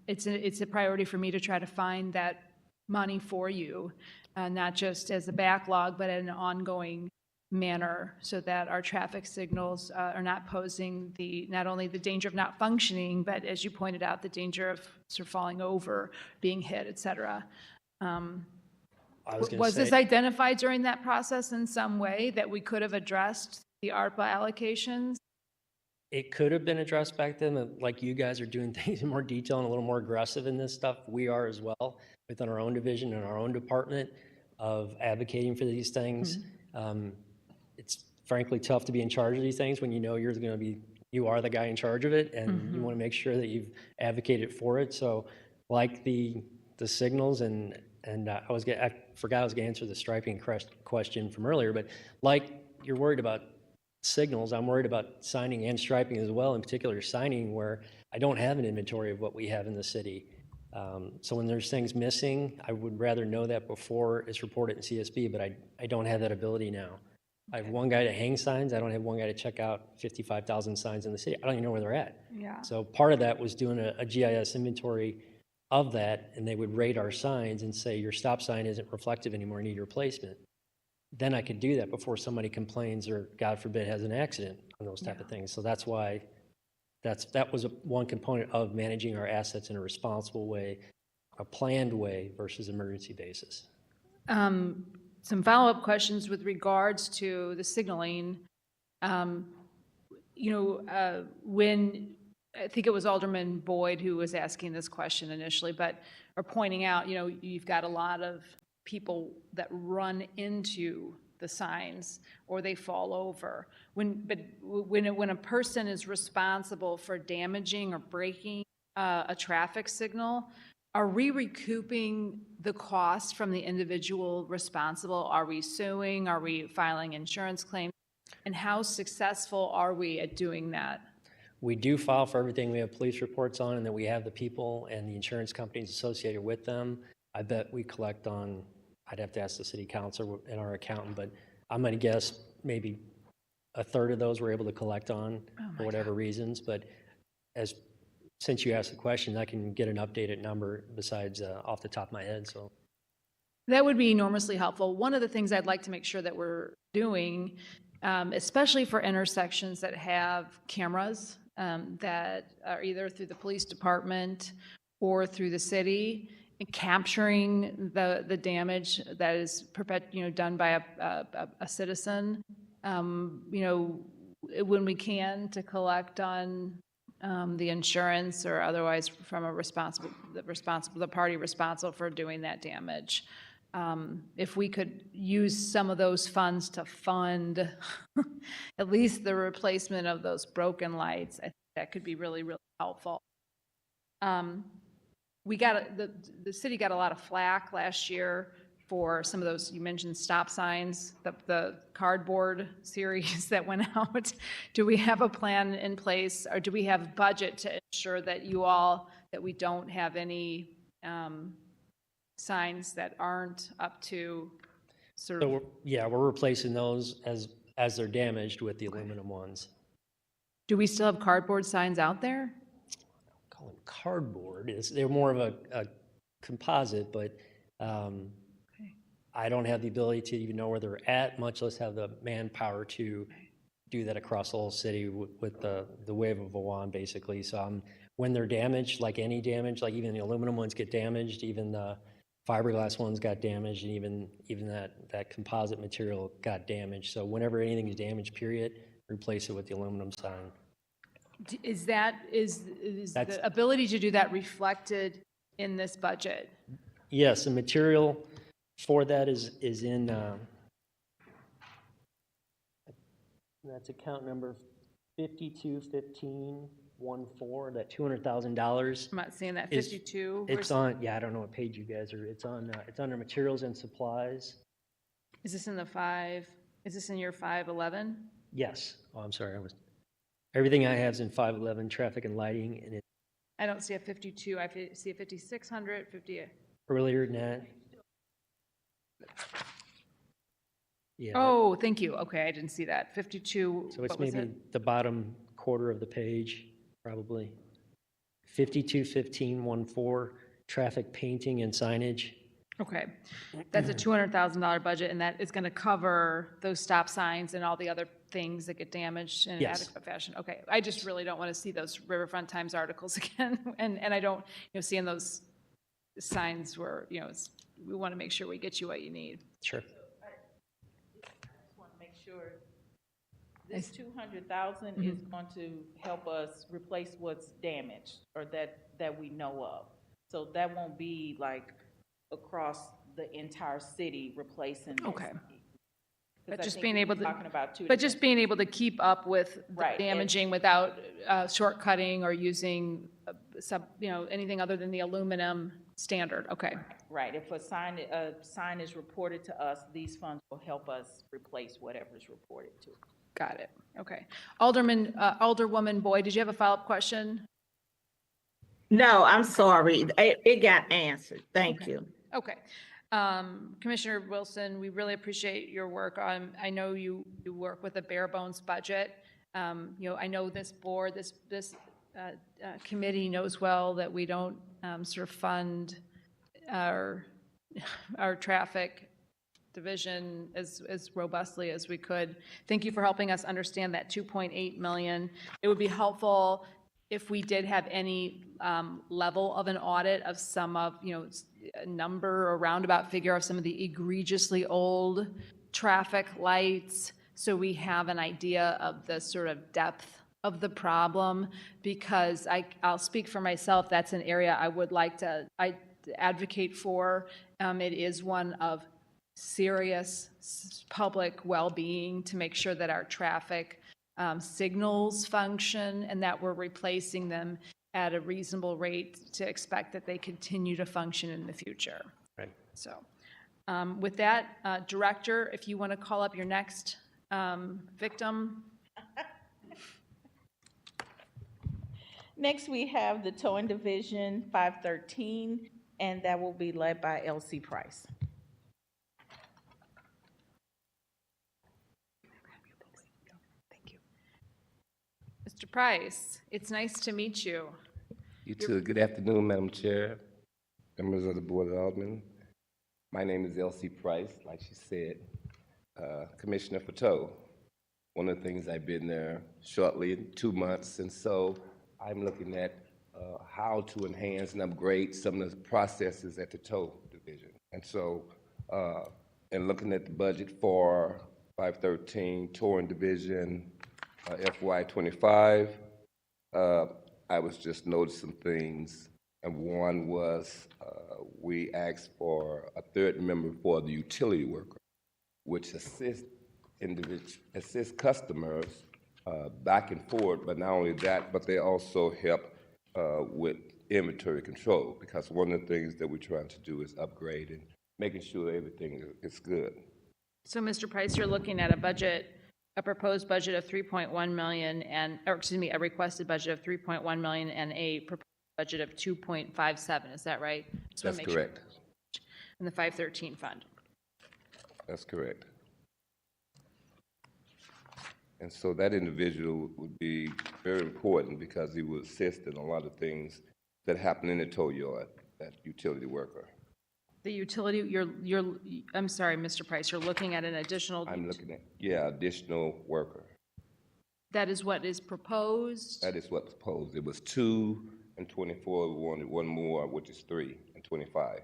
it's a priority for me to try to find that money for you, not just as a backlog, but in an ongoing manner so that our traffic signals are not posing not only the danger of not functioning, but as you pointed out, the danger of sort of falling over, being hit, et cetera. Was this identified during that process in some way that we could have addressed the ARPA allocations? It could have been addressed back then, like you guys are doing things in more detail and a little more aggressive in this stuff. We are as well within our own division and our own department of advocating for these things. It's frankly tough to be in charge of these things when you know you are the guy in charge of it, and you want to make sure that you've advocated for it. So like the signals and I forgot I was going to answer the striping question from earlier, but like you're worried about signals, I'm worried about signing and striping as well, in particular signing where I don't have an inventory of what we have in the city. So when there's things missing, I would rather know that before it's reported in CSB, but I don't have that ability now. I have one guy to hang signs. I don't have one guy to check out 55,000 signs in the city. I don't even know where they're at. Yeah. So part of that was doing a GIS inventory of that, and they would rate our signs and say, your stop sign isn't reflective anymore, need a replacement. Then I could do that before somebody complains or, God forbid, has an accident on those type of things. So that's why that was one component of managing our assets in a responsible way, a planned way versus emergency basis. Some follow-up questions with regards to the signaling. When I think it was Alderman Boyd who was asking this question initially, or pointing out, you've got a lot of people that run into the signs or they fall over. When a person is responsible for damaging or breaking a traffic signal, are we recouping the cost from the individual responsible? Are we suing? Are we filing insurance claims? And how successful are we at doing that? We do file for everything we have police reports on, and that we have the people and the insurance companies associated with them. I bet we collect on, I'd have to ask the city council and our accountant, but I'm going to guess maybe a third of those we're able to collect on for whatever reasons. But since you asked the question, I can get an updated number besides off the top of my head. So that would be enormously helpful. One of the things I'd like to make sure that we're doing, especially for intersections that have cameras that are either through the police department or through the city, and capturing the damage that is done by a citizen, when we can, to collect on the insurance or otherwise from the party responsible for doing that damage. If we could use some of those funds to fund at least the replacement of those broken lights, I think that could be really, really helpful. The city got a lot of flack last year for some of those, you mentioned stop signs, the cardboard series that went out. Do we have a plan in place, or do we have budget to ensure that we don't have any signs that aren't up to sort of? So we're replacing those as they're damaged with the aluminum ones. Do we still have cardboard signs out there? Call them cardboard. They're more of a composite, but I don't have the ability to even know where they're at, much less have the manpower to do that across the whole city with the wave of a wand, basically. So when they're damaged, like any damage, like even the aluminum ones get damaged, even the fiberglass ones got damaged, and even that composite material got damaged. So whenever anything is damaged, period, replace it with the aluminum sign. Is That's- the ability to do that reflected in this budget? Yes, the material for that is in, that's account number 521514, that $200,000. I'm not seeing that, Is- 52? It's on, yeah, I don't know what page you guys are, it's under materials and supplies. Is this in the 5, is this in your 511? Yes, oh, I'm sorry, everything I have is in 511, traffic and lighting, and it's I don't see a 52, I see a 5600, 50. earlier than that. Yeah. Oh, thank you, okay, I didn't see that, 52, So it's what was maybe it? the bottom quarter of the page, probably. 521514, traffic painting and signage. Okay, that's a $200,000 budget, and that is going to cover those stop signs and all the other things that get damaged in an Yes. adequate fashion. Okay, I just really don't want to see those Riverfront Times articles again, and I don't, seeing those signs where, we want to make sure we get you what you need. Sure. Want to make sure this 200,000 is going to help us replace what's damaged or that we know of. So that won't be like across the entire city replacing this. Okay. 'Cause But I just think being we able were to- talking about two But just different- being able to keep up with the Right, and- damaging without shortcutting or using anything other than the aluminum standard, okay. Right, if a sign is reported to us, these funds will help us replace whatever's reported to. Got it, okay. Alderwoman Boyd, did you have a follow-up question? No, I'm sorry. It got answered. Thank you. Okay. Commissioner Wilson, we really appreciate your work. I know you work with a bare bones budget. I know this board, this committee knows well that we don't sort of fund our traffic division as robustly as we could. Thank you for helping us understand that 2.8 million. It would be helpful if we did have any level of an audit of some of, a number or roundabout figure of some of the egregiously old traffic lights, so we have an idea of the sort of depth of the problem, because I'll speak for myself, that's an area I would like to advocate for. It is one of serious public well-being to make sure that our traffic signals function and that we're replacing them at a reasonable rate to expect that they continue to function in the future. Right. So with that, Director, if you want to call up your next victim. Next, we have the Towing Division 513, and that will be led by L.C. Price. Thank you. Mr. Price, it's nice to meet you. You too. Good afternoon, Madam Chair, members of the Board of Aldermen. My name is L.C. Price, like she said, Commissioner for Tow. One of the things I've been there shortly, 2 months, and so I'm looking at how to enhance and upgrade some of the processes at the Tow Division. And so, in looking at the budget for 513 Towing Division FY25, I was just noticing some things, and one was we asked for a third member for the utility worker, which assists customers back and forth, but not only that, but they also help with inventory control, because one of the things that we're trying to do is upgrade and making sure everything is good. So, Mr. Price, you're looking at a proposed budget of 3.1 million a requested budget of 3.1 million and a proposed budget of 2.57, is that right? Just wanna That's make sure. correct. In the 513 fund. That's correct. And so that individual would be very important because he will assist in a lot of things that happen in the tow yard, that utility worker. The utility, I'm sorry, Mr. Price, you're looking at an additional. I'm looking at, additional worker. That is what is proposed? That is what's proposed. It was 2 and 24, we wanted one more, which is 3 and 25.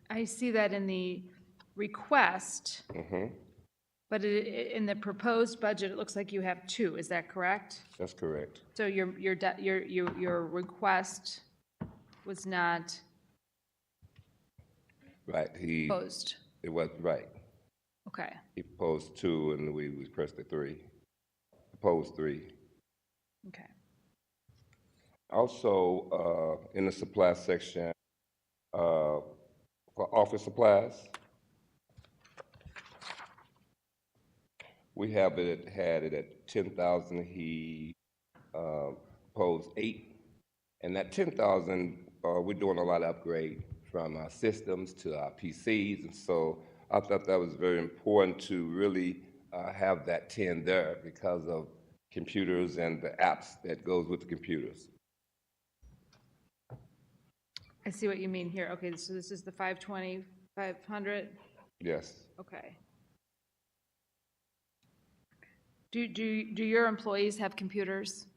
I see that in the request, Mm-hmm, but in the proposed budget, it looks like you have two. Is that correct? that's correct. So your request was not Right, proposed. it was, right. Okay. He proposed 2 and we requested 3. Proposed 3. Okay. Also, in the supply section, for office supplies, we had it at 10,000. He proposed 8, and that 10,000, we're doing a lot of upgrade from our systems to our PCs, and so I thought that was very important to really have that 10 there because of computers and the apps that goes with the computers. I see what you mean here. Okay, so this is the 520, 500. Yes, Okay. Do your employees have computers?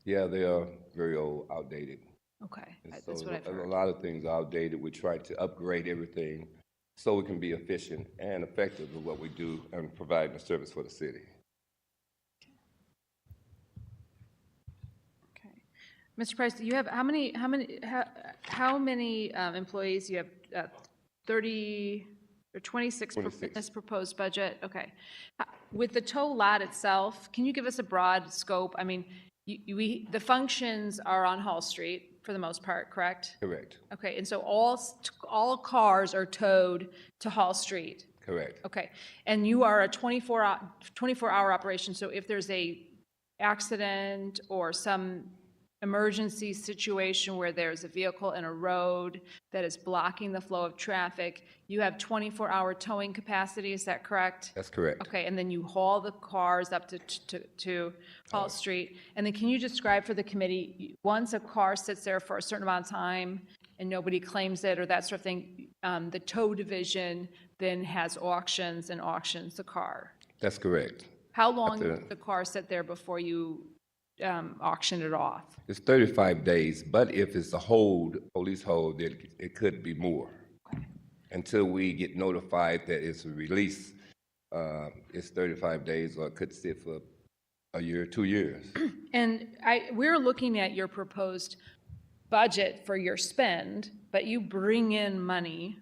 yeah, they are very old, outdated. Okay, And that's so what I've a heard. lot of things are outdated. We try to upgrade everything so we can be efficient and effective in what we do and providing the service for the city. Okay. Mr. Price, do you have, how many employees? You have 30 or 26 in 26. this proposed budget? Okay. With the tow lot itself, can you give us a broad scope? I mean, the functions are on Hall Street for the most part, correct? Correct, Okay, and so all cars are towed to Hall Street? correct. Okay, and you are a 24-hour operation, so if there's a accident or some emergency situation where there's a vehicle in a road that is blocking the flow of traffic, you have 24-hour towing capacity, is that correct? That's correct. Okay, and then you haul the cars up to Hall Street, and then can you describe for the committee, once a car sits there for a certain amount of time and nobody claims it or that sort of thing, the tow division then has auctions and auctions the car? That's correct. How long After- does the car sit there before you auction it off? It's 35 days, but if it's a hold, police hold, then it could be more. Until we get notified that it's a release, it's 35 days, or it could sit for a year, 2 years. And we're looking at your proposed budget for your spend, but you bring in money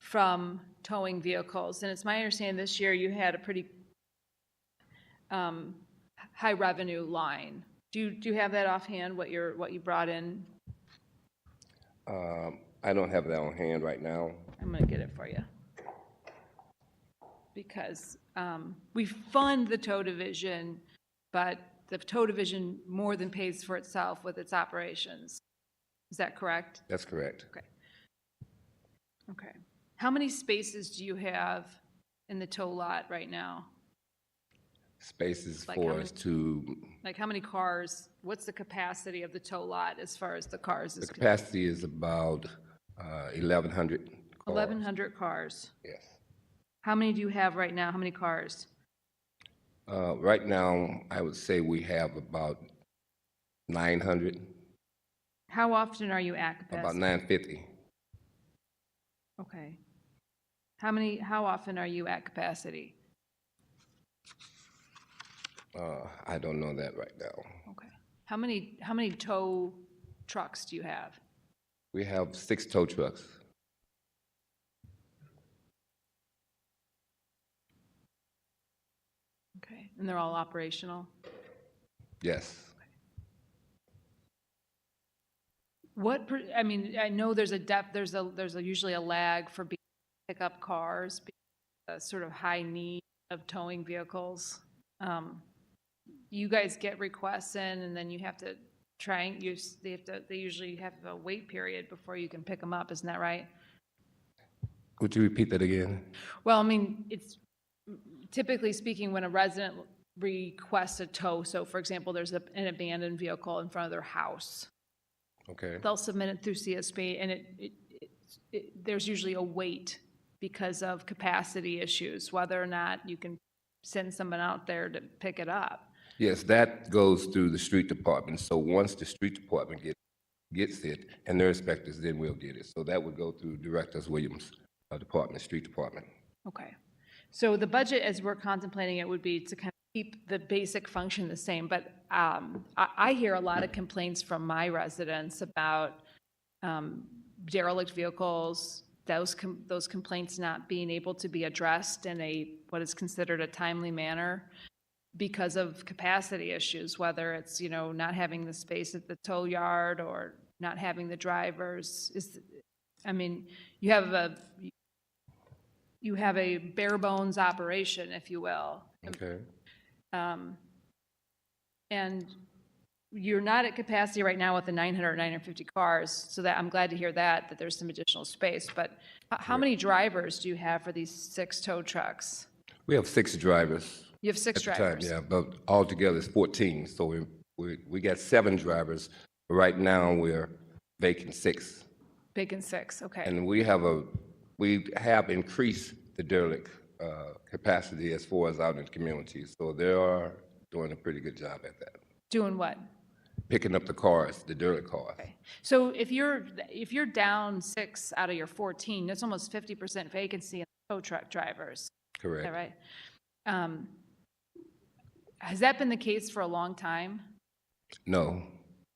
from towing vehicles. And it's my understanding this year you had a pretty high revenue line. Do you have that offhand, what you brought in? I don't have that on hand right now. I'm gonna get it for you. Because we fund the tow division, but the tow division more than pays for itself with its operations. Is that correct? That's correct. Okay. Okay. How many spaces do you have in the tow lot right now? Spaces Like for how us to, Like how many cars, what's the capacity of the tow lot as far as the cars the is concerned? capacity is about 1,100 cars. 1,100 cars. Yes. How many do you have right now? How many cars? Right now, I would say we have about 900, How often are you at about capacity? 950. Okay. How often are you at capacity? I don't know that right now. Okay. How many tow trucks do you have? We have 6 tow trucks. Okay. And they're all operational? Yes. I mean, I know there's usually a lag for pickup cars, a sort of high need of towing vehicles. You guys get requests in and then you have to they usually have a wait period before you can pick them up, isn't that right? Would you repeat that again? Well, I mean, it's typically speaking, when a resident requests a tow, so for example, there's an abandoned vehicle in front of their house, Okay. they'll submit it through CSB, and there's usually a wait because of capacity issues, whether or not you can send someone out there to pick it up. Yes, that goes through the street department. So once the street department gets gets it, and their inspectors then will get it. So that would go through Directors Williams' department, street department. Okay. So the budget, as we're contemplating it, would be to kind of keep the basic function the same, but I hear a lot of complaints from my residents about derelict vehicles, those complaints not being able to be addressed in what is considered a timely manner because of capacity issues, whether it's, not having the space at the tow yard or not having the drivers. You have a bare bones operation, if you will. Okay. And you're not at capacity right now with the 950 cars, so that I'm glad to hear that there's some additional space. But how many drivers do you have for these 6 tow trucks? We have 6 drivers. You have 6 at the time, drivers? yeah, but altogether it's 14. So we got 7 drivers. Right now, we're vacant 6. Vacant 6, okay. And we have increased the derelict capacity as far as out in the community. So they are doing a pretty good job at that. Doing what? Picking up the cars, the derelict cars. Okay. So if you're down 6 out of your 14, that's almost 50% vacancy in tow truck drivers. Correct. Is that right? Has that been the case for a long time? No.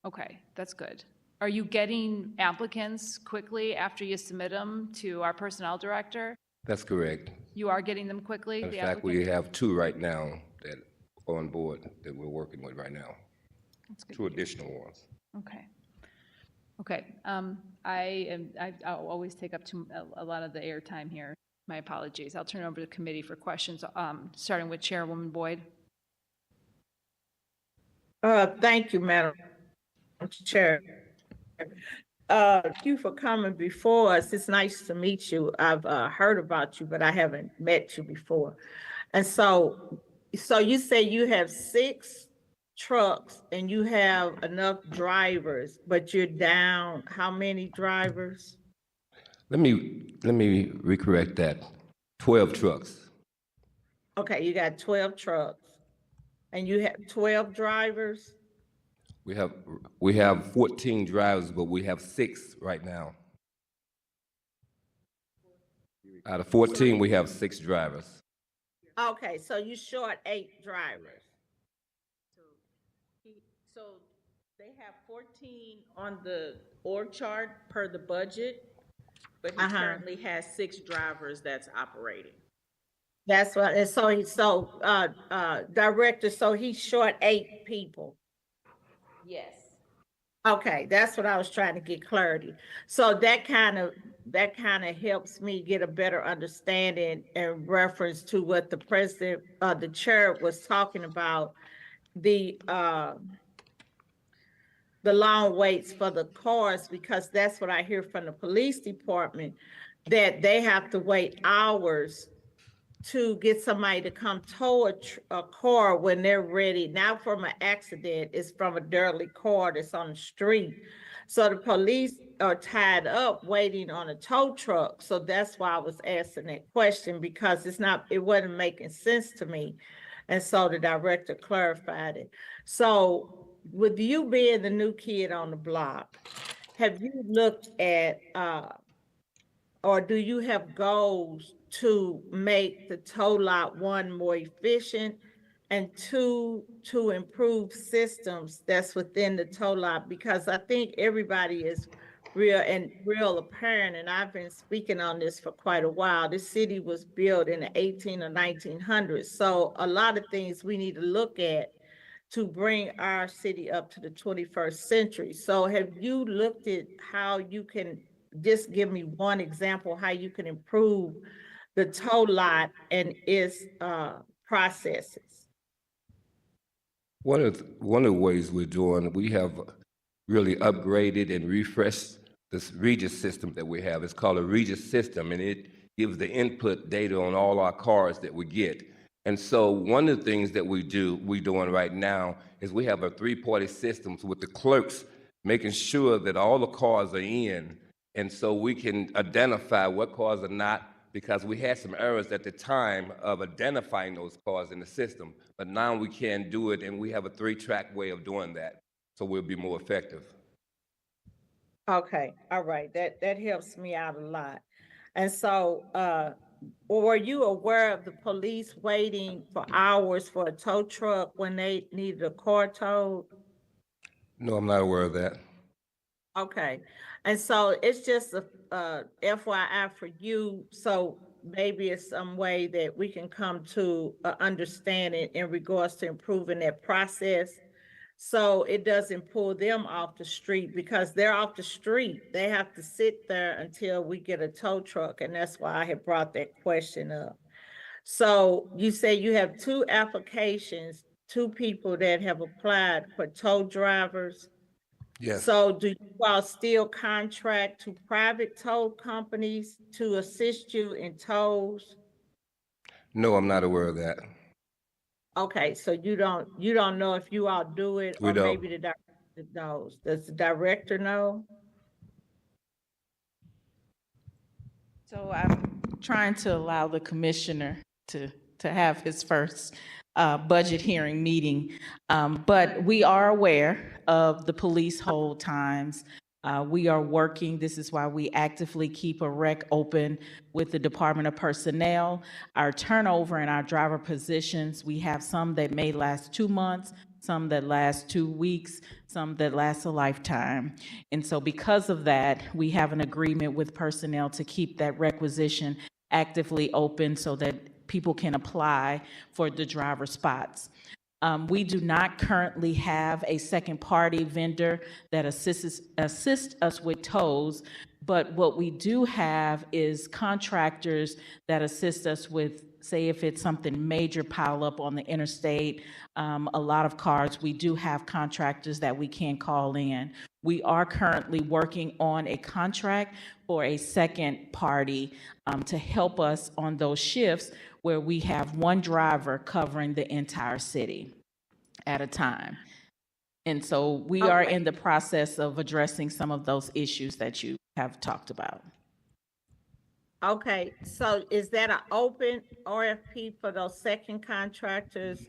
Okay, that's good. Are you getting applicants quickly after you submit them to our personnel director? That's correct. You are getting them quickly? In the fact, we applicants? have 2 right now that are on board that we're working with right now. That's good. 2 additional ones. Okay. Okay. I'll always take up a lot of the airtime here. My apologies. I'll turn it over to the committee for questions, starting with Chairwoman Boyd. Thank you, Madam Chair. Thank you for coming before us. It's nice to meet you. I've heard about you, but I haven't met you before. And so you say you have 6 trucks and you have enough drivers, but you're down how many drivers? Let me recorrect that. 12 trucks. Okay, you got 12 trucks and you have 12 drivers? We have 14 drivers, but we have 6 right now. Out of 14, we have 6 drivers. Okay, so you short 8 drivers. So they have 14 on the org chart per the budget, but he currently has 6 drivers that's operating. That's what, and Director, so he's short 8 people. Yes. Okay, that's what I was trying to get clarity. So that kind of helps me get a better understanding in reference to what the president, the chair was talking about, the long waits for the cars, because that's what I hear from the police department, that they have to wait hours to get somebody to come tow a car when they're ready, not from an accident, it's from a derelict car that's on the street. So the police are tied up waiting on a tow truck. So that's why I was asking that question, because it wasn't making sense to me. And so the director clarified it. So with you being the new kid on the block, have you looked at, or do you have goals to make the tow lot, 1, more efficient, and 2, to improve systems that's within the tow lot? Because I think everybody is real apparent, and I've been speaking on this for quite a while. This city was built in the 18 or 1900s. So a lot of things we need to look at to bring our city up to the 21st century. So have you looked at how you can, just give me one example, how you can improve the tow lot and its processes? One of the ways we're doing, we have really upgraded and refreshed this Regis system that we have. It's called a Regis system, and it gives the input data on all our cars that we get. And so one of the things that we're doing right now is we have a 3-party system with the clerks making sure that all the cars are in, and so we can identify what cars are not, because we had some errors at the time of identifying those cars in the system. But now we can do it, and we have a 3-track way of doing that, so we'll be more effective. Okay, all right, that helps me out a lot. And so, were you aware of the police waiting for hours for a tow truck when they needed a car towed? No, I'm not aware of that. Okay, and so it's just a FYI for you, so maybe it's some way that we can come to a understanding in regards to improving that process. So it doesn't pull them off the street because they're off the street. They have to sit there until we get a tow truck, and that's why I had brought that question up. So you say you have two applications, two people that have applied for tow drivers. Yes. So do you all still contract to private tow companies to assist you in tows? No, I'm not aware of that. Okay, so you don't know if you all do it, We or don't. maybe the director knows. Does the director know? So I'm trying to allow the commissioner to have his first budget hearing meeting. But we are aware of the police hold times. We are working, this is why we actively keep a rec open with the Department of Personnel. Our turnover in our driver positions, we have some that may last 2 months, some that last 2 weeks, some that last a lifetime. And so because of that, we have an agreement with personnel to keep that requisition actively open so that people can apply for the driver spots. We do not currently have a second-party vendor that assists us with tows, but what we do have is contractors that assist us with, say, if it's something major pile up on the interstate, a lot of cars, we do have contractors that we can call in. We are currently working on a contract for a second party to help us on those shifts where we have one driver covering the entire city at a time. And so we are in the process of addressing some of those issues that you have talked about. Okay, so is that an open RFP for those second contractors,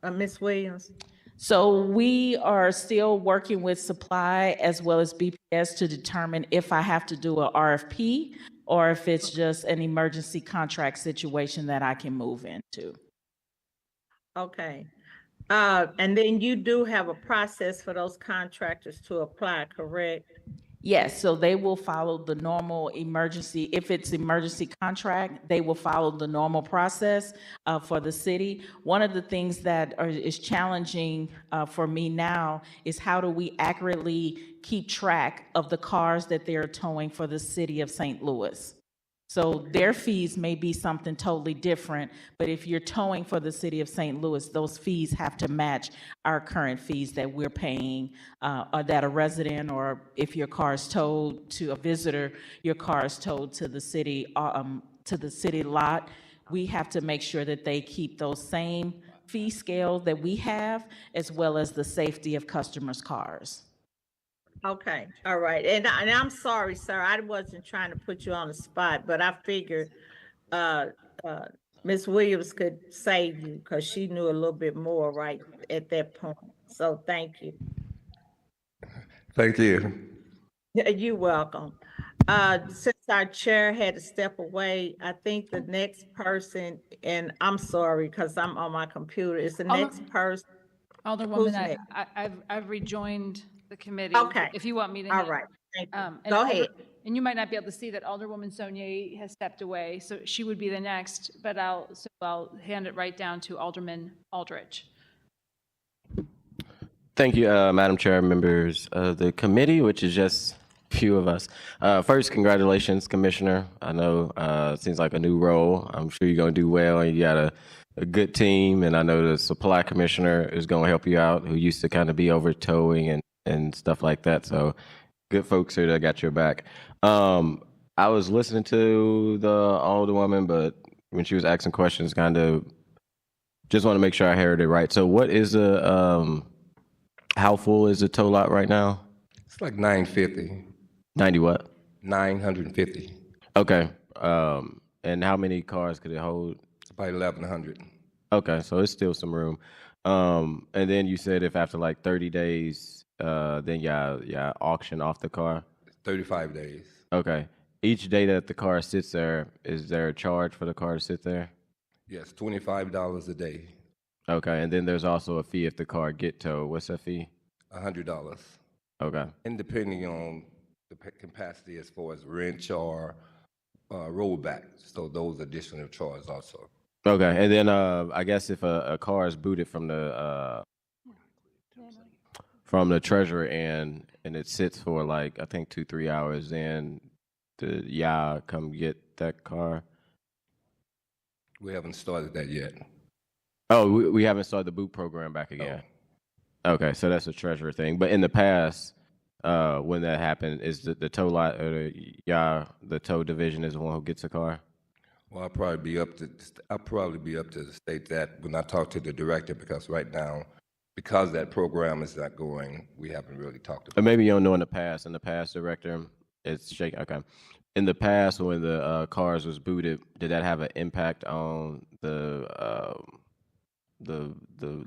Ms. Williams? So we are still working with supply as well as BPS to determine if I have to do a RFP or if it's just an emergency contract situation that I can move into. Okay. And then you do have a process for those contractors to apply, correct? Yes, so they will follow the normal emergency, if it's emergency contract, they will follow the normal process for the city. One of the things that is challenging for me now is how do we accurately keep track of the cars that they're towing for the city of St. Louis? So their fees may be something totally different, but if you're towing for the city of St. Louis, those fees have to match our current fees that we're paying, or that a resident, or if your car is towed to a visitor, your car is towed to the city lot. We have to make sure that they keep those same fee scales that we have, as well as the safety of customers' cars. Okay, all right. And I'm sorry, sir, I wasn't trying to put you on the spot, but I figured Ms. Williams could save you because she knew a little bit more right at that point. So thank you. Thank you. You're welcome. Since our chair had to step away, I think the next person, and I'm sorry because I'm on my computer, is the next person. Who's Alderwoman, next? I've rejoined the committee. Okay. If you want me to. All right. Thank you. And Go ahead. And you might not be able to see that Alderwoman Sonia has stepped away, so she would be the next, but I'll hand it right down to Alderman Aldrich. Thank you, Madam Chair, members of the committee, which is just a few of us. First, congratulations, Commissioner. I know it seems like a new role. I'm sure you're going to do well, and you got a good team, and I know the supply commissioner is going to help you out, who used to kind of be over towing and stuff like that. So good folks here that got your back. I was listening to the Alderwoman, but when she was asking questions, kind of just want to make sure I heard it right. So what is how full is the tow lot right now? It's like 950. 90 what? 950. Okay. And how many cars could it hold? It's about 1,100. Okay, so it's still some room. And then you said if after like 30 days then y'all auction off the car? 35 days. Okay. Each day that the car sits there, is there a charge for the car to sit there? Yes, $25 a day, Okay, and then there's also a fee if the car get towed. What's that fee? $100. Okay. And depending on the capacity as far as wrench or rollback, so those additional charges also. Okay, and then I guess if a car is booted from the treasurer and it sits for like I think 2-3 hours, then y'all come get that car. We haven't started that yet. Oh, we haven't started the boot program back again. Okay, so that's a treasurer thing. But in the past, when that happened, is the tow lot or the tow division is the one who gets the car? Well, I'll probably be up to the state that when I talk to the director, because right now, because that program is not going, we haven't really talked Or about it. maybe you don't know in the past. In the past, director, it's shaking. Okay. In the past, when the cars was booted, did that have an impact on the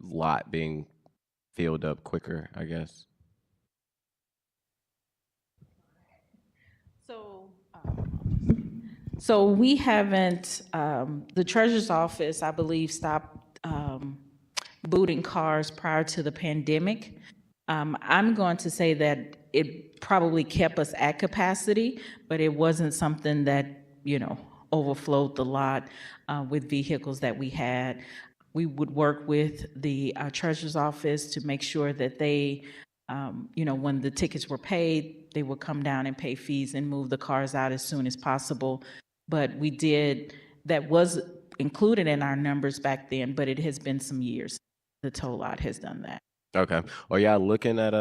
lot being filled up quicker, I guess? So we haven't, the treasurer's office, I believe, stopped booting cars prior to the pandemic. I'm going to say that it probably kept us at capacity, but it wasn't something that, overflowed the lot with vehicles that we had. We would work with the treasurer's office to make sure that they, when the tickets were paid, they would come down and pay fees and move the cars out as soon as possible. But that was included in our numbers back then, but it has been some years. The tow lot has done that. Okay. Are y'all looking at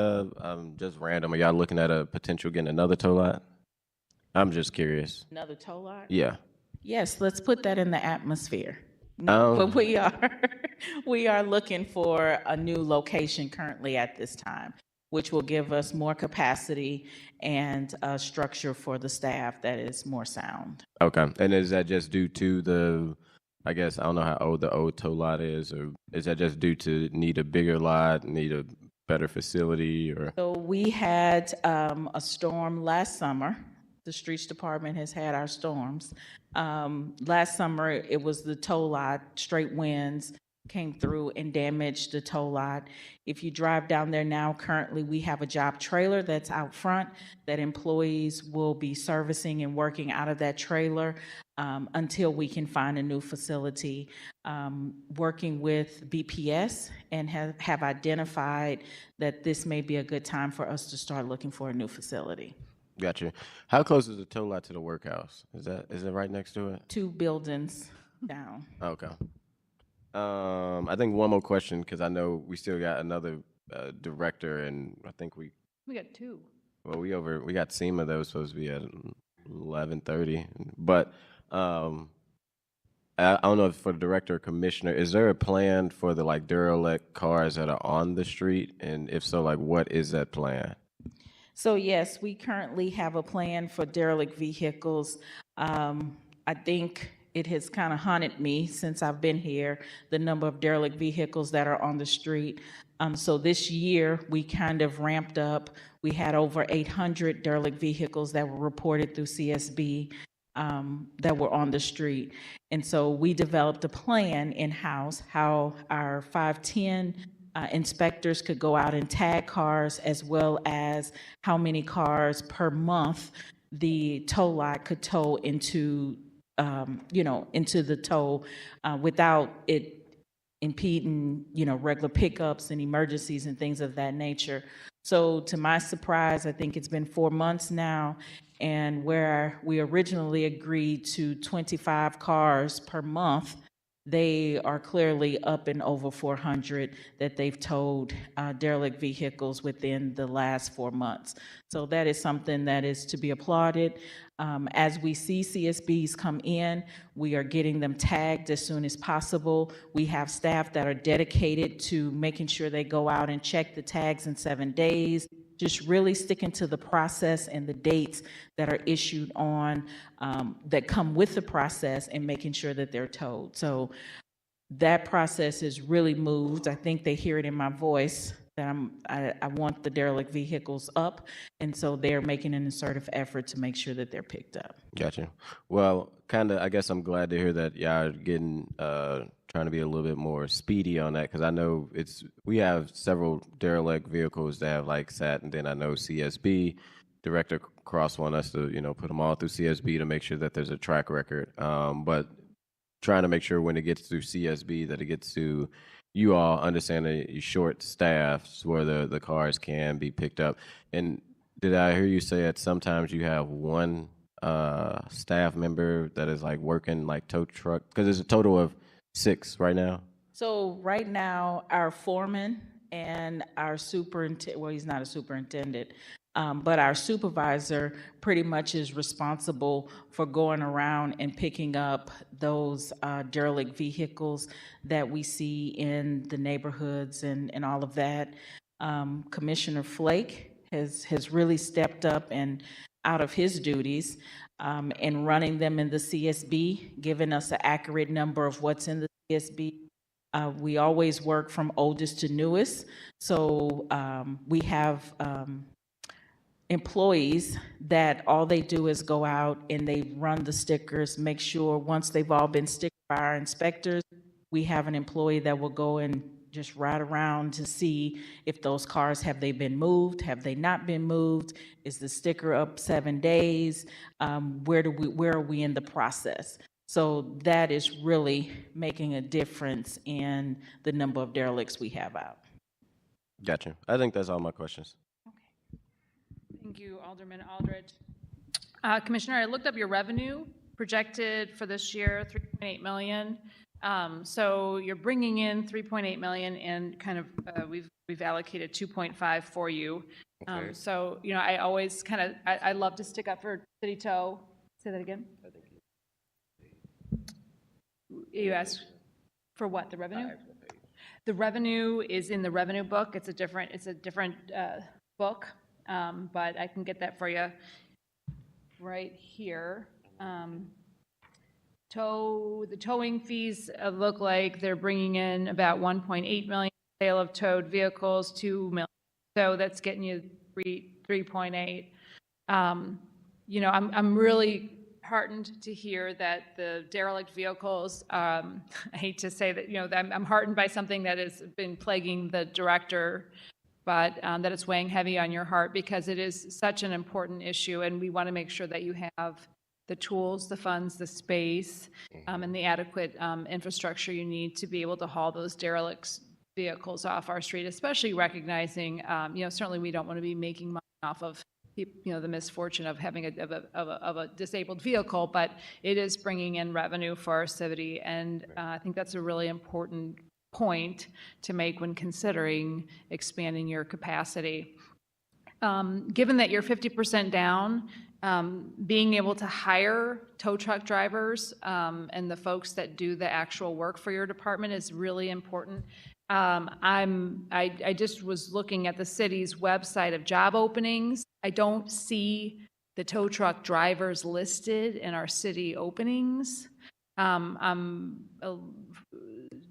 just random, are y'all looking at a potential getting another tow lot? I'm just curious. Another tow lot? Yeah. Yes, let's put that in the atmosphere. No, but we are looking for a new location currently at this time, which will give us more capacity and a structure for the staff that is more sound. Okay. And is that just due to I guess, I don't know how old the old tow lot is, or is that just due to need a bigger lot, need a better facility, or? So we had a storm last summer. The streets department has had our storms. Last summer, it was the tow lot, straight winds came through and damaged the tow lot. If you drive down there now, currently we have a job trailer that's out front that employees will be servicing and working out of that trailer until we can find a new facility. Working with BPS and have identified that this may be a good time for us to start looking for a new facility. Gotcha. How close is the tow lot to the workhouse? Is it right next to it? 2 buildings down. Okay. I think one more question, because I know we still got another director, and I think we got 2. Well, we got SEMA that was supposed to be at 11:30, but I don't know if for the director or commissioner, is there a plan for the derelict cars that are on the street, and if so, what is that plan? So yes, we currently have a plan for derelict vehicles. I think it has kind of haunted me since I've been here, the number of derelict vehicles that are on the street. So this year, we kind of ramped up. We had over 800 derelict vehicles that were reported through CSB that were on the street. And so we developed a plan in-house how our 510 inspectors could go out and tag cars, as well as how many cars per month the tow lot could tow into the tow without it impeding, regular pickups and emergencies and things of that nature. So to my surprise, I think it's been 4 months now, and where we originally agreed to 25 cars per month, they are clearly up and over 400 that they've towed derelict vehicles within the last 4 months. So that is something that is to be applauded. As we see CSBs come in, we are getting them tagged as soon as possible. We have staff that are dedicated to making sure they go out and check the tags in 7 days, just really sticking to the process and the dates that are issued on, that come with the process, and making sure that they're towed. So that process has really moved. I think they hear it in my voice I want the derelict vehicles up, and so they're making an assertive effort to make sure that they're picked up. Gotcha. Well, kind of, I guess I'm glad to hear that y'all are getting, trying to be a little bit more speedy on that, because I know we have several derelict vehicles that have like sat, and then I know CSB, Director Cross want us to, put them all through CSB to make sure that there's a track record. But trying to make sure when it gets through CSB that it gets to you all, understanding you short staffs where the cars can be picked up. And did I hear you say that sometimes you have one staff member that is like working like tow truck? Because there's a total of 6 right now. So right now, our foreman and our superintendent, well, he's not a superintendent, but our supervisor pretty much is responsible for going around and picking up those derelict vehicles that we see in the neighborhoods and all of that. Commissioner Flake has really stepped up and out of his duties and running them in the CSB, giving us an accurate number of what's in the CSB. We always work from oldest to newest, so we have employees that all they do is go out and they run the stickers, make sure once they've all been stickered by our inspectors, we have an employee that will go and just ride around to see if those cars, have they been moved, have they not been moved, is the sticker up 7 days, where are we in the process? So that is really making a difference in the number of derelicts we have out. Gotcha. I think that's all my questions. Thank you, Alderman Aldridge. Commissioner, I looked up your revenue projected for this year, 3.8 million. So you're bringing in 3.8 million, and kind of we've allocated 2.5 for you. Okay. So I always I love to stick up for City Tow. Say that again. You asked for what? The revenue? The revenue is in the revenue book. It's a different book, but I can get that for you right here. The towing fees look like they're bringing in about 1.8 million sale of towed vehicles, 2 million. So that's getting you 3.8. I'm really heartened to hear that the derelict vehicles, I hate to say that, I'm heartened by something that has been plaguing the director, but that it's weighing heavy on your heart, because it is such an important issue, and we want to make sure that you have the tools, the funds, the space, and the adequate infrastructure you need to be able to haul those derelict vehicles off our street, especially recognizing, certainly we don't want to be making money off of the misfortune of having a disabled vehicle, but it is bringing in revenue for our city, and I think that's a really important point to make when considering expanding your capacity. Given that you're 50% down, being able to hire tow truck drivers and the folks that do the actual work for your department is really important. I just was looking at the city's website of job openings. I don't see the tow truck drivers listed in our city openings. I'm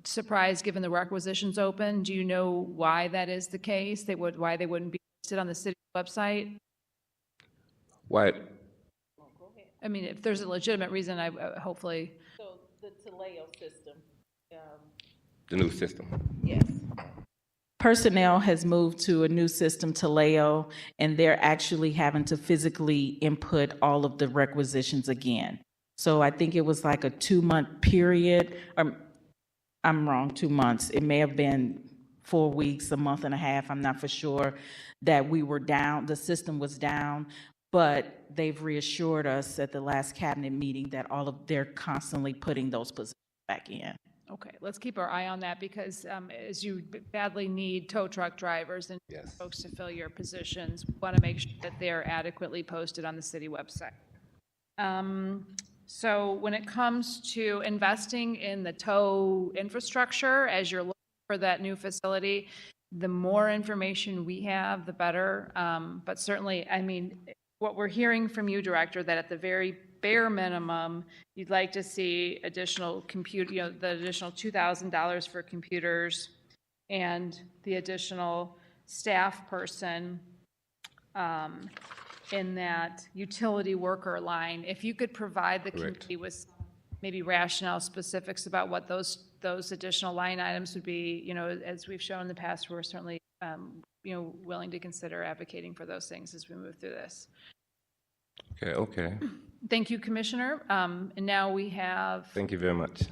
surprised given the requisitions open. Do you know why that is the case? Why they wouldn't be listed on the city website? What? I mean, if there's a legitimate reason, I hopefully. So the Taleo system. The new system. Yes. Personnel has moved to a new system, Taleo, and they're actually having to physically input all of the requisitions again. So I think it was like a 2-month period, or I'm wrong, 2 months. It may have been 4 weeks, a month and a half, I'm not for sure, that we were down, the system was down, but they've reassured us at the last cabinet meeting that they're constantly putting those positions back in. Okay, let's keep our eye on that, because as you badly need tow truck drivers and Yes. folks to fill your positions, we want to make sure that they're adequately posted on the city website. So when it comes to investing in the tow infrastructure, as you're looking for that new facility, the more information we have, the better. But certainly, I mean, what we're hearing from you, Director, that at the very bare minimum, you'd like to see additional the additional $2,000 for computers and the additional staff person in that utility worker line. If you could provide the Correct. committee with maybe rationale specifics about what those additional line items would be, as we've shown in the past, we're certainly, willing to consider advocating for those things as we move through this. Okay. Thank you, Commissioner. And now we have Thank you very much.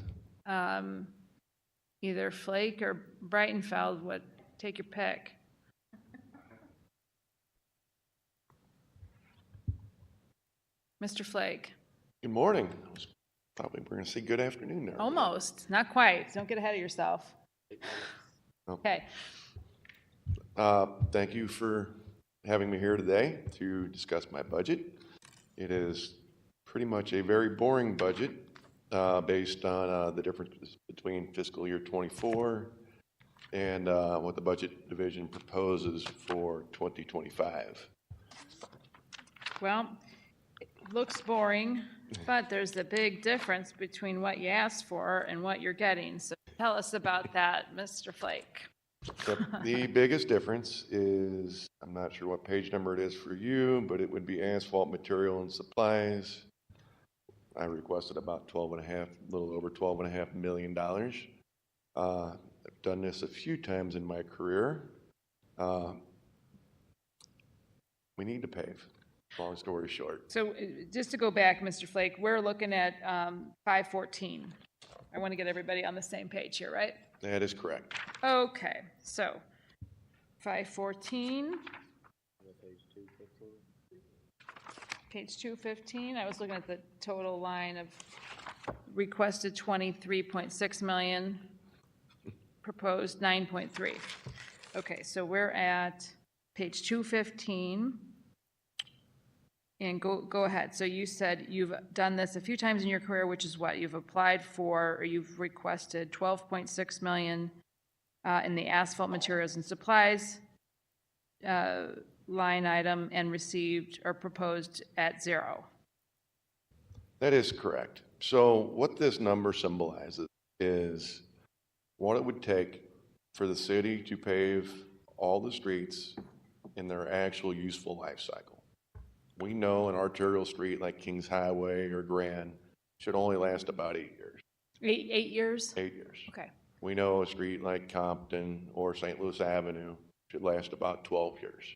either Flake or Breitenfeld. Take your pick. Mr. Flake. Good morning. I was probably going to say good afternoon there. Almost, not quite. Don't get ahead of yourself. Okay. Thank you for having me here today to discuss my budget. It is pretty much a very boring budget based on the differences between fiscal year '24 and what the budget division proposes for 2025. Well, it looks boring, but there's a big difference between what you asked for and what you're getting. So tell us about that, Mr. Flake. The biggest difference is, I'm not sure what page number it is for you, but it would be asphalt material and supplies. I requested about a little over $12.5 million. I've done this a few times in my career. We need to pave, long story short. So just to go back, Mr. Flake, we're looking at 514. I want to get everybody on the same page here, right? That is correct. Okay, so 514. Page 215, I was looking at the total line of requested 23.6 million, proposed 9.3. Okay, so we're at page 215. And go ahead. So you said you've done this a few times in your career, which is what you've applied for, or you've requested 12.6 million in the asphalt materials and supplies line item and received or proposed at 0. That is correct. So what this number symbolizes is what it would take for the city to pave all the streets in their actual useful life cycle. We know an arterial street like Kings Highway or Grand should only last about 8 years. 8 years? 8 years. Okay. We know a street like Compton or St. Louis Avenue should last about 12 years.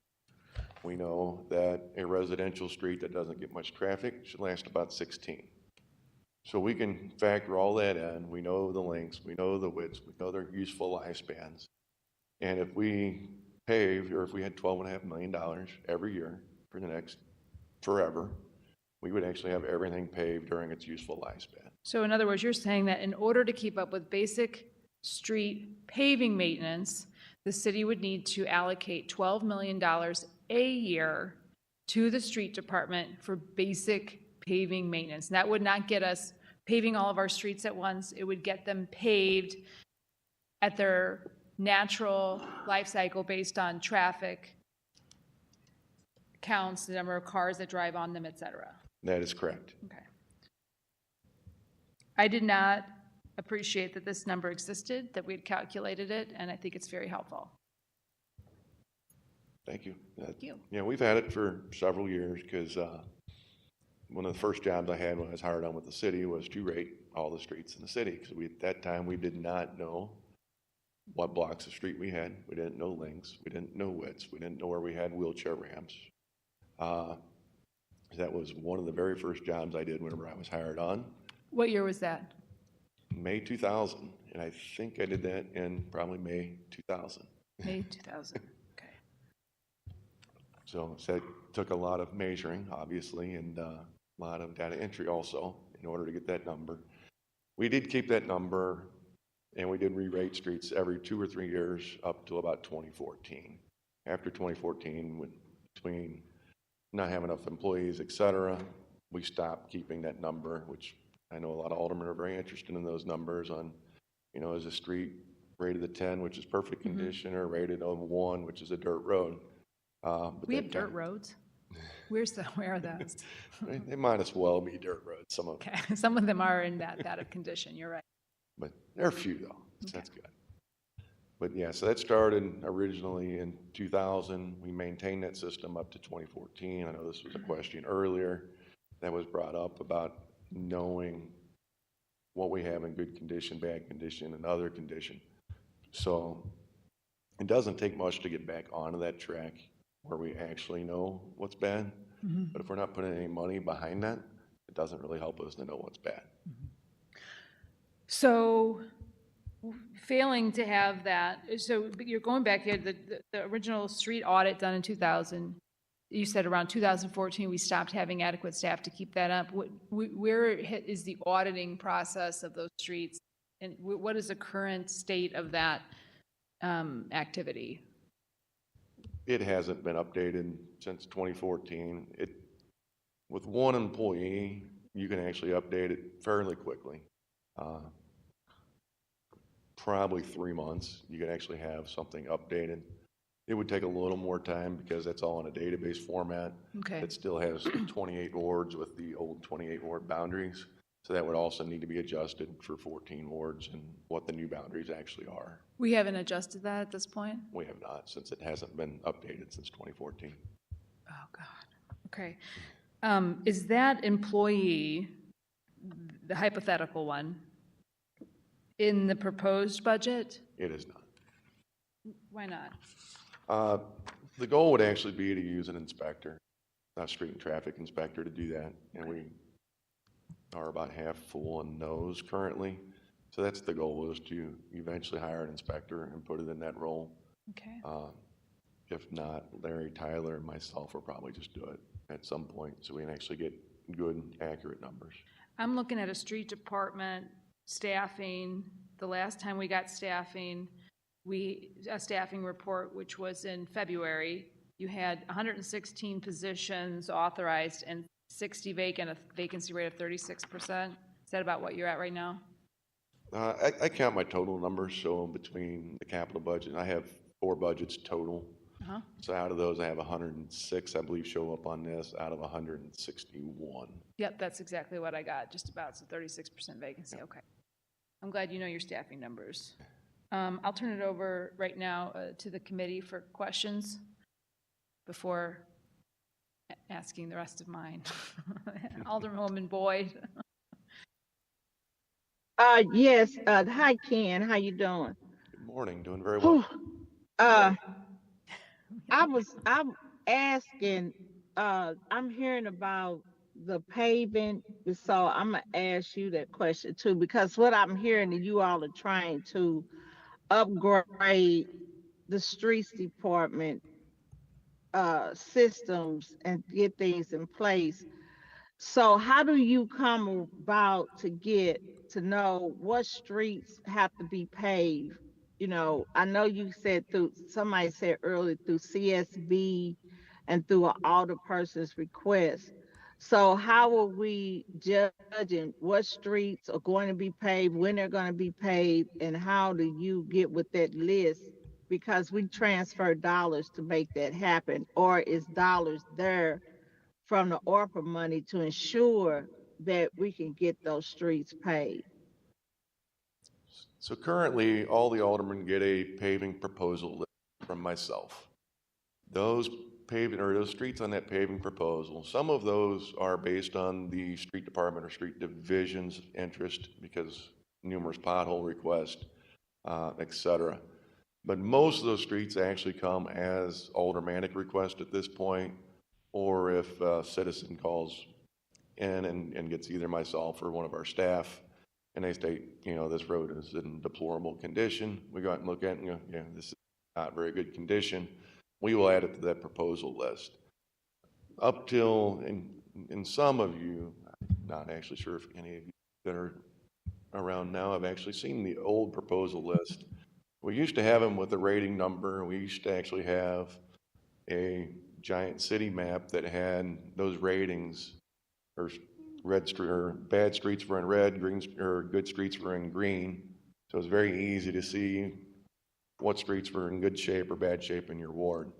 We know that a residential street that doesn't get much traffic should last about 16. So we can factor all that in. We know the lengths, we know the widths, we know their useful lifespans. And if we pave, or if we had $12.5 million every year for the next forever, we would actually have everything paved during its useful lifespan. So in other words, you're saying that in order to keep up with basic street paving maintenance, the city would need to allocate $12 million a year to the street department for basic paving maintenance. And that would not get us paving all of our streets at once. It would get them paved at their natural life cycle based on traffic counts, the number of cars that drive on them, et cetera. That is correct. Okay. I did not appreciate that this number existed, that we had calculated it, and I think it's very helpful. Thank you. Thank you. Yeah, we've had it for several years because one of the first jobs I had when I was hired on with the city was to rate all the streets in the city, because at that time we did not know what blocks of street we had. We didn't know lengths. We didn't know widths. We didn't know where we had wheelchair ramps. That was one of the very first jobs I did whenever I was hired on. What year was that? May 2000, and I think I did that in probably May 2000. May 2000. Okay. So it took a lot of measuring, obviously, and a lot of data entry also in order to get that number. We did keep that number, and we did re-rate streets every 2 or 3 years up to about 2014. After 2014, between not having enough employees, et cetera, we stopped keeping that number, which I know a lot of aldermen are very interested in those numbers on, is a street rated a 10, which is perfect condition, or rated a 1, which is a dirt road. But We have dirt roads. Where are those? They might as well be dirt roads, some of them. Okay, some of them are in that of condition, you're right. But there are a few though, so Okay. that's good. But yeah, so that started originally in 2000. We maintained that system up to 2014. I know this was a question earlier that was brought up about knowing what we have in good condition, bad condition, and other condition. So it doesn't take much to get back onto that track where we actually know what's bad. But if we're not putting any money behind that, it doesn't really help us to know what's bad. So failing to have that, so you're going back here, the original street audit done in 2000, you said around 2014, we stopped having adequate staff to keep that up. Where is the auditing process of those streets? And what is the current state of that activity? It hasn't been updated since 2014. With one employee, you can actually update it fairly quickly. Probably 3 months, you can actually have something updated. It would take a little more time because that's all in a database format. Okay. It still has 28 wards with the old 28 ward boundaries. So that would also need to be adjusted for 14 wards and what the new boundaries actually are. We haven't adjusted that at this point? We have not, since it hasn't been updated since 2014. Oh, God. Okay. Is that employee, the hypothetical one, in the proposed budget? It is not. Why not? The goal would actually be to use an inspector, a street and traffic inspector, to do that. And we are about half full on those currently. So that's the goal, is to eventually hire an inspector and put it in that role. Okay. If not, Larry, Tyler, and myself will probably just do it at some point so we can actually get good, accurate numbers. I'm looking at a street department staffing. The last time we got staffing, a staffing report, which was in February, you had 116 positions authorized and 60 vacant, a vacancy rate of 36%. Is that about what you're at right now? I count my total numbers, so between the capital budget, I have 4 budgets total. So out of those, I have 106, I believe, show up on this out of 161. Yep, that's exactly what I got, just about, so 36% vacancy, okay. I'm glad you know your staffing numbers. I'll turn it over right now to the committee for questions before asking the rest of mine. Alderwoman Boyd. Yes, hi Ken, how you doing? Good morning, doing very well. I'm asking, I'm hearing about the paving, so I'm gonna ask you that question too, because what I'm hearing that you all are trying to upgrade the streets department systems and get things in place. So how do you come about to get to know what streets have to be paved? You know, I know you said somebody said earlier through CSB and through an alderperson's request. So how are we judging what streets are going to be paved, when they're going to be paved, and how do you get with that list? Because we transfer dollars to make that happen, or is dollars there from the ARPA money to ensure that we can get those streets paved? So currently, all the aldermen get a paving proposal list from myself. Those streets on that paving proposal, some of those are based on the street department or street division's interest because numerous pothole requests, et cetera. But most of those streets actually come as aldermanic request at this point, or if a citizen calls in and gets either myself or one of our staff, and they state, you know, this road is in deplorable condition. We go out and look at it and go, yeah, this is not very good condition. We will add it to that proposal list. Up till, in some of you, I'm not actually sure if any of you that are around now have actually seen the old proposal list. We used to have them with a rating number. We used to actually have a giant city map that had those ratings, or bad streets were in red, good streets were in green. So it was very easy to see what streets were in good shape or bad shape in your ward.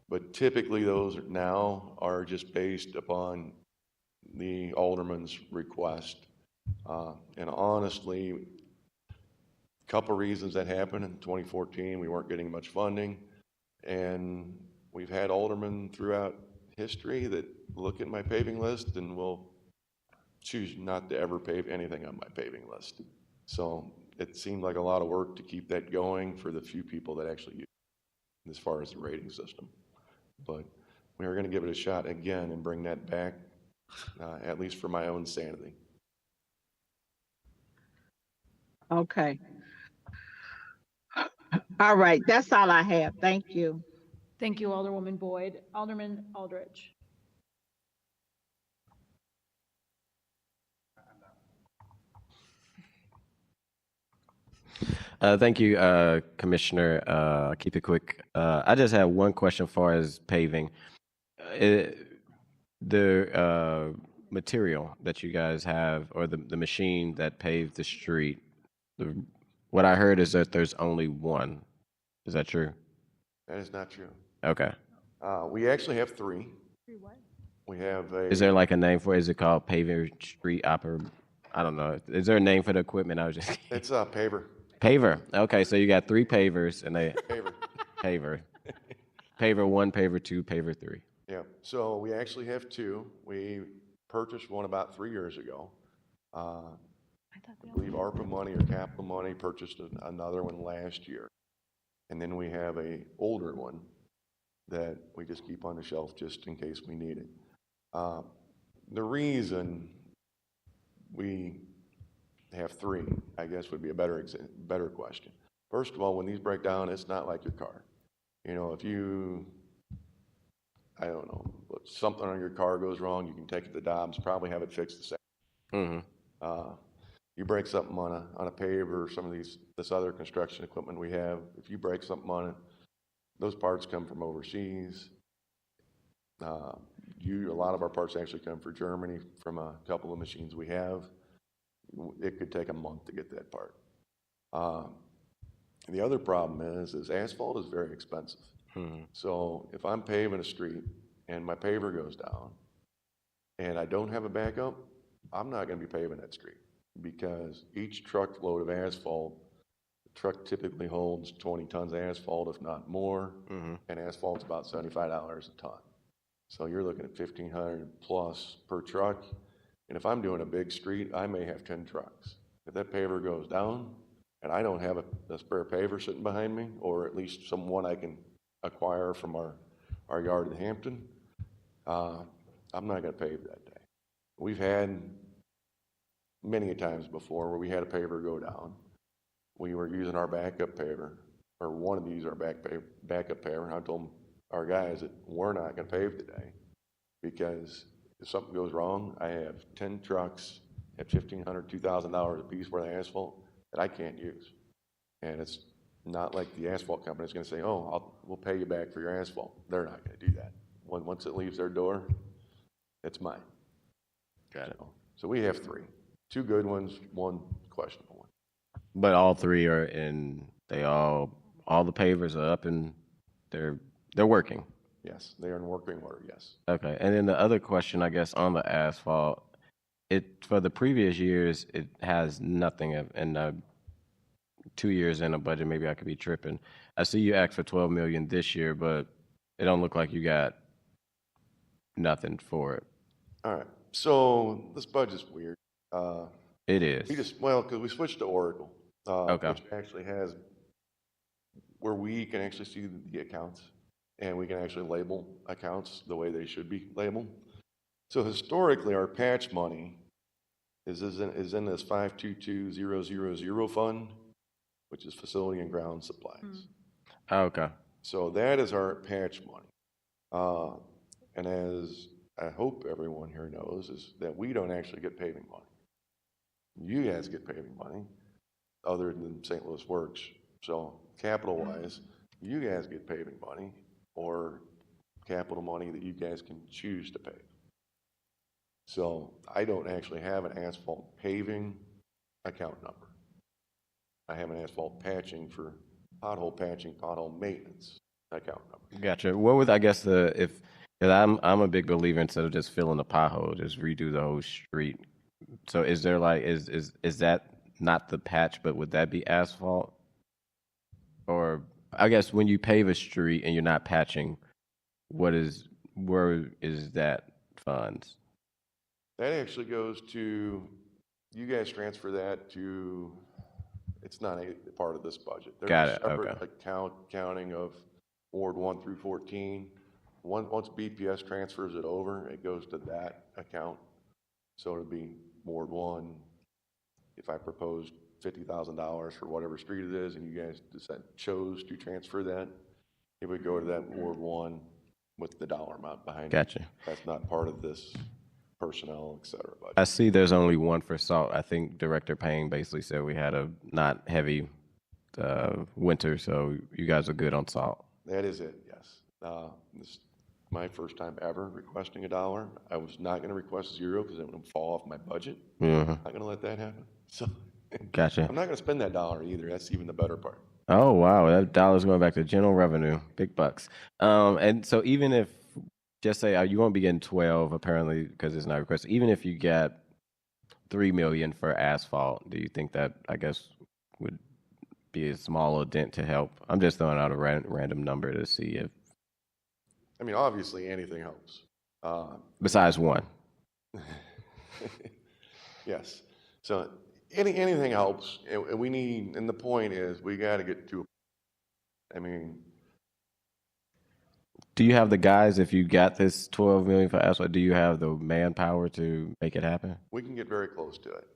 But typically those now are just based upon the alderman's request. And honestly, couple reasons that happened. In 2014, we weren't getting much funding. And we've had aldermen throughout history that look at my paving list and will choose not to ever pave anything on my paving list. So it seemed like a lot of work to keep that going for the few people that actually use it as far as the rating system. But we are going to give it a shot again and bring that back, at least for my own sanity. Okay. All right, that's all I have. Thank you. Thank you, Alderwoman Boyd. Alderman Aldrich. Thank you, Commissioner. I'll keep it quick. I just have one question as far as paving. The material that you guys have, or the machine that paved the street, what I heard is that there's only one. Is that true? That is not true. Okay. We actually have three. We have a. Is there like a name for it? Is it called paving street I don't know. Is there a name for the equipment? I was just. It's a paver. Paver. Okay, so you got 3 pavers and they. Paver. Paver. Paver 1, paver 2, paver 3. Yeah, so we actually have 2. We purchased one about 3 years ago. I believe ARPA money or capital money purchased another one last year. And then we have a older one that we just keep on the shelf just in case we need it. The reason we have 3, I guess, would be a better question. First of all, when these break down, it's not like your car. You know, if you, I don't know, something on your car goes wrong, you can take it to Dobbs, probably have it fixed the same. You break something on a paver or some of this other construction equipment we have, if you break something on it, those parts come from overseas. A lot of our parts actually come from Germany from a couple of machines we have. It could take a month to get that part. The other problem is asphalt is very expensive. So if I'm paving a street and my paver goes down and I don't have a backup, I'm not going to be paving that street because each truckload of asphalt, the truck typically holds 20 tons of asphalt, if not more, and asphalt's about $75 a ton. So you're looking at $1,500 plus per truck. And if I'm doing a big street, I may have 10 trucks. If that paver goes down and I don't have a spare paver sitting behind me, or at least someone I can acquire from our yard in Hampton, I'm not going to pave that day. We've had many times before where we had a paver go down. We were using our backup paver, or wanted to use our backup paver, and I told our guys that we're not going to pave today because if something goes wrong, I have 10 trucks at $1,500, $2,000 a piece worth of asphalt that I can't use. And it's not like the asphalt company is going to say, oh, we'll pay you back for your asphalt. They're not going to do that. Once it leaves their door, it's mine. Got it. So we have 3. 2 good ones, 1 questionable one. But all 3 are all the pavers are up and they're working. Yes, they are in working order, yes. Okay, and then the other question, I guess, on the asphalt, for the previous years, it has nothing, and 2 years in a budget, maybe I could be tripping. I see you asked for $12 million this year, but it don't look like you got nothing for it. All right, so this budget's weird. It is. Because we switched to Oracle, Okay. which actually has, where we can actually see the accounts. And we can actually label accounts the way they should be labeled. So historically, our patch money is in this 522000 fund, which is facility and ground supplies. Okay. So that is our patch money. And as I hope everyone here knows, is that we don't actually get paving money. You guys get paving money, other than St. Louis Works. So capital-wise, you guys get paving money, or capital money that you guys can choose to pave. So I don't actually have an asphalt paving account number. I have an asphalt patching for pothole patching, pothole maintenance account number. Gotcha. What would, I guess, cause I'm a big believer, instead of just filling the pothole, just redo the whole street. So is there like, is that not the patch, but would that be asphalt? Or I guess when you pave a street and you're not patching, where is that funds? That actually goes to, you guys transfer that to, it's not a part of this budget. Got There's it, a separate okay. accounting of Ward 1 through 14. Once BPS transfers it over, it goes to that account. So it'd be Ward 1, if I proposed $50,000 for whatever street it is, and you guys chose to transfer that, it would go to that Ward 1 with the dollar amount behind it. Gotcha. That's not part of this personnel, et cetera. But I see there's only one for salt. I think Director Payne basically said we had a not heavy winter, so you guys are good on salt. that is it, yes. This is my first time ever requesting $1. I was not going to request 0 because it would fall off my budget. Mm-hmm. Not going to let that happen. So Gotcha. I'm not going to spend that $1 either. That's even the better part. Oh, wow. That dollar's going back to general revenue. Big bucks. And so even if, just say, you won't be getting 12 apparently because it's not requested. Even if you get 3 million for asphalt, do you think that, I guess, would be a smaller dent to help? I'm just throwing out a random number to see if, I mean, obviously anything helps. besides one. Yes. So anything helps. And we need, and the point is we got to get to, I mean, Do you have the guys, if you got this 12 million for asphalt, do you have the manpower to make it happen? we can get very close to it.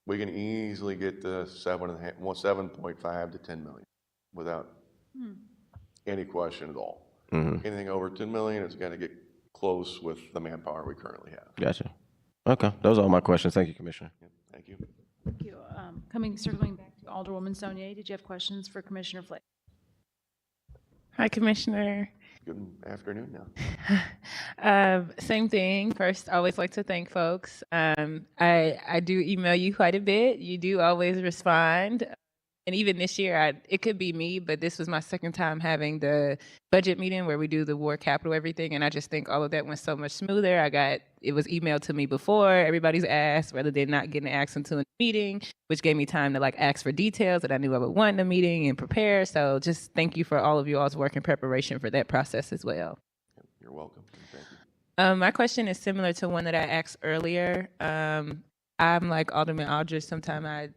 We can easily get the 7.5 to 10 million without any question at all. Mm-hmm. Anything over 10 million, it's going to get close with the manpower we currently have. Gotcha. Okay. Those are all my questions. Thank you, Commissioner. Yep, thank you. Thank you. Circling back to Alderwoman Saunier, did you have questions for Commissioner Flake? Hi, Commissioner. Good afternoon now. Same thing. First, I always like to thank folks. I do email you quite a bit. You do always respond. And even this year, it could be me, but this was my second time having the budget meeting where we do the war capital everything. And I just think all of that went so much smoother. It was emailed to me before everybody's asked, rather than not getting asked until a meeting, which gave me time to ask for details that I knew I would want in a meeting and prepare. So just thank you for all of you all's work in preparation for that process as well. You're welcome. Thank you. My question is similar to one that I asked earlier. I'm like Alderman Aldridge. Sometimes I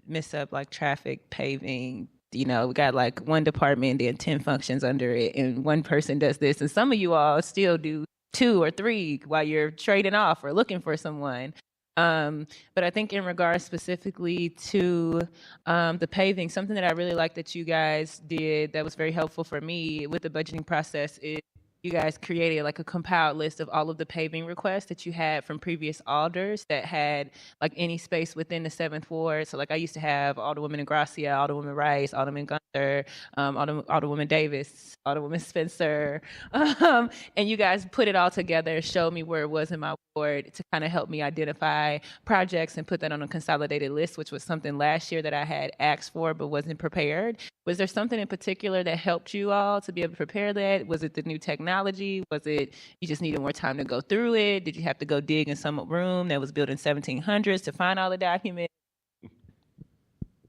miss up traffic, paving. We got one department, then 10 functions under it, and one person does this. And some of you all still do 2 or 3 while you're trading off or looking for someone. But I think in regards specifically to the paving, something that I really like that you guys did that was very helpful for me with the budgeting process is you guys created a compiled list of all of the paving requests that you had from previous alders that had any space within the 7th Ward. So I used to have Alderwoman Ingracia, Alderwoman Rice, Alderman Gunther, Alderwoman Davis, Alderwoman Spencer. And you guys put it all together, showed me where it was in my ward to kind of help me identify projects and put that on a consolidated list, which was something last year that I had asked for but wasn't prepared. Was there something in particular that helped you all to be able to prepare that? Was it the new technology? Was it you just needed more time to go through it? Did you have to go dig in some room that was built in 1700s to find all the documents?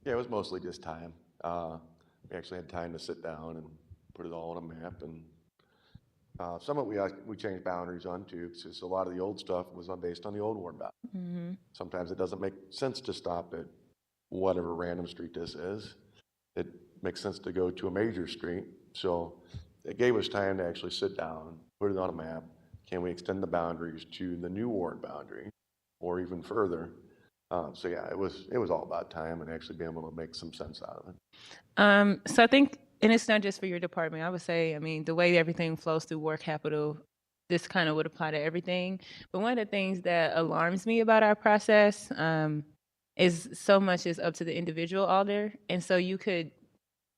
Yeah, it was mostly just time. We actually had time to sit down and put it all on a map. And some of it we changed boundaries on too, because a lot of the old stuff was based on the old ward boundary. Mm-hmm. Sometimes it doesn't make sense to stop at whatever random street this is. It makes sense to go to a major street. So it gave us time to actually sit down, put it on a map. Can we extend the boundaries to the new ward boundary or even further? So yeah, it was all about time and actually being able to make some sense out of it. So I think, and it's not just for your department, I would say, the way everything flows through War Capital, this kind of would apply to everything. But one of the things that alarms me about our process is so much is up to the individual alder. And so you could,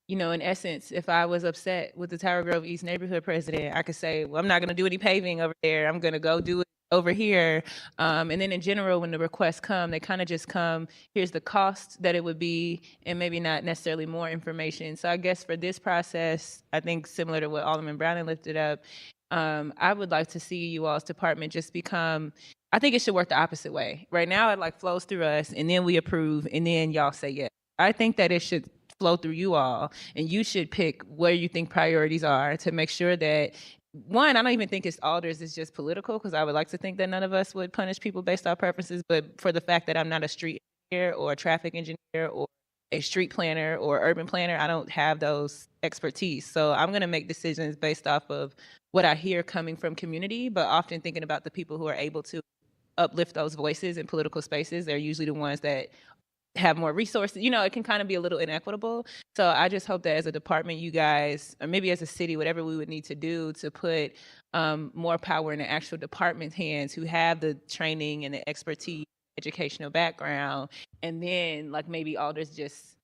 in essence, if I was upset with the Tower Grove East neighborhood president, I could say, well, I'm not going to do any paving over there. I'm going to go do it over here. And then in general, when the requests come, they kind of just come, here's the cost that it would be, and maybe not necessarily more information. So I guess for this process, I think similar to what Alderman Browning lifted up, I would like to see you all's department just become, I think it should work the opposite way. Right now, it like flows through us, and then we approve, and then y'all say yes. I think that it should flow through you all, and you should pick where you think priorities are to make sure that, one, I don't even think it's alders, it's just political, because I would like to think that none of us would punish people based off preferences, but for the fact that I'm not a street engineer or a traffic engineer or a street planner or urban planner, I don't have those expertise. So I'm going to make decisions based off of what I hear coming from community, but often thinking about the people who are able to uplift those voices in political spaces. They're usually the ones that have more resources. You know, it can kind of be a little inequitable. So I just hope that as a department, you guys, or maybe as a city, whatever we would need to do to put more power in the actual department's hands who have the training and the expertise, educational background, and then like maybe alders just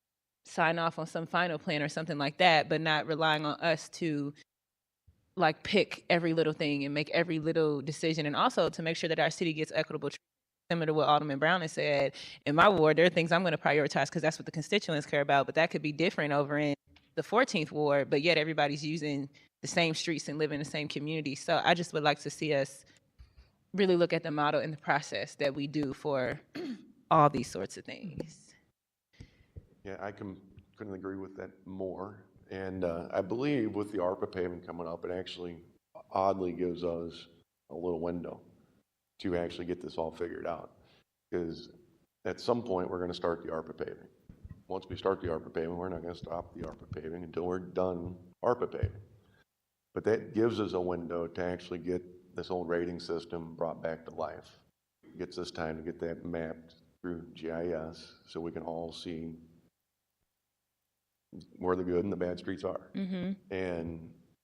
sign off on some final plan or something like that, but not relying on us to like pick every little thing and make every little decision, and also to make sure that our city gets equitable treatment. Similar to what Alderman Brown has said, in my ward, there are things I'm going to prioritize because that's what the constituents care about, but that could be different over in the 14th ward, but yet everybody's using the same streets and live in the same community. So I just would like to see us really look at the model and the process that we do for all these sorts of things. Yeah, I couldn't agree with that more. And I believe with the ARPA paving coming up, it actually oddly gives us a little window to actually get this all figured out. Because at some point, we're going to start the ARPA paving. Once we start the ARPA paving, we're not going to stop the ARPA paving until we're done ARPA paving. But that gives us a window to actually get this old rating system brought back to life. It gets us time to get that mapped through GIS so we can all see where the good and the bad streets are. Mm-hmm.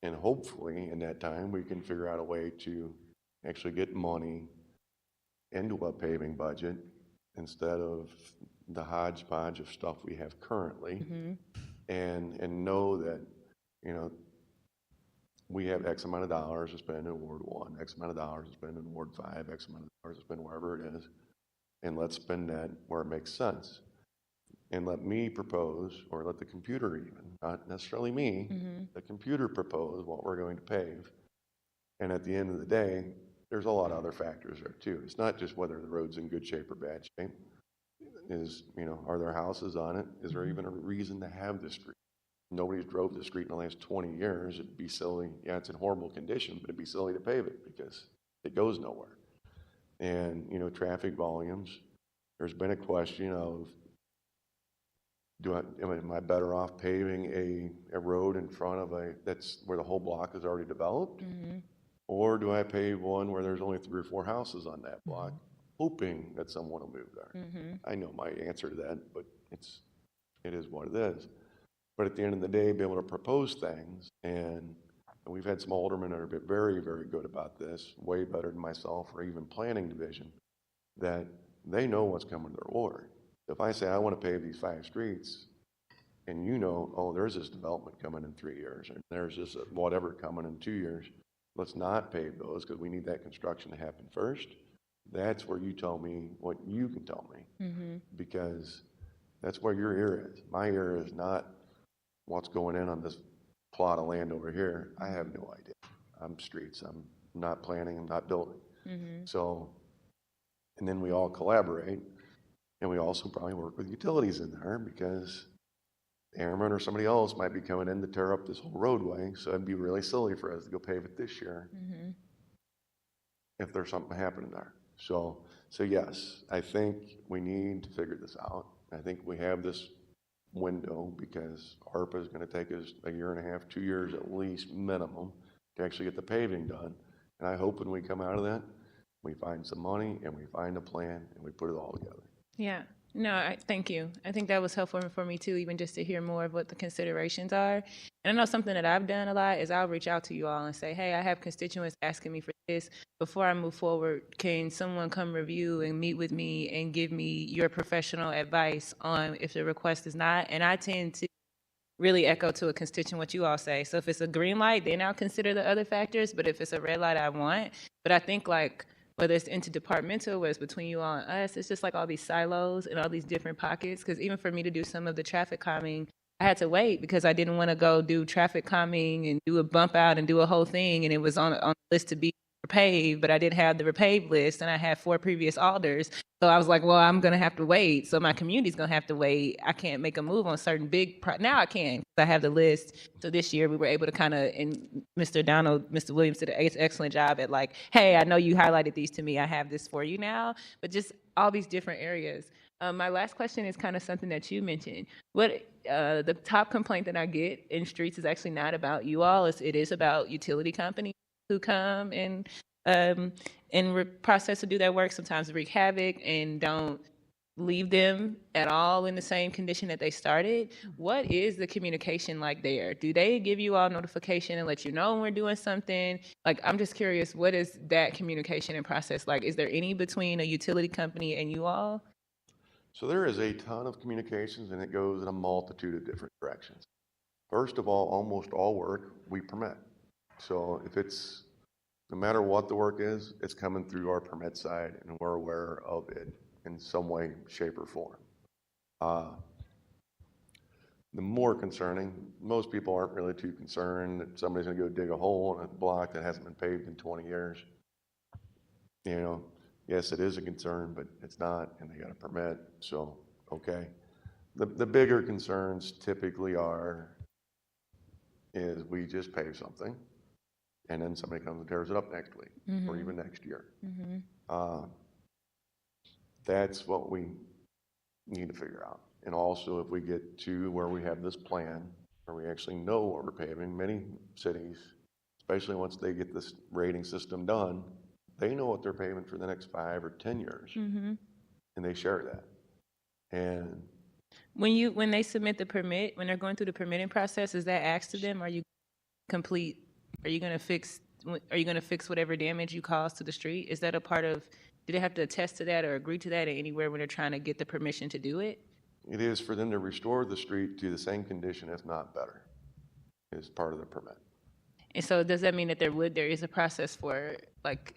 And hopefully in that time, we can figure out a way to actually get money into a paving budget instead of the hodgepodge of stuff we have currently. Mm-hmm. And know that, you know, we have X amount of dollars to spend in Ward 1, X amount of dollars to spend in Ward 5, X amount of dollars to spend wherever it is, and let's spend that where it makes sense. And let me propose, or let the computer even, not necessarily me, Mm-hmm. the computer propose what we're going to pave. And at the end of the day, there's a lot of other factors there too. It's not just whether the road's in good shape or bad shape. Is, you know, are there houses on it? Is there even a reason to have this street? Nobody's drove the street in the last 20 years. It'd be silly. Yeah, it's in horrible condition, but it'd be silly to pave it because it goes nowhere. And, you know, traffic volumes, there's been a question of, am I better off paving a road in front of that's where the whole block is already developed? Mm-hmm. Or do I pave one where there's only 3 or 4 houses on that block, hoping that someone will move there? Mm-hmm. I know my answer to that, but it is what it is. But at the end of the day, be able to propose things, and we've had some aldermen that are very, very good about this, way better than myself or even planning division, that they know what's coming to their ward. If I say I want to pave these 5 streets, and you know, oh, there's this development coming in 3 years, and there's this whatever coming in 2 years, let's not pave those because we need that construction to happen first. That's where you tell me what you can tell me, Mm-hmm. because that's where your ear is. My ear is not what's going in on this plot of land over here. I have no idea. I'm streets. I'm not planning. I'm not building. Mm-hmm. So, and then we all collaborate, and we also probably work with utilities in there because Airman or somebody else might be coming in to tear up this whole roadway. So it'd be really silly for us to go pave it this year Mm-hmm. if there's something happening there. So yes, I think we need to figure this out. I think we have this window because ARPA is going to take us 1.5 years, 2 years at least minimum to actually get the paving done. And I hope when we come out of that, we find some money and we find a plan and we put it all together. Yeah. No, thank you. I think that was helpful for me too, even just to hear more of what the considerations are. And I know something that I've done a lot is I'll reach out to you all and say, hey, I have constituents asking me for this. Before I move forward, can someone come review and meet with me and give me your professional advice on if the request is not? And I tend to really echo to a constituent what you all say. So if it's a green light, then I'll consider the other factors. But if it's a red light, I want. But I think like, whether it's interdepartmental, whether it's between you all and us, it's just like all these silos and all these different pockets. Because even for me to do some of the traffic calming, I had to wait because I didn't want to go do traffic calming and do a bump out and do a whole thing. And it was on the list to be repave, but I didn't have the repave list, and I had 4 previous alders. So I was like, well, I'm gonna have to wait. So my community's gonna have to wait. I can't make a move on certain now I can, 'cause I have the list. So this year we were able to kind of, and Mr. Williams did an excellent job at like, hey, I know you highlighted these to me. I have this for you now, but just all these different areas. My last question is kind of something that you mentioned. The top complaint that I get in streets is actually not about you all. It is about utility companies who come and process to do that work, sometimes wreak havoc and don't leave them at all in the same condition that they started. What is the communication like there? Do they give you all notification and let you know when we're doing something? Like, I'm just curious, what is that communication and process like? Is there any between a utility company and you all? So there is a ton of communications, and it goes in a multitude of different directions. First of all, almost all work we permit. So if it's, no matter what the work is, it's coming through our permit side, and we're aware of it in some way, shape, or form. The more concerning, most people aren't really too concerned that somebody's gonna go dig a hole in a block that hasn't been paved in 20 years. You know, yes, it is a concern, but it's not, and they got a permit, so, okay. The bigger concerns typically is we just pave something, and then somebody comes and tears it up next week, or even next year. That's what we need to figure out. And also, if we get to where we have this plan, where we actually know what we're paving, many cities, especially once they get this rating system done, they know what they're paving for the next 5 or 10 years, and they share that. And When they submit the permit, when they're going through the permitting process, is that asked to them? Are you going to fix whatever damage you caused to the street? Is that a part of, do they have to attest to that or agree to that anywhere when they're trying to get the permission to do it? it is for them to restore the street to the same condition, if not better, is part of the permit. And so does that mean that there is a process for like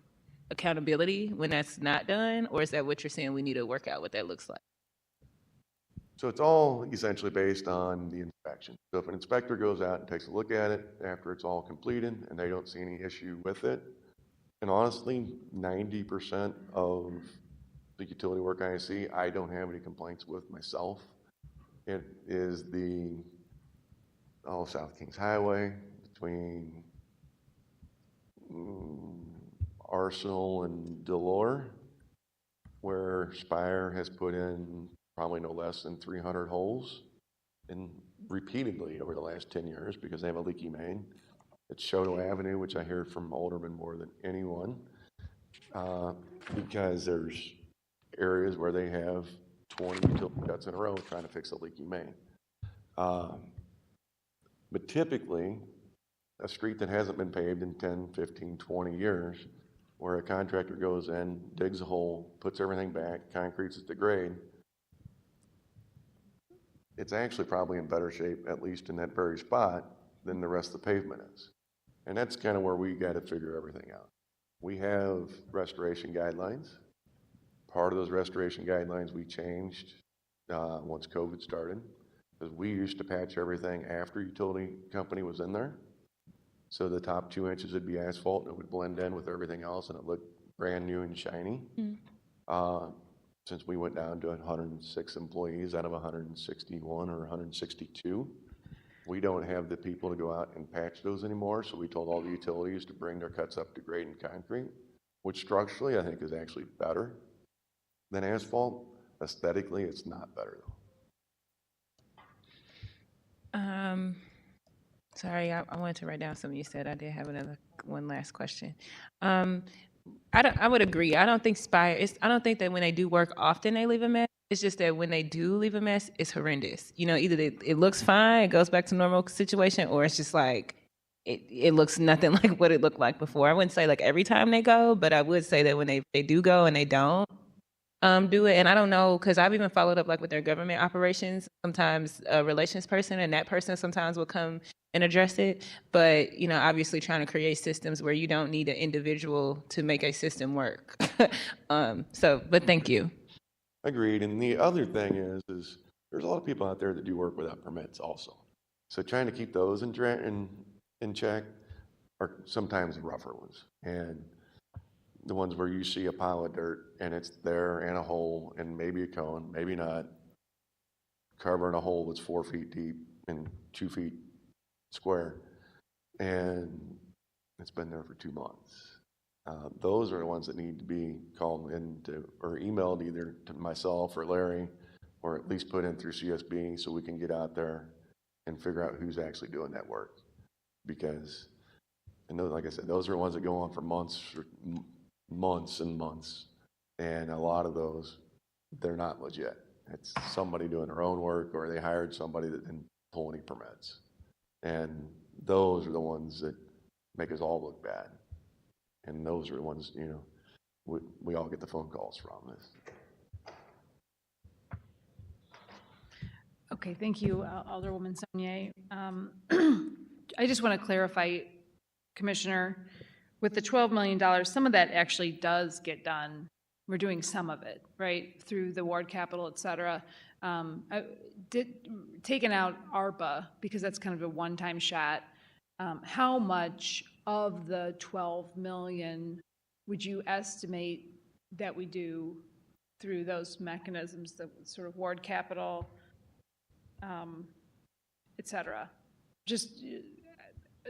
accountability when that's not done? Or is that what you're saying we need to work out what that looks like? So it's all essentially based on the inspection. So if an inspector goes out and takes a look at it after it's all completed and they don't see any issue with it, and honestly, 90% of the utility work I see, I don't have any complaints with myself. It is the South Kings Highway between Arsenal and Delore, where Spire has put in probably no less than 300 holes, and repeatedly over the last 10 years because they have a leaky main. It's Shoto Avenue, which I hear from aldermen more than anyone, because there's areas where they have 20 utility cuts in a row trying to fix a leaky main. But typically, a street that hasn't been paved in 10, 15, 20 years, where a contractor goes in, digs a hole, puts everything back, concretes at the grade, it's actually probably in better shape, at least in that very spot, than the rest of the pavement is. And that's kind of where we got to figure everything out. We have restoration guidelines. Part of those restoration guidelines we changed once COVID started, because we used to patch everything after utility company was in there. So the top 2 inches would be asphalt, and it would blend in with everything else, and it looked brand new and shiny. Since we went down to 106 employees out of 161 or 162, we don't have the people to go out and patch those anymore. So we told all the utilities to bring their cuts up to grade and concrete, which structurally I think is actually better than asphalt. Aesthetically, it's not better though. Sorry, I wanted to write down something you said. I did have one last question. I would agree. I don't think I don't think that when they do work often they leave a mess. It's just that when they do leave a mess, it's horrendous. You know, either it looks fine, it goes back to normal situation, or it's just like it looks nothing like what it looked like before. I wouldn't say like every time they go, but I would say that when they do go and they don't do it, and I don't know, because I've even followed up like with their government operations, sometimes a relations person, and that person sometimes will come and address it. But, you know, obviously trying to create systems where you don't need an individual to make a system work. But thank you. Agreed. And the other thing is there's a lot of people out there that do work without permits also. So trying to keep those in check are sometimes the rougher ones. And the ones where you see a pile of dirt and it's there and a hole and maybe a cone, maybe not, covering a hole that's 4 feet deep and 2 feet square, and it's been there for 2 months. Those are the ones that need to be called into or emailed either to myself or Larry, or at least put in through CSB so we can get out there and figure out who's actually doing that work. Because, and those, like I said, those are the ones that go on for months and months. And a lot of those, they're not legit. It's somebody doing their own work, or they hired somebody that didn't pull any permits. And those are the ones that make us all look bad. And those are the ones, you know, we all get the phone calls from this. Okay, thank you, Alderwoman Saunier. I just want to clarify, Commissioner, with the $12 million, some of that actually does get done. We're doing some of it, right, through the ward capital, et cetera. Taking out ARPA, because that's kind of a one-time shot, how much of the 12 million would you estimate that we do through those mechanisms, the sort of ward capital, et cetera? Just,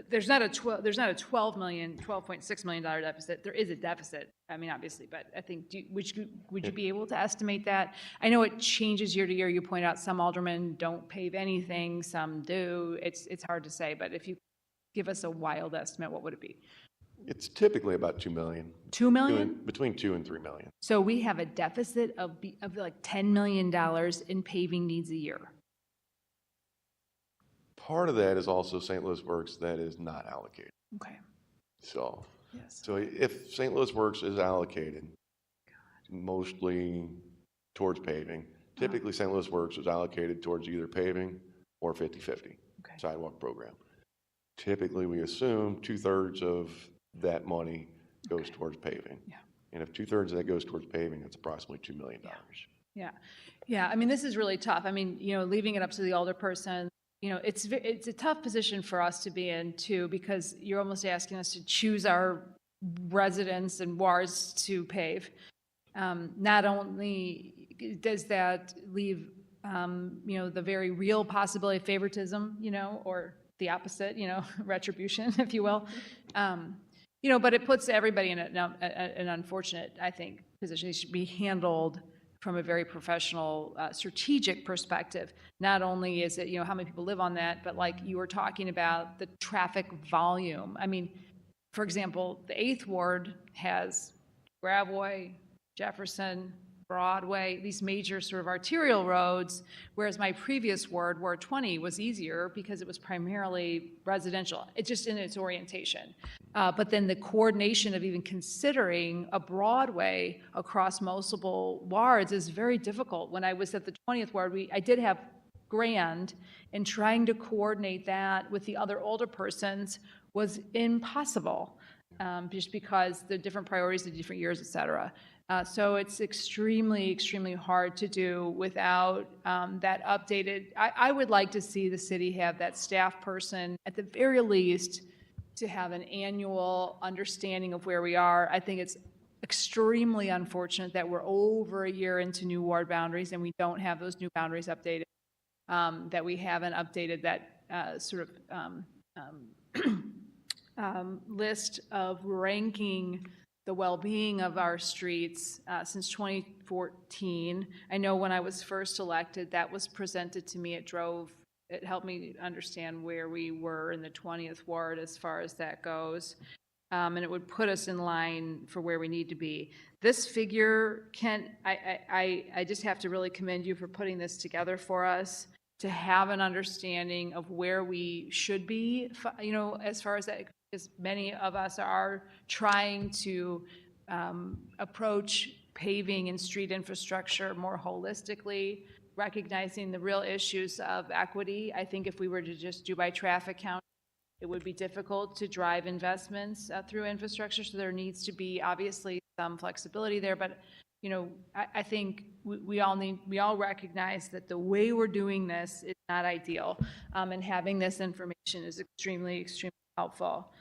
there's not a 12 million, $12.6 million deficit. There is a deficit, I mean, obviously, but I think, would you be able to estimate that? I know it changes year to year. You point out some aldermen don't pave anything, some do. It's hard to say, but if you give us a wild estimate, what would it be? It's typically about 2 million. 2 million? Between 2 and 3 million. So we have a deficit of like $10 million in paving needs a year. Part of that is also St. Louis Works that is not allocated. Okay. So, Yes. so if St. Louis Works is allocated, mostly towards paving, typically St. Louis Works is allocated towards either paving or 50/50 sidewalk program. Typically, we assume 2/3 of that money goes towards paving. Yeah. And if 2/3 of that goes towards paving, it's approximately $2 million. Yeah. Yeah. I mean, this is really tough. I mean, you know, leaving it up to the alderperson, you know, it's a tough position for us to be in too, because you're almost asking us to choose our residents and wards to pave. Not only does that leave, you know, the very real possibility of favoritism, you know, or the opposite, you know, retribution, if you will. You know, but it puts everybody in an unfortunate, I think, position. It should be handled from a very professional, strategic perspective. Not only is it, you know, how many people live on that, but like you were talking about the traffic volume. I mean, for example, the 8th Ward has Gravois, Jefferson, Broadway, these major sort of arterial roads, whereas my previous ward, Ward 20, was easier because it was primarily residential. It's just in its orientation. But then the coordination of even considering a Broadway across multiple wards is very difficult. When I was at the 20th Ward, I did have Grand, and trying to coordinate that with the other older persons was impossible, just because the different priorities, the different years, et cetera. So it's extremely, extremely hard to do without that updated. I would like to see the city have that staff person, at the very least, to have an annual understanding of where we are. I think it's extremely unfortunate that we're over a year into new ward boundaries and we don't have those new boundaries updated, that we haven't updated that sort of list of ranking the well-being of our streets since 2014. I know when I was first elected, that was presented to me. It helped me understand where we were in the 20th Ward as far as that goes. And it would put us in line for where we need to be. This figure, Kent, I just have to really commend you for putting this together for us, to have an understanding of where we should be, you know, as far as that, because many of us are trying to approach paving and street infrastructure more holistically, recognizing the real issues of equity. I think if we were to just do by traffic count, it would be difficult to drive investments through infrastructure. So there needs to be obviously some flexibility there. But you know, I think we all recognize that the way we're doing this is not ideal, and having this information is extremely, extremely helpful.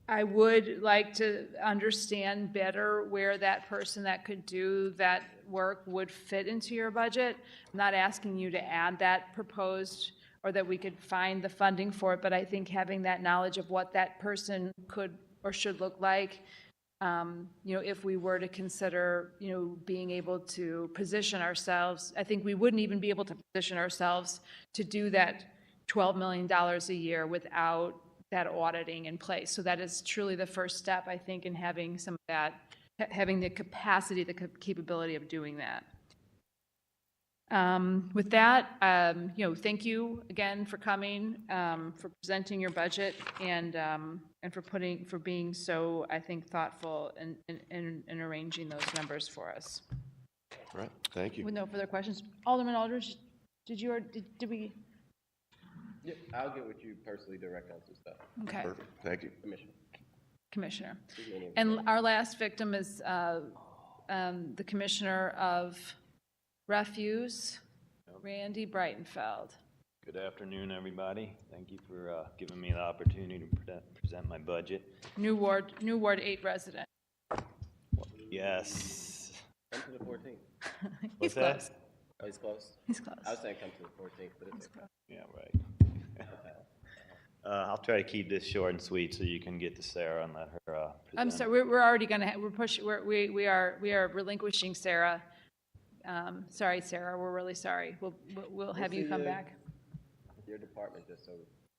I would like to understand better where that person that could do that work would fit into your budget. I'm not asking you to add that proposed, or that we could find the funding for it, but I think having that knowledge of what that person could or should look like, you know, if we were to consider, you know, being able to position ourselves, I think we wouldn't even be able to position ourselves to do that $12 million a year without that auditing in place. So that is truly the first step, I think, in having some of that, having the capacity, the capability of doing that. With that, you know, thank you again for coming, for presenting your budget, and for being so, I think, thoughtful in arranging those numbers for us. All right, thank you. With no further questions, Alderman Aldridge, did we? Yep, I'll get with you personally direct on some stuff. Okay. Perfect, thank you. Commissioner. And our last victim is the Commissioner of Refuse, Randy Breitenfeld. Good afternoon, everybody. Thank you for giving me the opportunity to present my budget. New Ward 8 resident. Yes. Come to the 14th. He's What's close. that? Oh, he's close? He's close. I was saying come to the 14th, but it's okay. Yeah, right. I'll try to keep this short and sweet so you can get to Sarah and let her I'm present. sorry, we're already gonna, we are relinquishing Sarah. Sorry, Sarah, we're really sorry. We'll have you see come you. back. Your department just so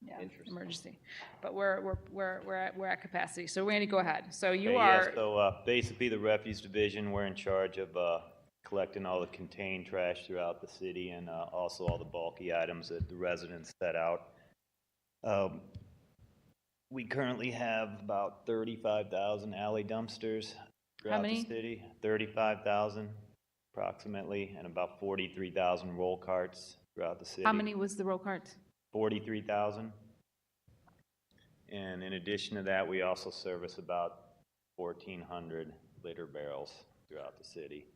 Yeah, interesting. emergency. But we're at capacity. So Randy, go ahead. So you Okay, are, yeah, so basically the refuse division, we're in charge of collecting all the contained trash throughout the city, and also all the bulky items that the residents set out. We currently have about 35,000 alley dumpsters throughout the many? city. 35,000 approximately, and about 43,000 roll carts throughout the city. how many was the roll cart? 43,000. And in addition to that, we also service about 1,400 litter barrels throughout the city.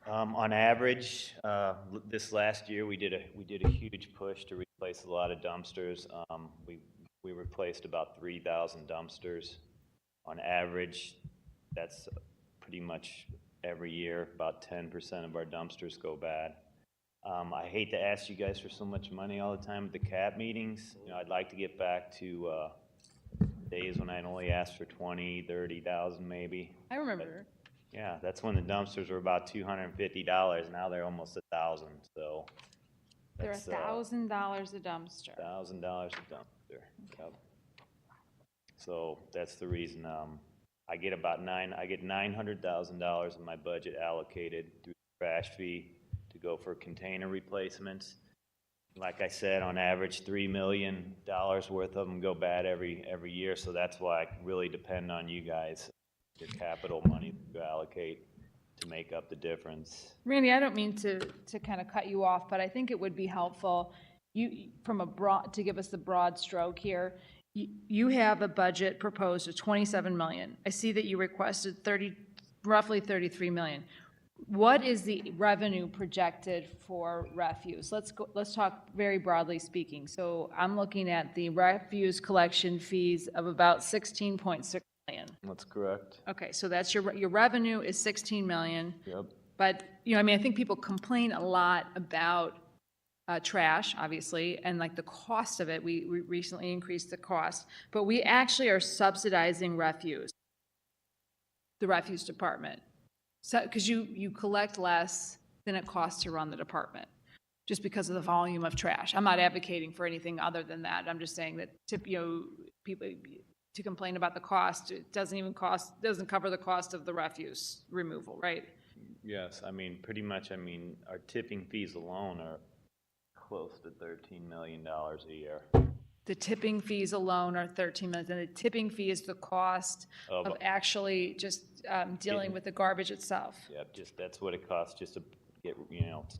On average, this last year we did a huge push to replace a lot of dumpsters. We replaced about 3,000 dumpsters. On average, that's pretty much every year. About 10% of our dumpsters go bad. I hate to ask you guys for so much money all the time at the CAB meetings. You know, I'd like to get back to days when I'd only ask for 20, 30,000 maybe. I remember. Yeah, that's when the dumpsters were about $250. Now they're almost $1,000. So They're that's, $1,000 a dumpster. $1,000 a dumpster. Yep. So that's the reason. I get $900,000 of my budget allocated through the trash fee to go for container replacements. Like I said, on average, $3 million worth of them go bad every year. So that's why I really depend on you guys, your capital money to allocate to make up the difference. Randy, I don't mean to kind of cut you off, but I think it would be helpful, to give us the broad stroke here. You have a budget proposed of $27 million. I see that you requested roughly $33 million. What is the revenue projected for refuse? Let's talk very broadly speaking. So I'm looking at the refuse collection fees of about $16.6 million. That's correct. Okay, so that's your revenue is $16 million. Yep. But, you know, I mean, I think people complain a lot about trash, obviously, and like the cost of it. We recently increased the cost, but we actually are subsidizing refuse, the refuse department. So, because you collect less than it costs to run the department, just because of the volume of trash. I'm not advocating for anything other than that. I'm just saying that people to complain about the cost, it doesn't cover the cost of the refuse removal, right? Yes, I mean, pretty much, I mean, our tipping fees alone are close to $13 million a year. The tipping fees alone are $13 million, and the tipping fee is the cost of actually just dealing with the garbage itself. Yep, that's what it costs just to get,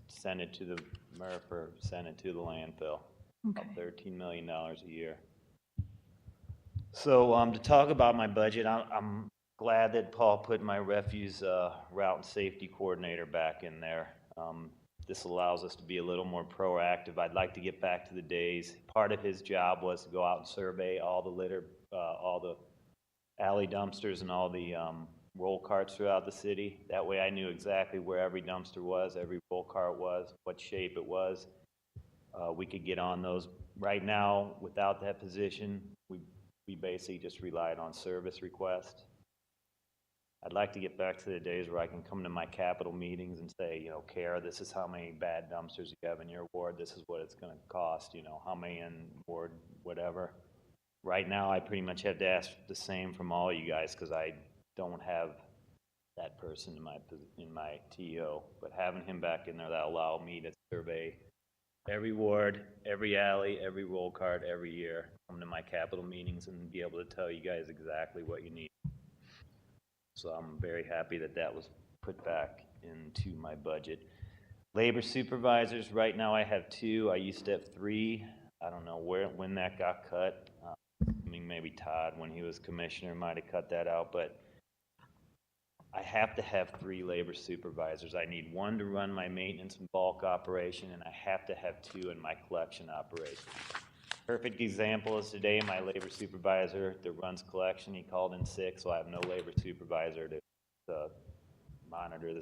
send it to the MRF or send it to the landfill. Okay. About $13 million a year. So to talk about my budget, I'm glad that Paul put my refuse route and safety coordinator back in there. This allows us to be a little more proactive. I'd like to get back to the days. Part of his job was to go out and survey all the litter, all the alley dumpsters and all the roll carts throughout the city. That way I knew exactly where every dumpster was, every roll cart was, what shape it was. We could get on those. Right now, without that position, we basically just relied on service requests. I'd like to get back to the days where I can come to my capital meetings and say, you know, Kara, this is how many bad dumpsters you have in your ward. This is what it's going to cost, you know, how many in ward, whatever. Right now, I pretty much have to ask the same from all you guys because I don't have that person in my TO. But having him back in there, that'll allow me to survey every ward, every alley, every roll cart every year, come to my capital meetings and be able to tell you guys exactly what you need. So I'm very happy that that was put back into my budget. Labor supervisors, right now I have 2. I used to have 3. I don't know when that got cut. I mean, maybe Todd, when he was commissioner, might have cut that out, but I have to have 3 labor supervisors. I need 1 to run my maintenance and bulk operation, and I have to have 2 in my collection operation. Perfect example is today my labor supervisor that runs collection, he called in sick, so I have no labor supervisor to monitor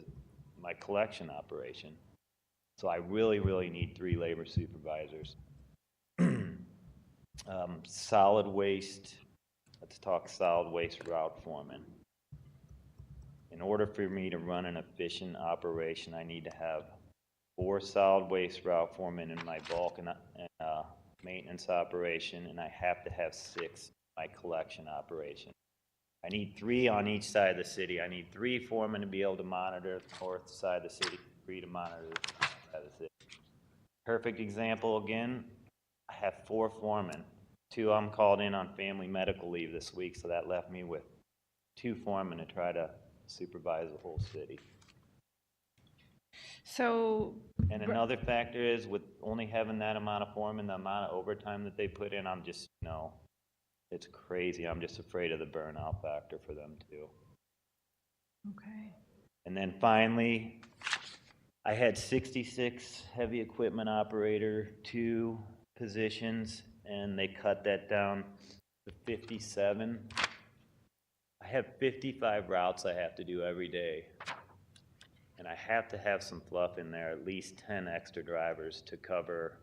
my collection operation. So I really, really need 3 labor supervisors. Solid waste, let's talk solid waste route foreman. In order for me to run an efficient operation, I need to have 4 solid waste route foremen in my bulk and maintenance operation, and I have to have 6 in my collection operation. I need 3 on each side of the city. I need 3 foremen to be able to monitor the north side of the city, 3 to monitor the south side of the city. Perfect example again, I have 4 foremen. 2 I'm called in on family medical leave this week, so that left me with 2 foremen to try to supervise the whole city. So, And another factor is with only having that amount of foremen, the amount of overtime that they put in, I'm just, you know, it's crazy. I'm just afraid of the burnout factor for them too. okay. And then finally, I had 66 heavy equipment operator 2 positions, and they cut that down to 57. I have 55 routes I have to do every day. And I have to have some fluff in there, at least 10 extra drivers to cover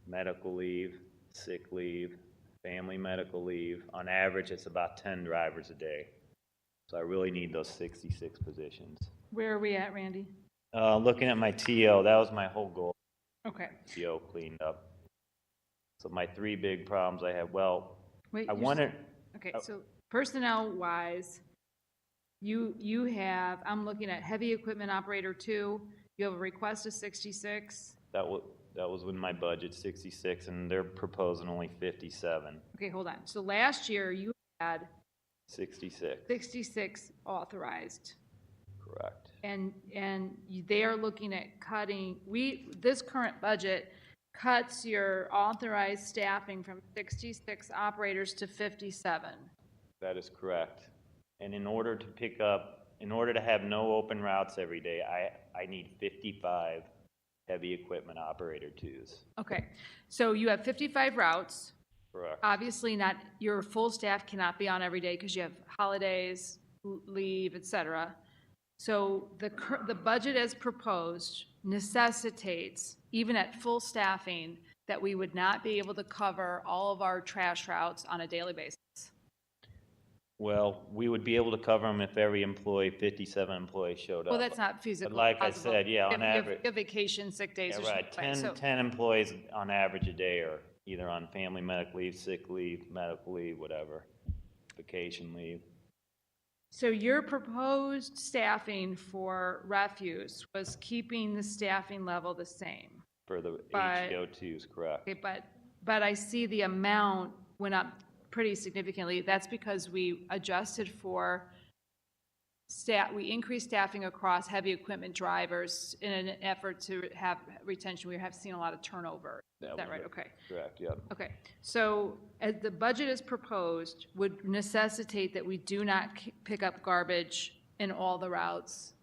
medical leave, sick leave, family medical leave. On average, it's about 10 drivers a day. So I really need those 66 positions. Where are we at, Randy? Looking at my TO, that was my whole goal. Okay. TO cleaned up. So my 3 big problems I have, well, Wait, I wanted, Okay, so personnel-wise, you have, I'm looking at heavy equipment operator 2, you have a request of 66. that was in my budget, 66, and they're proposing only 57. Okay, hold on. So last year, you had 66, 66 authorized. correct. And they are looking at cutting, this current budget cuts your authorized staffing from 66 operators to 57. That is correct. And in order to have no open routes every day, I need 55 heavy equipment operator 2s. Okay, so you have 55 routes. Correct. Obviously not, your full staff cannot be on every day because you have holidays, leave, et cetera. So the budget as proposed necessitates, even at full staffing, that we would not be able to cover all of our trash routes on a daily basis. Well, we would be able to cover them if every 57 employees showed up. Well, that's not feasible. But like I possible. said, yeah, on You have average. vacation, sick days. Yeah, or right, something. So- 10 employees on average a day are either on family medical leave, sick leave, medical leave, whatever, vacation leave. So your proposed staffing for refuse was keeping the staffing level the same. For the But- HGO2s, correct. Okay, but I see the amount went up pretty significantly. That's because we adjusted for we increased staffing across heavy equipment drivers in an effort to have retention. We have seen a lot of turnover. Is that right? Okay. Correct, yep. Okay, so as the budget is proposed, would necessitate that we do not pick up garbage in all the routes?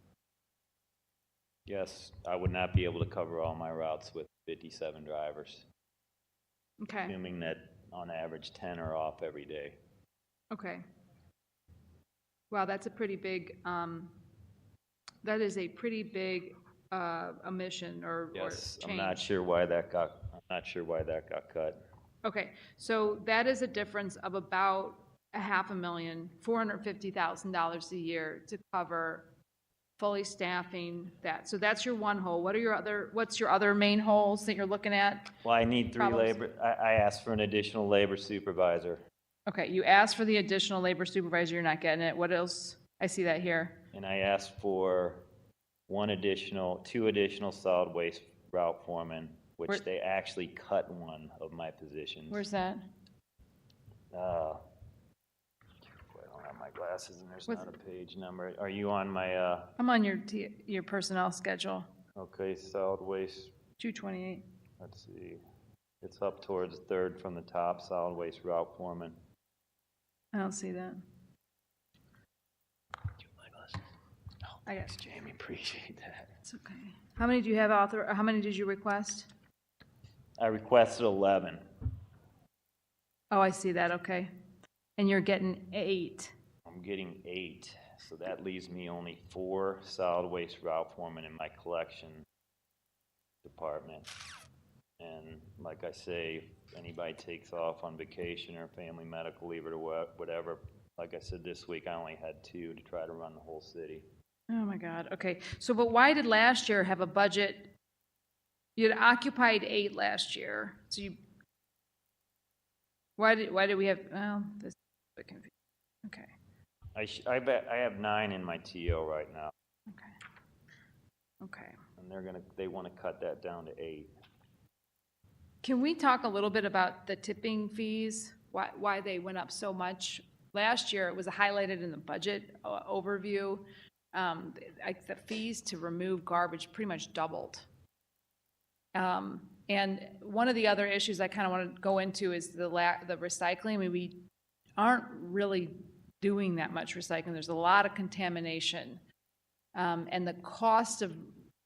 Yes, I would not be able to cover all my routes with 57 drivers, Okay, assuming that on average 10 are off every day. okay. Wow, that's a pretty big, that is a pretty big omission or Yes, change. I'm not sure why that got cut. Okay, so that is a difference of about $500,000, $450,000 a year to cover fully staffing that. So that's your one hole. What's your other main holes that you're looking at? Well, I need 3 Problems. labor, I asked for an additional labor supervisor, Okay, you asked for the additional labor supervisor, you're not getting it. What else? I see that here. and I asked for 2 additional solid waste route foremen, which Where- they actually cut one of my positions. Where's that? I don't have my glasses and there's What's- not a page number. Are you on my, I'm on your personnel schedule, okay, solid waste, 228. let's see. It's up towards 3rd from the top, solid waste route foreman. I don't see that. I got it. Jamie, appreciate that. It's okay. How many do you have how many did you request? I requested 11. Oh, I see that, okay. And you're getting 8. I'm getting 8, so that leaves me only 4 solid waste route foremen in my collection department. And like I say, if anybody takes off on vacation or family medical leave or whatever, like I said, this week I only had 2 to try to run the whole city. Oh, my God, okay. So, but why did last year have a budget? You had occupied 8 last year, so you, why did we have, well, this is a bit confusing. Okay, I bet I have 9 in my TO right now, okay. and they want to cut that down to 8. Can we talk a little bit about the tipping fees, why they went up so much? Last year, it was highlighted in the budget overview. The fees to remove garbage pretty much doubled. And one of the other issues I kind of want to go into is the recycling. I mean, we aren't really doing that much recycling. There's a lot of contamination. And the cost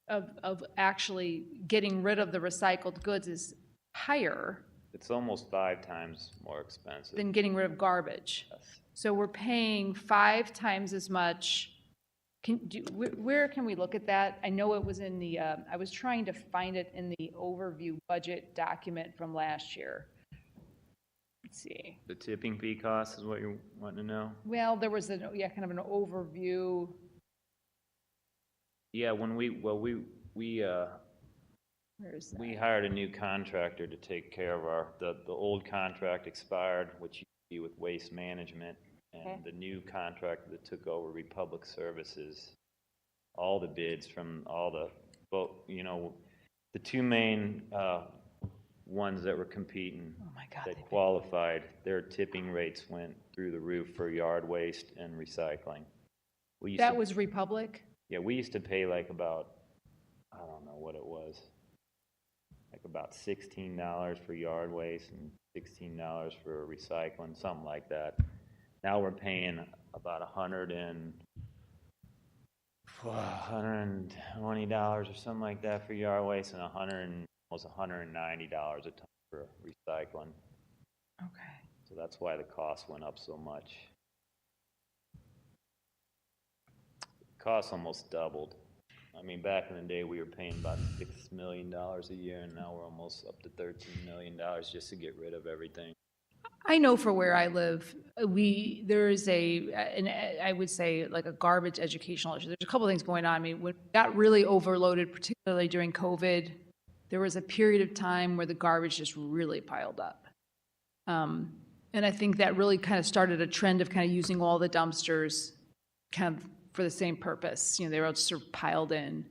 of actually getting rid of the recycled goods is higher It's almost 5 times more expensive. than getting rid of garbage. So we're paying 5 times as much. Where can we look at that? I know it was in the, I was trying to find it in the overview budget document from last year. Let's see. The tipping fee cost is what you're wanting to know? Well, there was kind of an overview. Yeah, when we Where is that? we hired a new contractor to take care of the old contract expired, which used to be with Waste Management, and the new contractor that took over Republic Services, all the bids from all the, the 2 main ones that were competing Oh my God. that qualified, their tipping rates went through the roof for yard waste and recycling. We used That to- was Republic? Yeah, we used to pay like about, I don't know what it was, like about $16 for yard waste and $16 for recycling, something like that. Now we're paying about $120 or something like that for yard waste and almost $190 a ton for recycling. Okay. So that's why the cost went up so much. Costs almost doubled. I mean, back in the day, we were paying about $6 million a year, and now we're almost up to $13 million just to get rid of everything. I know for where I live, there is I would say like a garbage educational issue. There's a couple things going on. I mean, when it got really overloaded, particularly during COVID, there was a period of time where the garbage just really piled up. And I think that really kind of started a trend of kind of using all the dumpsters kind of for the same purpose. They were all just sort of piled in.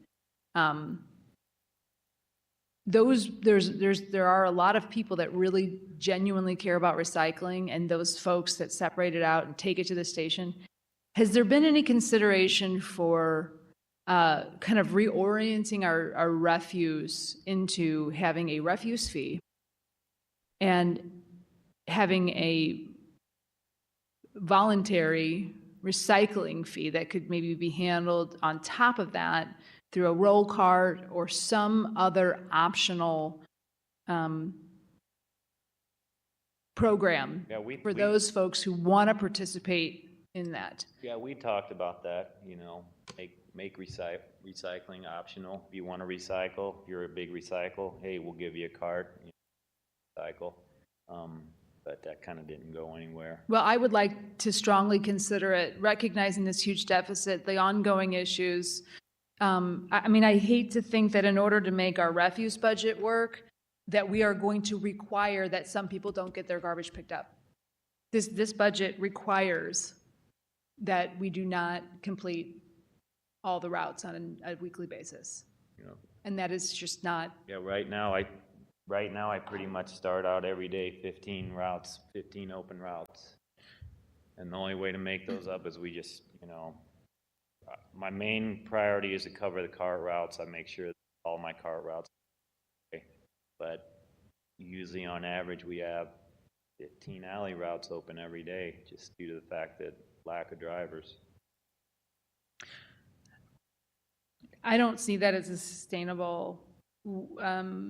There are a lot of people that really genuinely care about recycling, and those folks that separate it out and take it to the station. Has there been any consideration for kind of reorienting our refuse into having a refuse fee and having a voluntary recycling fee that could maybe be handled on top of that through a roll cart or some other optional program Yeah, for those folks who want to participate in that. Yeah, we talked about that, you know, make recycling optional. If you want to recycle, if you're a big recycle, hey, we'll give you a card, you know, recycle. But that kind of didn't go anywhere. Well, I would like to strongly consider it, recognizing this huge deficit, the ongoing issues. I mean, I hate to think that in order to make our refuse budget work, that we are going to require that some people don't get their garbage picked up. This budget requires that we do not complete all the routes on a weekly basis. You know, And that is just not, yeah, right now I pretty much start out every day 15 routes, 15 open routes. And the only way to make those up is we just, you know, my main priority is to cover the cart routes. I make sure that all my cart routes are okay. But usually on average we have 15 alley routes open every day just due to the fact that lack of drivers. I don't see that as a sustainable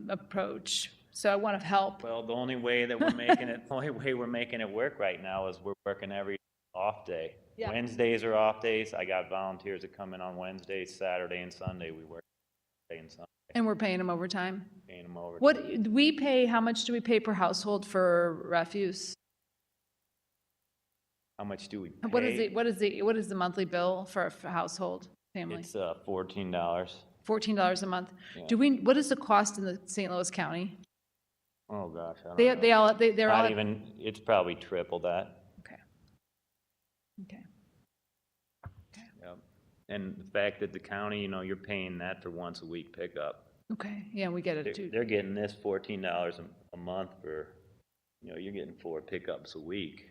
approach. So I want to help. Well, the only way that we're making it, the only way we're making it work right now is we're working every off day. Yeah. Wednesdays are off days. I got volunteers that come in on Wednesdays, Saturday, and Sunday. We work Saturday and Sunday, And we're paying them overtime. paying them over. What, do we pay, how much do we pay per household for refuse? How much do we pay? What is the monthly bill for a household, family? It's $14. $14 a month. Yeah. What is the cost in the St. Louis County? Oh, gosh, I don't know. They're all, Not even, it's probably triple that. okay. Yep. And the fact that the county, you know, you're paying that for once a week pickup. Okay, yeah, we get it too. They're getting this $14 a month for, you know, you're getting 4 pickups a week.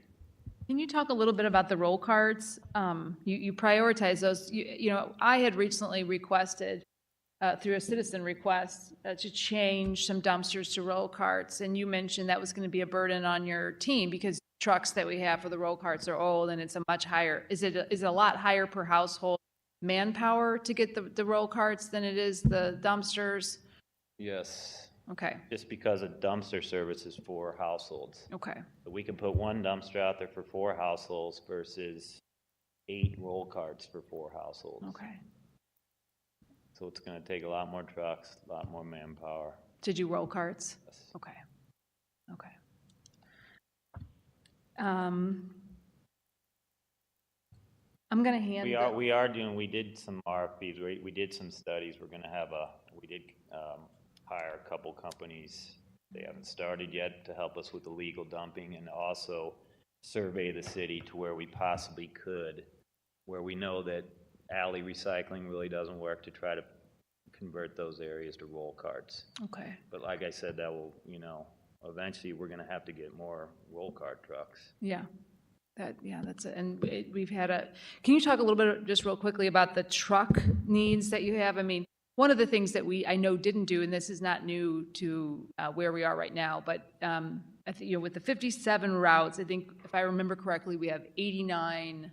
Can you talk a little bit about the roll carts? You prioritize those. You know, I had recently requested, through a citizen request, to change some dumpsters to roll carts, and you mentioned that was going to be a burden on your team because trucks that we have for the roll carts are old and it's a much higher, is it a lot higher per household manpower to get the roll carts than it is the dumpsters? Yes. Okay, Just because a dumpster service is 4 households. okay, So we can put 1 dumpster out there for 4 households versus 8 roll carts for 4 households. okay. So it's gonna take a lot more trucks, a lot more manpower. To do roll carts? Yes. Okay, okay. I'm going to hand. We did some RFPs, we did some studies, we did hire a couple companies, they haven't started yet, to help us with illegal dumping and also survey the city to where we possibly could, where we know that alley recycling really doesn't work, to try to convert those areas to roll carts. Okay. But like I said, that will, you know, eventually we're gonna have to get more roll cart trucks. Yeah, that's it. And we've had can you talk a little bit, just real quickly, about the truck needs that you have? I mean, one of the things that I know didn't do, and this is not new to where we are right now, but I think, you know, with the 57 routes, I think if I remember correctly, we have 89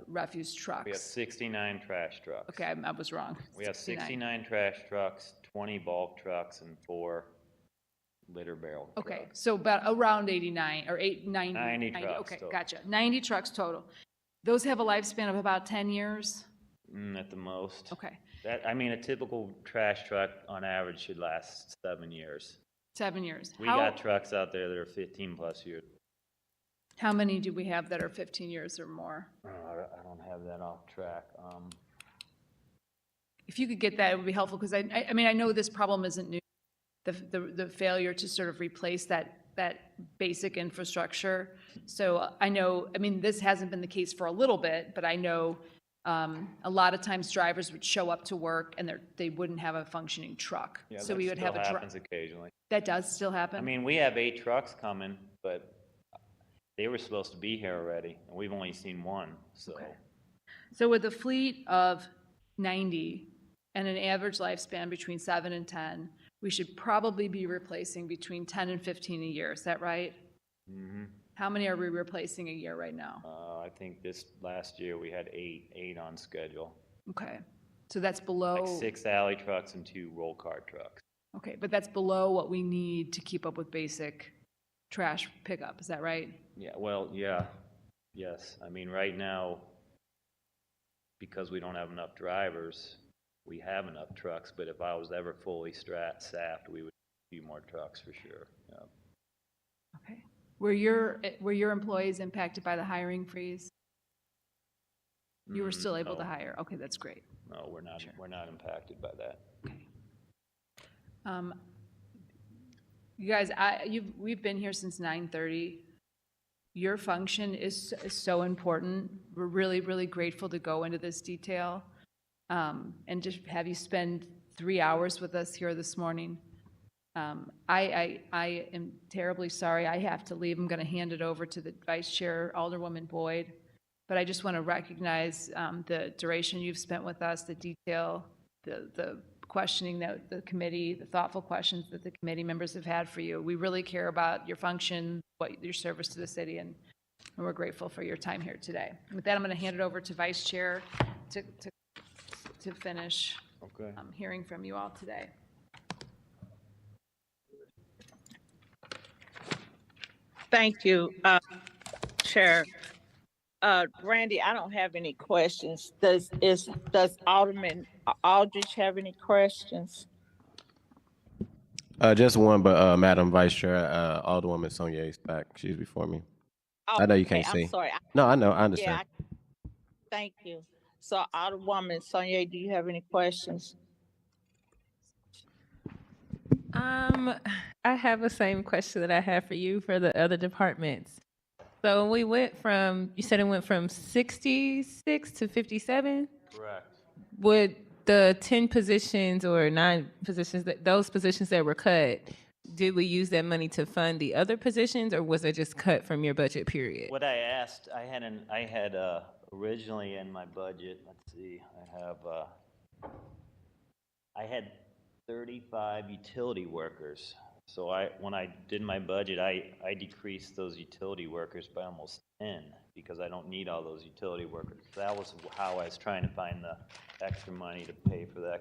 refuse trucks. We have 69 trash trucks. Okay, I was wrong. We have 69 trash trucks, 20 bulk trucks, and 4 litter barrel trucks. Okay, so about around 89 or 90. 90 trucks Okay, total. gotcha. 90 trucks total. Those have a lifespan of about 10 years? At the most. Okay, I mean, a typical trash truck on average should last 7 years. 7 years. We got trucks out there that are 15 plus years. How many do we have that are 15 years or more? I don't have that off track. If you could get that, it would be helpful, because I mean, I know this problem isn't new. The failure to sort of replace that basic infrastructure. So I know, I mean, this hasn't been the case for a little bit, but I know a lot of times drivers would show up to work and they wouldn't have a functioning truck. Yeah, So that we would still have a truck. happens occasionally. That does still happen? I mean, we have 8 trucks coming, but they were supposed to be here already, and we've only seen 1, so. Okay. So with a fleet of 90 and an average lifespan between 7 and 10, we should probably be replacing between 10 and 15 a year. Is that right? Mm-hmm. How many are we replacing a year right now? I think this last year we had 8 on schedule. Okay. So that's below, Like 6 alley trucks and 2 roll cart trucks. okay, but that's below what we need to keep up with basic trash pickup, is that right? Yeah, well, yeah, yes. I mean, right now, because we don't have enough drivers, we have enough trucks, but if I was ever fully staffed, we would need more trucks for sure. Yeah. Okay. Were your employees impacted by the hiring freeze? You were still able to No. hire? Okay, that's great. No, we're not, Sure. we're not impacted by that. You guys, we've been here since 9:30. Your function is so important. We're really, really grateful to go into this detail and just have you spend 3 hours with us here this morning. I am terribly sorry. I have to leave. I'm going to hand it over to the Vice Chair, Alderwoman Boyd. But I just want to recognize the duration you've spent with us, the detail, the questioning that the committee, the thoughtful questions that the committee members have had for you. We really care about your function, your service to the city, and we're grateful for your time here today. With that, I'm going to hand it over to Vice Chair to finish Okay. hearing from you all today. Thank you, Chair. Randy, I don't have any questions. Does Alderman Aldrich have any questions? Just one, but Madam Vice Chair, Alderwoman Sonia is back. She's before me. Oh, I know you okay, can't see. I'm sorry. No, I know. I Yeah, understand. thank you. So Alderwoman Sonia, do you have any questions? I have the same question that I have for you for the other departments. So we went from, you said it went from 66 to 57? Correct. Would the 10 positions or 9 positions, those positions that were cut, did we use that money to fund the other positions, or was it just cut from your budget period? What I asked, I had originally in my budget, let's see, I had 35 utility workers. So when I did my budget, I decreased those utility workers by almost 10 because I don't need all those utility workers. That was how I was trying to find the extra money to pay for the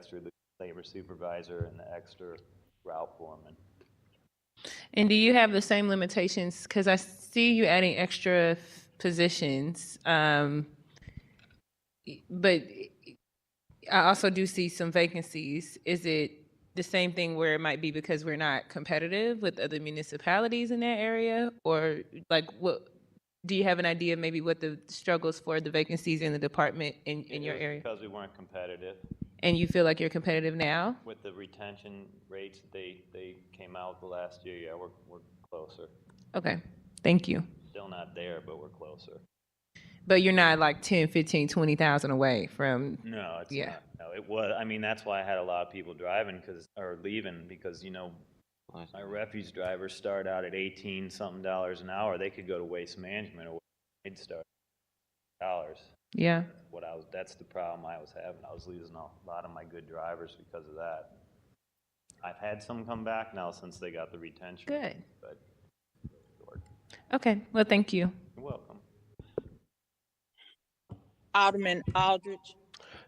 labor supervisor and the extra route foreman. And do you have the same limitations? Because I see you adding extra positions, but I also do see some vacancies. Is it the same thing where it might be because we're not competitive with other municipalities in that area? Or like, what, do you have an idea maybe what the struggles for the vacancies in the department in your area? Because we weren't competitive. And you feel like you're competitive now? With the retention rates that they came out the last year, yeah, we're closer. Okay, thank you. Still not there, but we're closer. But you're not like 10, 15, 20,000 away from, No, it's Yeah. not. No, it was. I mean, that's why I had a lot of people driving or leaving because, my refuse drivers start out at $18-something an hour. They could go to Waste Management or they'd start $. yeah. That's the problem I was having. I was losing a lot of my good drivers because of that. I've had some come back now since they got the retention. Good. But Okay, well, thank you. you're welcome. Alderman Aldrich.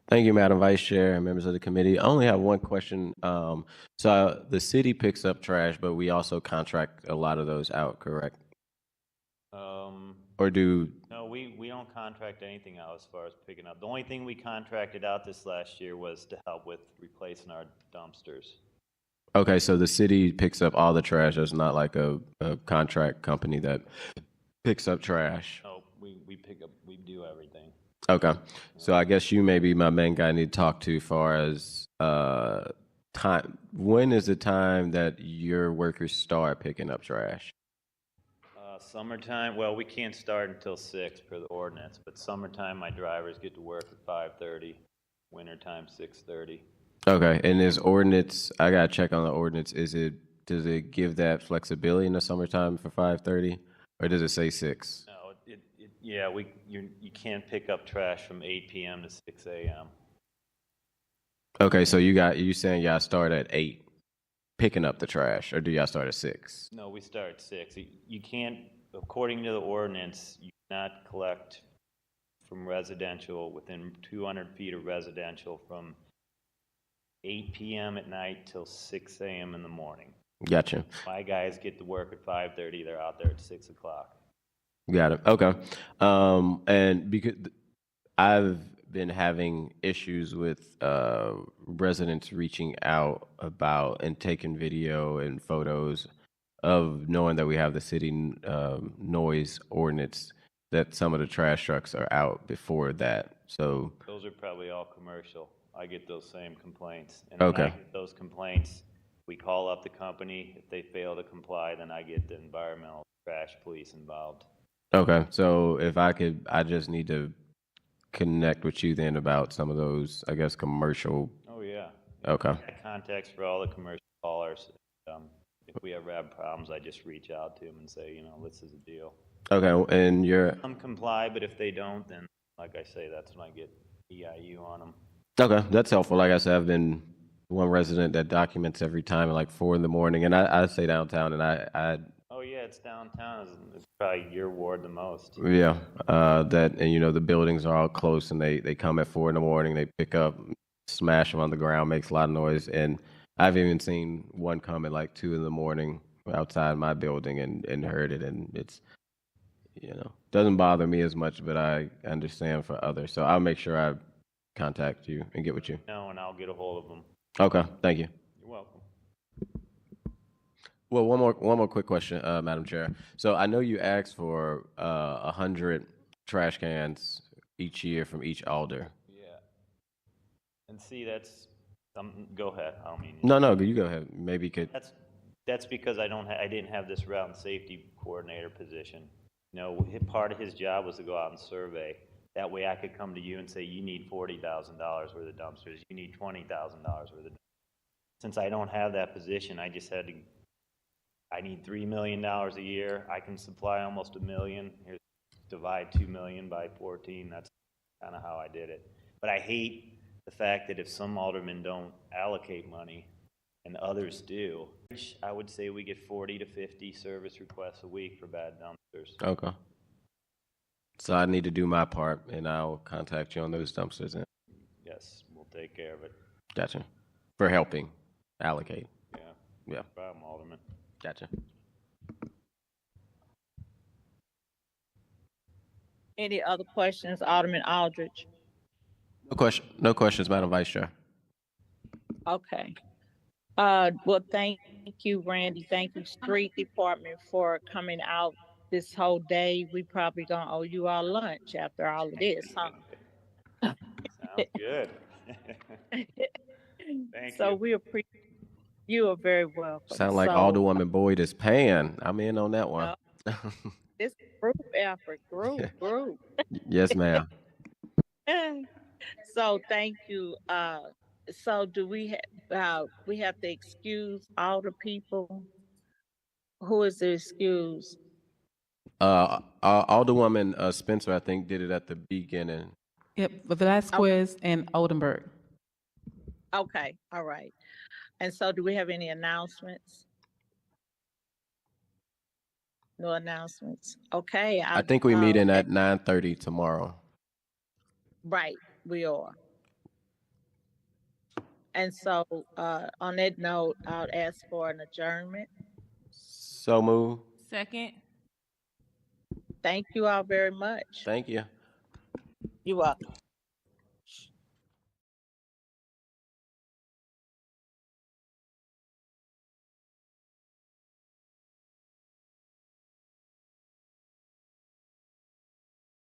Thank you, Madam Vice Chair and members of the committee. I only have one question. So the city picks up trash, but we also contract a lot of those out, correct? Or do, No, we don't contract anything out as far as picking up. The only thing we contracted out this last year was to help with replacing our dumpsters. okay, so the city picks up all the trash. There's not like a contract company that picks up trash. No, we do everything. Okay, so I guess you may be my main guy I need to talk to as far as time. When is the time that your workers start picking up trash? Summertime, well, we can't start until 6 per the ordinance, but summertime, my drivers get to work at 5:30, wintertime, 6:30. Okay, and this ordinance, I gotta check on the ordinance. Does it give that flexibility in the summertime for 5:30, or does it say 6? No, yeah, you can't pick up trash from 8 p.m. to 6 a.m. Okay, so you saying y'all start at 8 picking up the trash, or do y'all start at 6? No, we start at 6. You can't, according to the ordinance, you cannot collect from residential within 200 feet of residential from 8 PM at night till 6 AM in the morning. Gotcha. My guys get to work at 5:30, they're out there at 6 o'clock. Got it. Okay. And because I've been having issues with residents reaching out about and taking video and photos of knowing that we have the city noise ordinance, that some of the trash trucks are out before that. So, Those are probably all commercial. I get those same complaints. And when I Okay. get those complaints, we call up the company. If they fail to comply, then I get the environmental trash police involved. okay. So if I could, I just need to connect with you then about some of those, I guess, commercial. Oh, yeah. Okay. I got contacts for all the commercial callers. If we ever have problems, I just reach out to them and say, you know, this is the deal. Okay. And you're, Some comply, but if they don't, then, like I say, that's when I get EIU on them. okay. That's helpful. Like I said, I've been one resident that documents every time at like 4 in the morning, and I stay downtown, and I Oh, yeah, it's downtown. It's probably your ward the most. yeah, that, and you know, the buildings are all close, and they come at 4 in the morning, they pick up, smash them on the ground, makes a lot of noise. And I've even seen one come at like 2 in the morning outside my building and heard it. And it's, you know, doesn't bother me as much, but I understand for others. So I'll make sure I contact you and get with you. No, and I'll get a hold of them. Okay, thank you. You're welcome. Well, one more quick question, Madam Chair. So I know you asked for 100 trash cans each year from each alder. Yeah. And see, that's, go ahead, I don't mean. No, you go ahead. Maybe you could. That's because I didn't have this route and safety coordinator position. You know, part of his job was to go out and survey. That way I could come to you and say, you need $40,000 worth of dumpsters, you need $20,000 worth of dumpsters. Since I don't have that position, I just had to, I need $3 million a year. I can supply almost $1 million. Here's, divide 2 million by 14. That's kind of how I did it. But I hate the fact that if some aldermen don't allocate money and others do, I would say we get 40 to 50 service requests a week for bad dumpsters. Okay. So I need to do my part, and I'll contact you on those dumpsters. And Yes, we'll take care of it. gotcha. For helping allocate. Yeah. Yeah. No problem, Alderman. Gotcha. Any other questions, Alderman Aldridge? No questions, Madam Vice Chair. Okay. Well, thank you, Randy. Thank you, Street Department, for coming out this whole day. We probably gonna owe you all lunch after all of this, huh? Sounds good. Thank So you. we appreciate, you are very welcome. Sound like So, Alderwoman Boyd is paying. I'm in on that one. this group effort, group. Yes, ma'am. So thank you. So do we have to excuse all the people? Who is the excuse? Alderwoman Spencer, I think, did it at the beginning. Yep, Velasquez and Oldenburg. Okay, all right. And so do we have any announcements? No announcements. Okay. I think we meet in at 9:30 tomorrow. Right, we are. And so, on that note, I'll ask for an adjournment. So move. Second. Thank you all very much. Thank you. You're welcome.